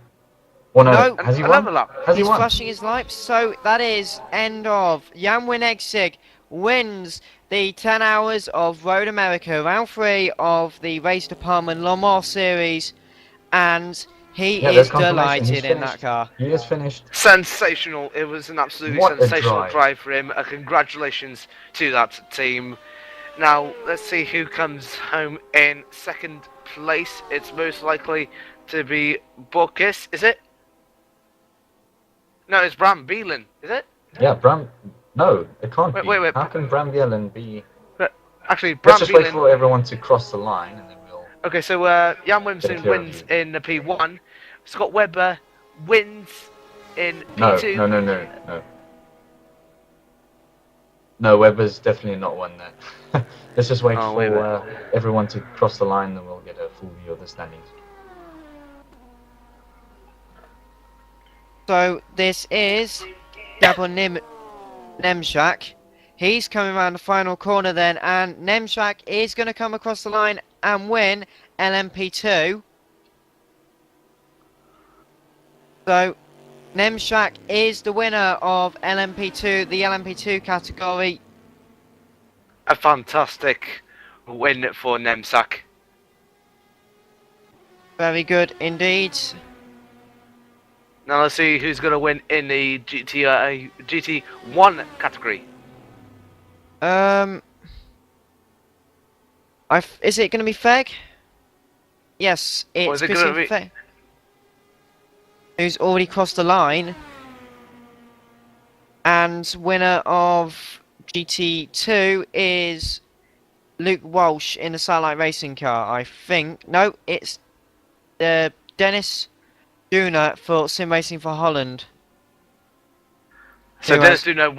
Or no, No, has he another won? lap. Has he He's won? flashing his lights, so that is end of. Jan Winexig wins the 10 hours of Road America, round 3 of the Race Department Le Mans Series, and he Yeah, is there's confirmation, he's delighted in that finished. car. He is finished. Sensational. It was an absolutely What a sensational drive. drive for him. Congratulations to that team. Now, let's see who comes home in second place. It's most likely to be Borkis, is it? No, it's Bram Beelen, is it? Yeah, Bram. No, it can't be. Wait. How can Bram Bjelen be? Actually, Bram Let's just wait Beelen. for everyone to cross the line, and then we'll. Okay, so Jan Williamson clear wins view. in the P1. Scott Webber wins in No, P2. no. No, Webber's definitely not one there. Let's just wait Oh, for wait a minute. everyone to cross the line, then we'll get a full view of the standings. So this is Gabon Nemshak. He's coming around the final corner then, and Nemshak is going to come across the line and win LMP2. So Nemshak is the winner of LMP2, the LMP2 category. A fantastic win for Nemsak. Very good indeed. Now let's see who's going to win in the GT1 category. Is it going to be Feg? Yes, Or it's is it gonna Christian be- Feg, who's already crossed the line. And winner of GT2 is Luke Walsh in the satellite racing car. I think no, it's Dennis Duna for Sim Racing for Holland. So Who Dennis has- Duna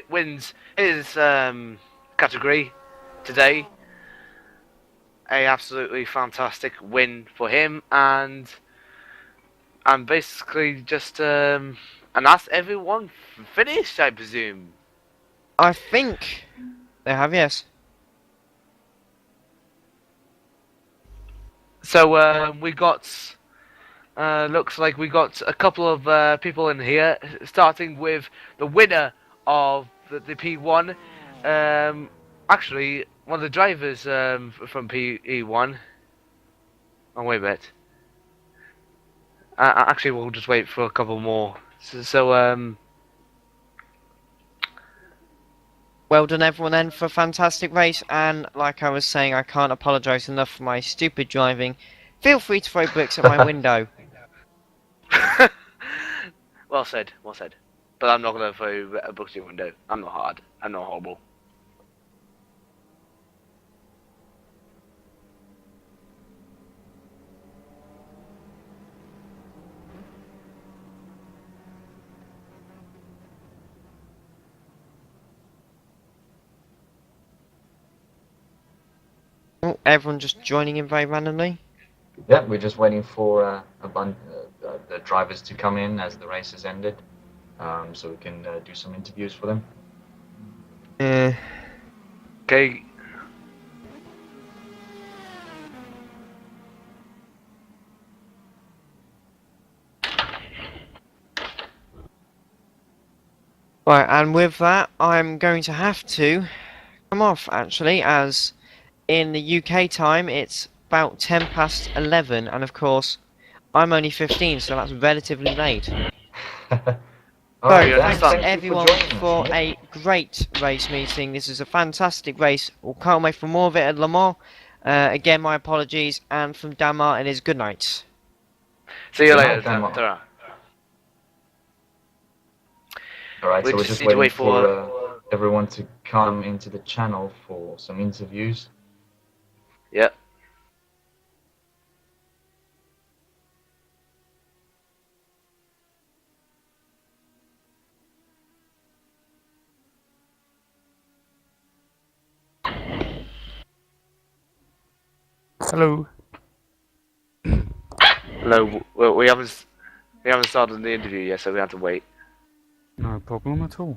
wins his category today. A absolutely fantastic win for him, and basically just and that's everyone finished, I presume. I think they have, yes. So we got looks like we got a couple of people in here, starting with the winner of the P1. Actually, one of the drivers from P1. Oh, wait a minute. Actually, we'll just wait for a couple more. Well done everyone then for a fantastic race, and like I was saying, I can't apologise enough for my stupid driving. Feel free to throw bricks at my window. Well said, well said. But I'm not going to throw a book to your window. I'm not hard. I'm not horrible. Oh, everyone just joining in very randomly. Yeah, we're just waiting for the drivers to come in as the race has ended, so we can do some interviews for them. Okay. Right, and with that, I'm going to have to come off actually, as in the UK time it's about 10 past 11, and of course I'm only 15, so that's relatively late. Alright, So, thanks thank you everyone joining for us. a great race meeting. This is a fantastic race. We'll can't wait for more of it at Le Mans. Again, my apologies, and from Dan Martin is good night. See you Good later, night, Dan. ta-ra. Alright, We so we're just just need to waiting wait for everyone to come into the channel for some interviews. Yep. Hello. Hello. Well, we haven't started the interview yet, so we have to wait. No problem at all.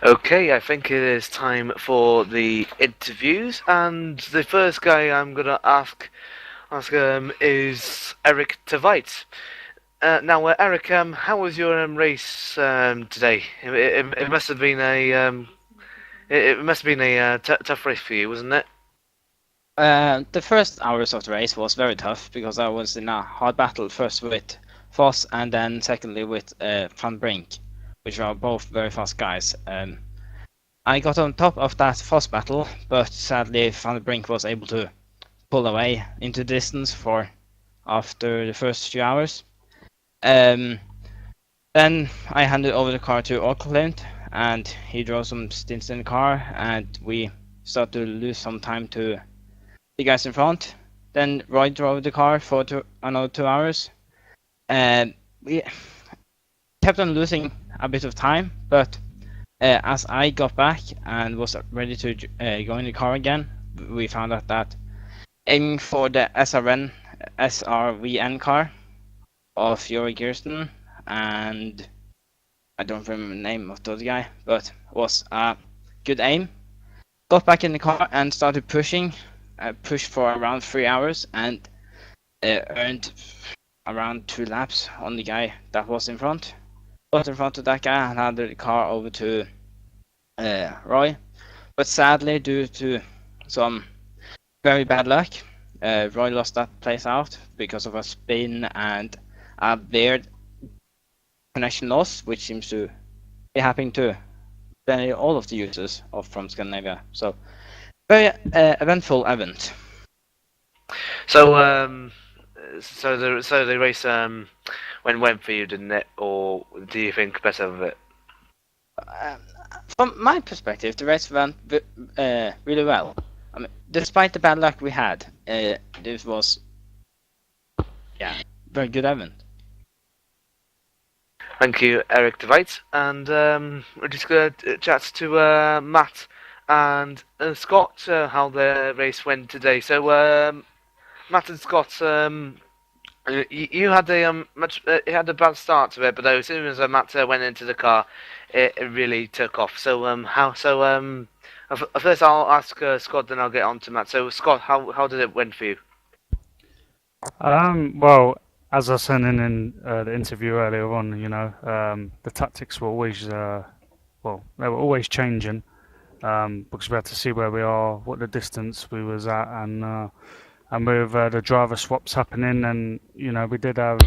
Okay, I think it is time for the interviews, and the first guy I'm gonna ask is Eric Tveit. Now, Eric, how was your race today? It must have been it must have been a tough race for you, wasn't it? The first hours of the race was very tough because I was in a hard battle, first with Foss and then secondly with Van Brink, which are both very fast guys. I got on top of that Foss battle, but sadly Van Brink was able to pull away into distance for after the first few hours. Then I handed over the car to Auckland, and he drove some stints in the car, and we started to lose some time to the guys in front. Then Roy drove the car for another 2 hours, and we kept on losing a bit of time, but as I got back and was ready to go in the car again, we found out that aiming for the SRN SRVN car of Yuri Kirsten, and I don't remember the name of the other guy, but was a good aim. Got back in the car and started pushing. Pushed for around 3 hours and earned around 2 laps on the guy that was in front. Got in front of that guy and handed the car over to Roy. But sadly, due to some very bad luck, Roy lost that place out because of a spin and a weird connection loss, which seems to be happening to all of the users from Scandinavia. So, very eventful event. So, so the race went for you, didn't it? Or do you think better of it? From my perspective, the race went really well. I mean, despite the bad luck we had, this was, very good event. Thank you, Eric DeVite. And we're just going to chat to Matt and Scott how the race went today. So, Matt and Scott, you had you had a bad start to it, but as soon as Matt went into the car, it really took off. So, first I'll ask Scott, then I'll get on to Matt. So, Scott, how did it went for you? Well, as I said in the interview earlier on, you know, the tactics were always, they were always changing, because we had to see where we are, what the distance we was at, and with the driver swaps happening, and you know, we did have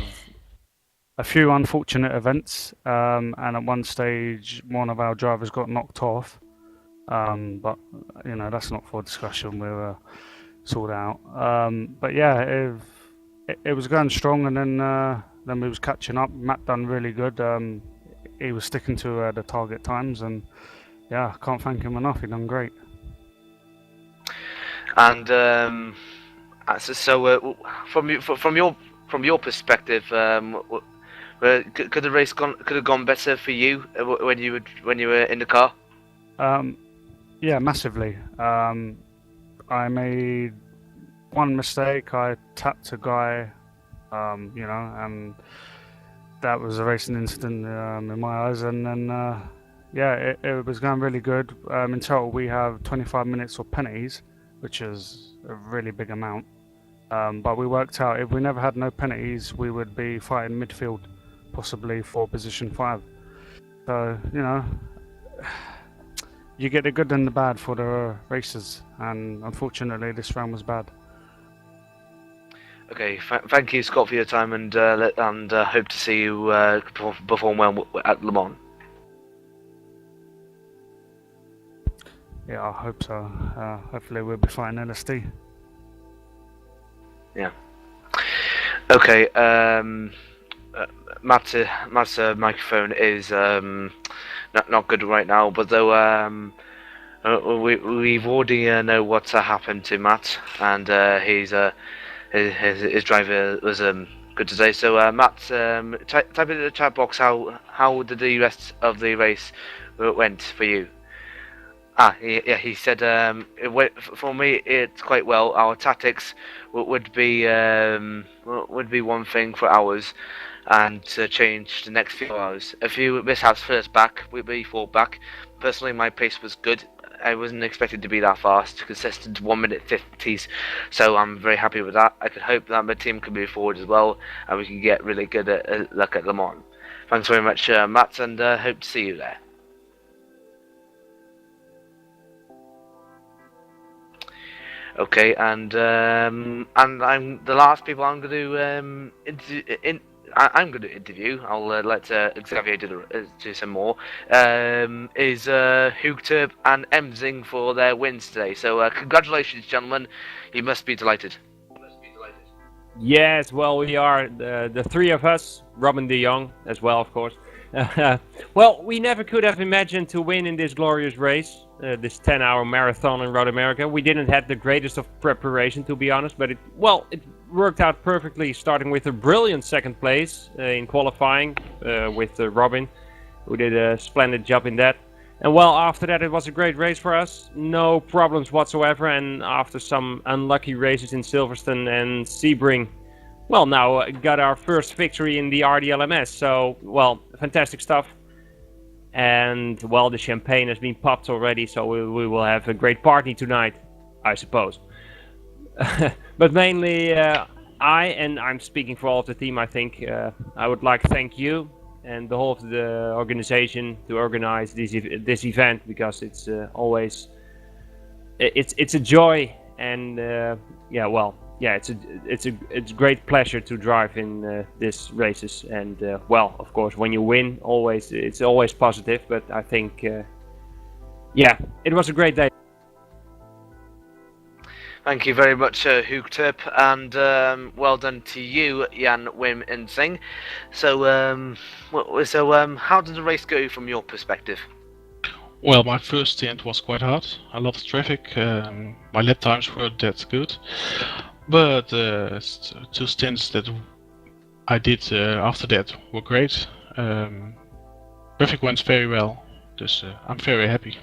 a few unfortunate events, and at one stage, one of our drivers got knocked off, but you know, that's not for discussion. We were sorted out, but yeah, it was going strong, and then we was catching up. Matt done really good. He was sticking to the target times, and yeah, can't thank him enough. He done great. And so, from your perspective, could the race could have gone better for you when you were in the car? Yeah, massively. I made one mistake. I tapped a guy, you know, and that was a racing incident in my eyes. And then, yeah, it was going really good. In total, we have 25 minutes of penalties, which is a really big amount. But we worked out if we never had no penalties, we would be fighting midfield, possibly for position 5. So, you know, you get the good and the bad for the races, and unfortunately, this round was bad. Okay, thank you, Scott, for your time, and hope to see you perform well at Le Mans. Yeah, I hope so. Hopefully, we'll be fighting LSD. Yeah. Okay. Matt's microphone is not good right now, but though we've already know what's happened to Matt, and his driver was good today. So Matt, type in the chat box how did the rest of the race went for you? He said it went, for me it's quite well. Our tactics would be one thing for hours, and to change the next few hours. A few mishaps first back, we fought back. Personally, my pace was good. I wasn't expected to be that fast, consistent 1 minute 50s, so I'm very happy with that. I could hope that my team can move forward as well, and we can get really good at luck at Le Mans. Thanks very much, Matt, and hope to see you there. Okay, and I'm the last people I'm going to I'm going to interview. I'll let Xavier do some more. Is Hoogturp and Emzing for their wins today. So congratulations, gentlemen. You must be delighted. Yes, well, we are the three of us, Robin de Jong as well, of course. Well, we never could have imagined to win in this glorious race, this 10-hour marathon in Road America. We didn't have the greatest of preparation, to be honest, but it worked out perfectly, starting with a brilliant second place in qualifying with Robin, who did a splendid job in that. And well, after that, it was a great race for us, no problems whatsoever. And after some unlucky races in Silverstone and Sebring, well, now got our first victory in the RDLMS. So, well, fantastic stuff. And, well, the champagne has been popped already, so we will have a great party tonight, I suppose. But mainly, I'm speaking for all of the team, I think, I would like to thank you and the whole of the organization to organize this event, because it's always it's a joy, and it's a great pleasure to drive in these races, and well, of course, when you win, it's always positive. But I think it was a great day. Thank you very much, Hoogtip, and well done to you, Jan, Wim, and Singh. So, how did the race go from your perspective? Well, my first stint was quite hard. A lot of traffic. My lap times were that good, but two stints that I did after that were great. Traffic went very well, so I'm very happy.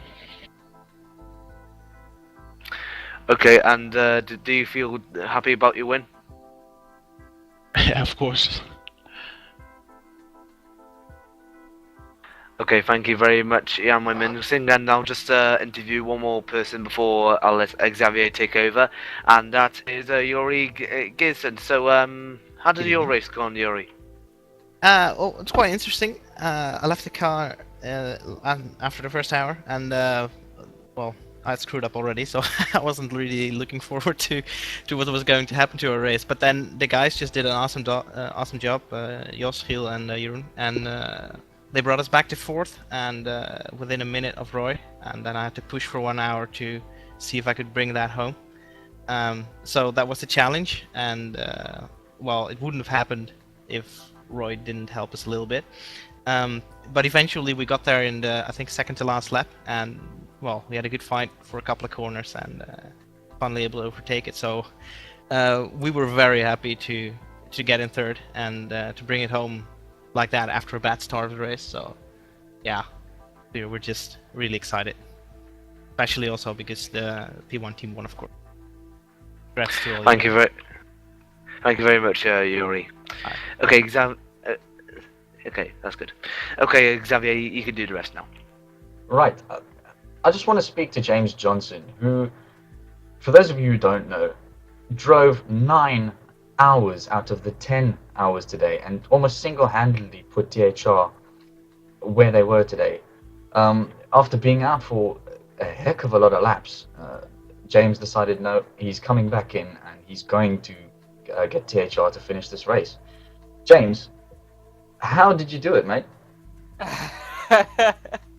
Okay, and do you feel happy about your win? Yeah, of course. Okay, thank you very much, Jan Wim Singh, and I'll just interview one more person before I'll let Xavier take over, and that is Yuri Gizson. So, how did your race go on, Yuri? Well, it's quite interesting. I left the car after the first hour, and well, I screwed up already, so I wasn't really looking forward to what was going to happen to our race. But then the guys just did an awesome job, Jos, Giel, and Jeroen, and they brought us back to fourth, and within a minute of Roy, and then I had to push for 1 hour to see if I could bring that home. So that was the challenge, and well, it wouldn't have happened if Roy didn't help us a little bit. But eventually we got there in the, I think, second to last lap, and well, we had a good fight for a couple of corners, and finally able to overtake it. So we were very happy to get in third, and to bring it home like that after a bad start of the race. So yeah, we were just really excited, especially also because the P1 team won, of course. Thank you very much, Yuri. Okay, okay, that's good. Okay, Xavier, you can do the rest now. Right. I just want to speak to James Johnson, who, for those of you who don't know, drove 9 hours out of the 10 hours today, and almost single-handedly put THR where they were today. After being out for a heck of a lot of laps, James decided no, he's coming back in, and he's going to get THR to finish this race. James, how did you do it, mate?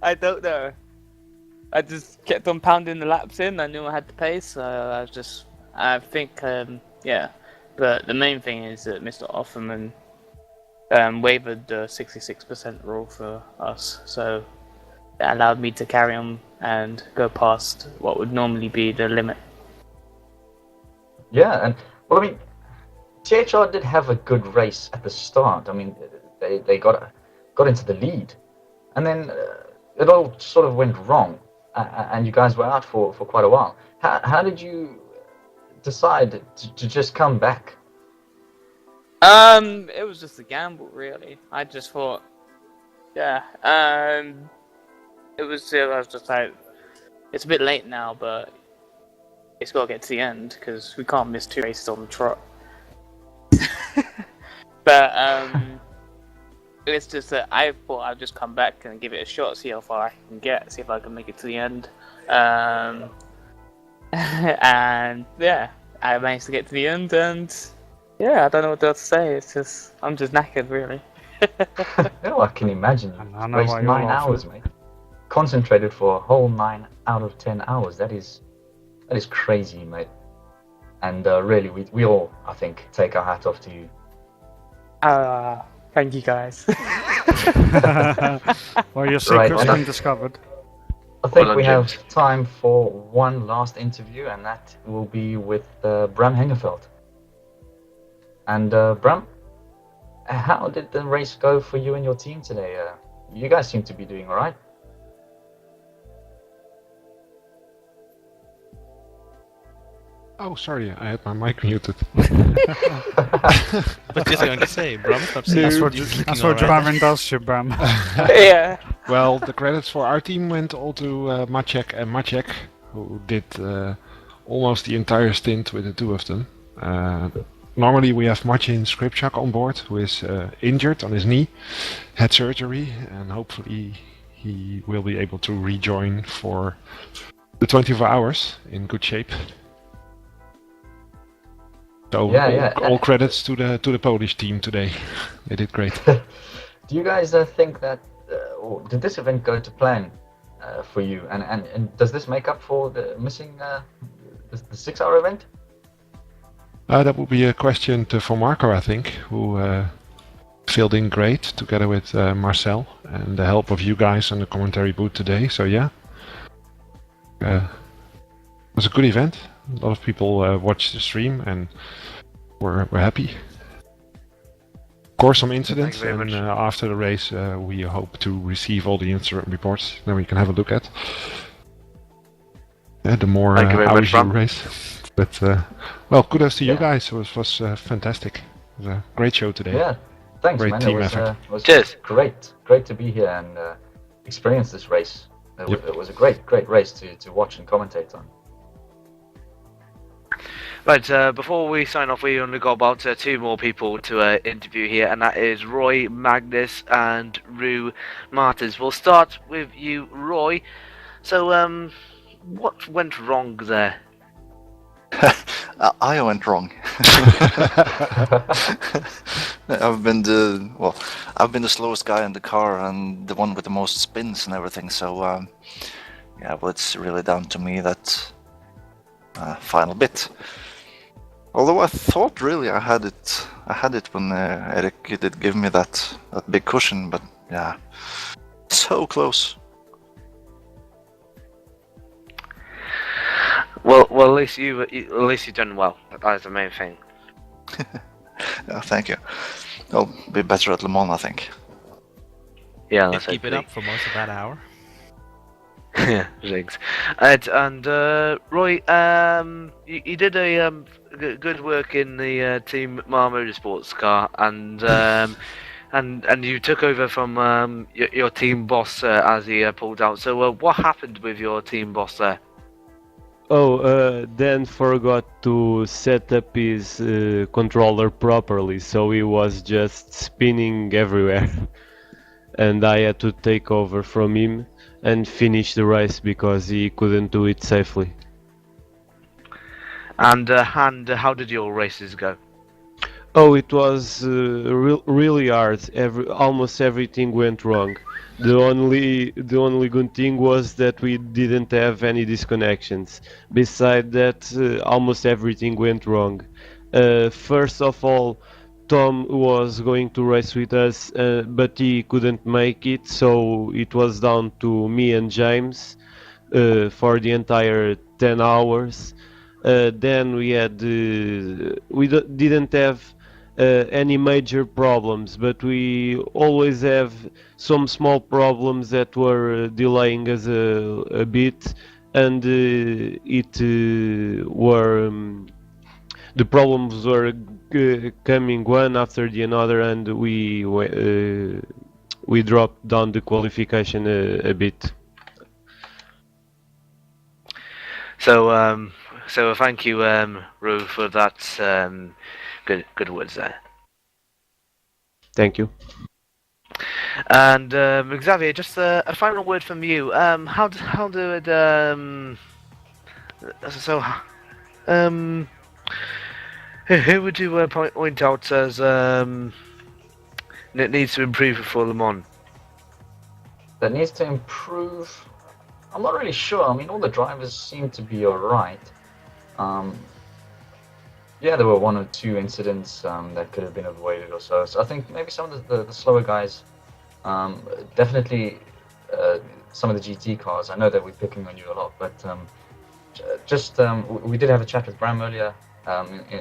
I don't know. I just kept on pounding the laps in. I knew I had the pace, so I think, yeah. But the main thing is that Mr. Offerman waived the 66% rule for us, so that allowed me to carry on and go past what would normally be the limit. Yeah, and well, I mean, THR did have a good race at the start. I mean, they got into the lead, and then it all sort of went wrong, and you guys were out for quite a while. How did you decide to just come back? It was just a gamble, really. I just thought, yeah, I was just like, it's a bit late now, but it's got to get to the end, because we can't miss 2 races on the trot. But, it's just that I thought I'd just come back and give it a shot, see how far I can get, see if I can make it to the end. And, yeah, I managed to get to the end, and yeah, I don't know what else to say. It's just, I'm just knackered, really. Oh, I can imagine. You raced 9 hours, mate. Concentrated for a whole 9 out of 10 hours. That is crazy, mate. And really, we all, I think, take our hat off to you. Thank you, guys. Well, your secret's been discovered. I think we have time for one last interview, and that will be with Bram Hengeveld. And Bram, how did the race go for you and your team today? You guys seem to be doing all right. Oh, sorry, I had my mic muted. But just going to say, Bram, stop That's saying what, that's what driving does, shit, Bram. Yeah. Well, the credits for our team went all to Maciek and Maciek, who did almost the entire stint with the two of them. Normally we have Marcin Skripczak on board, who is injured on his knee, had surgery, and hopefully he will be able to rejoin for the 24 hours in good shape. So all credits to the Polish team today. They did great. Do you guys think that, or did this event go to plan for you? And does this make up for the missing the 6-hour event? That would be a question for Marco, I think, who filled in great together with Marcel and the help of you guys on the commentary booth today. So yeah, it was a good event. A lot of people watched the stream and were happy. Of course, some incidents, and after the race, we hope to receive all the incident reports. Then we can have a look at. The more hours you race. But well, kudos to you guys. It was fantastic. It was a great show today. Yeah, thanks, great man. Team it effort. was Cheers. Great to be here and experience this race. It was a great race to watch and commentate on. Right, before we sign off, we only got about 2 more people to interview here, and that is Roy, Magnus, and Rue Martins. We'll start with you, Roy. So, what went wrong there? I went wrong. I've been the slowest guy in the car and the one with the most spins and everything. So yeah, well, it's really down to me that final bit. Although I thought really I had it when Eric did give me that big cushion, but yeah, so close. Well, at least you've done well. That's the main thing. Yeah, thank you. I'll be better at Le Mans, I think. Yeah, let's keep it up for most of that hour. Yeah, thanks. And Roy, you did a good work in the Team Mar Motorsports car, and you took over from your team boss as he pulled out. So what happened with your team boss there? Dan forgot to set up his controller properly, so he was just spinning everywhere. And I had to take over from him and finish the race because he couldn't do it safely. And how did your races go? Oh, it was really hard. Almost everything went wrong. The only good thing was that we didn't have any disconnections. Besides that, almost everything went wrong. First of all, Tom was going to race with us, but he couldn't make it, so it was down to me and James for the entire 10 hours. Then we had didn't have any major problems, but we always have some small problems that were delaying us a bit, and the problems were coming one after the other, and we dropped down the qualification a bit. So thank you, Rue, for that good words there. Thank you. And Xavier, just a final word from you. How did who would you point out as that needs to improve for Le Mans? That needs to improve. I'm not really sure. I mean, all the drivers seem to be alright. Yeah, there were 1 or 2 incidents that could have been avoided or so. So I think maybe some of the slower guys, definitely some of the GT cars. I know that we're picking on you a lot, but we did have a chat with Bram earlier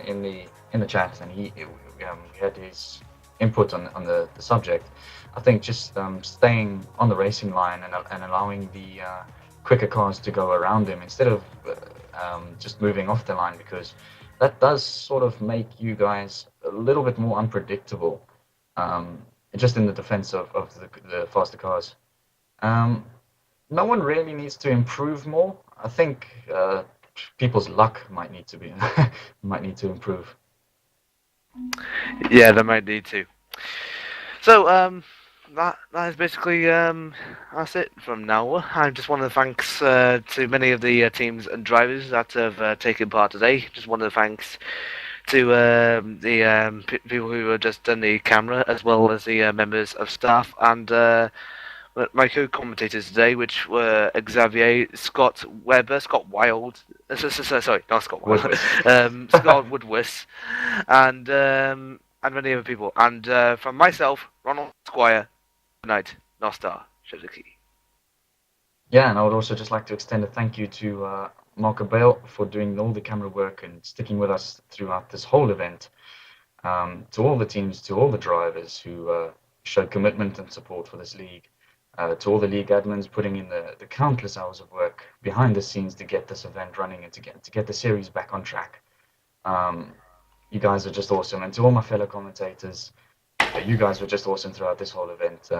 in the chat, and he had his input on the subject. I think just staying on the racing line and allowing the quicker cars to go around him instead of just moving off the line, because that does sort of make you guys a little bit more unpredictable, just in the defense of the faster cars. No one really needs to improve more. I think people's luck might need to be might need to improve. Yeah, they might need to. So, that is basically that's it from now. I just want to thanks to many of the teams and drivers that have taken part today. Just want to thanks to the people who have just done the camera, as well as the members of staff and my co-commentators today, which were Xavier, Scott Webber, Scott Wild, sorry, not Scott Wild, Scott Woodwiss, and many other people. And from myself, Ronald Squire, good night, Nostar, Shizuki. Yeah, and I would also just like to extend a thank you to Marco Bale for doing all the camera work and sticking with us throughout this whole event. To all the teams, to all the drivers who showed commitment and support for this league. To all the league admins putting in the countless hours of work behind the scenes to get this event running and to get the series back on track. You guys are just awesome. And to all my fellow commentators, you guys were just awesome throughout this whole event.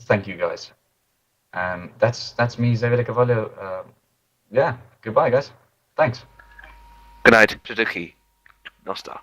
Thank you guys. That's me, Xavier de Cavallo. Yeah, goodbye guys. Thanks. Good night, Shizuki, Nostar.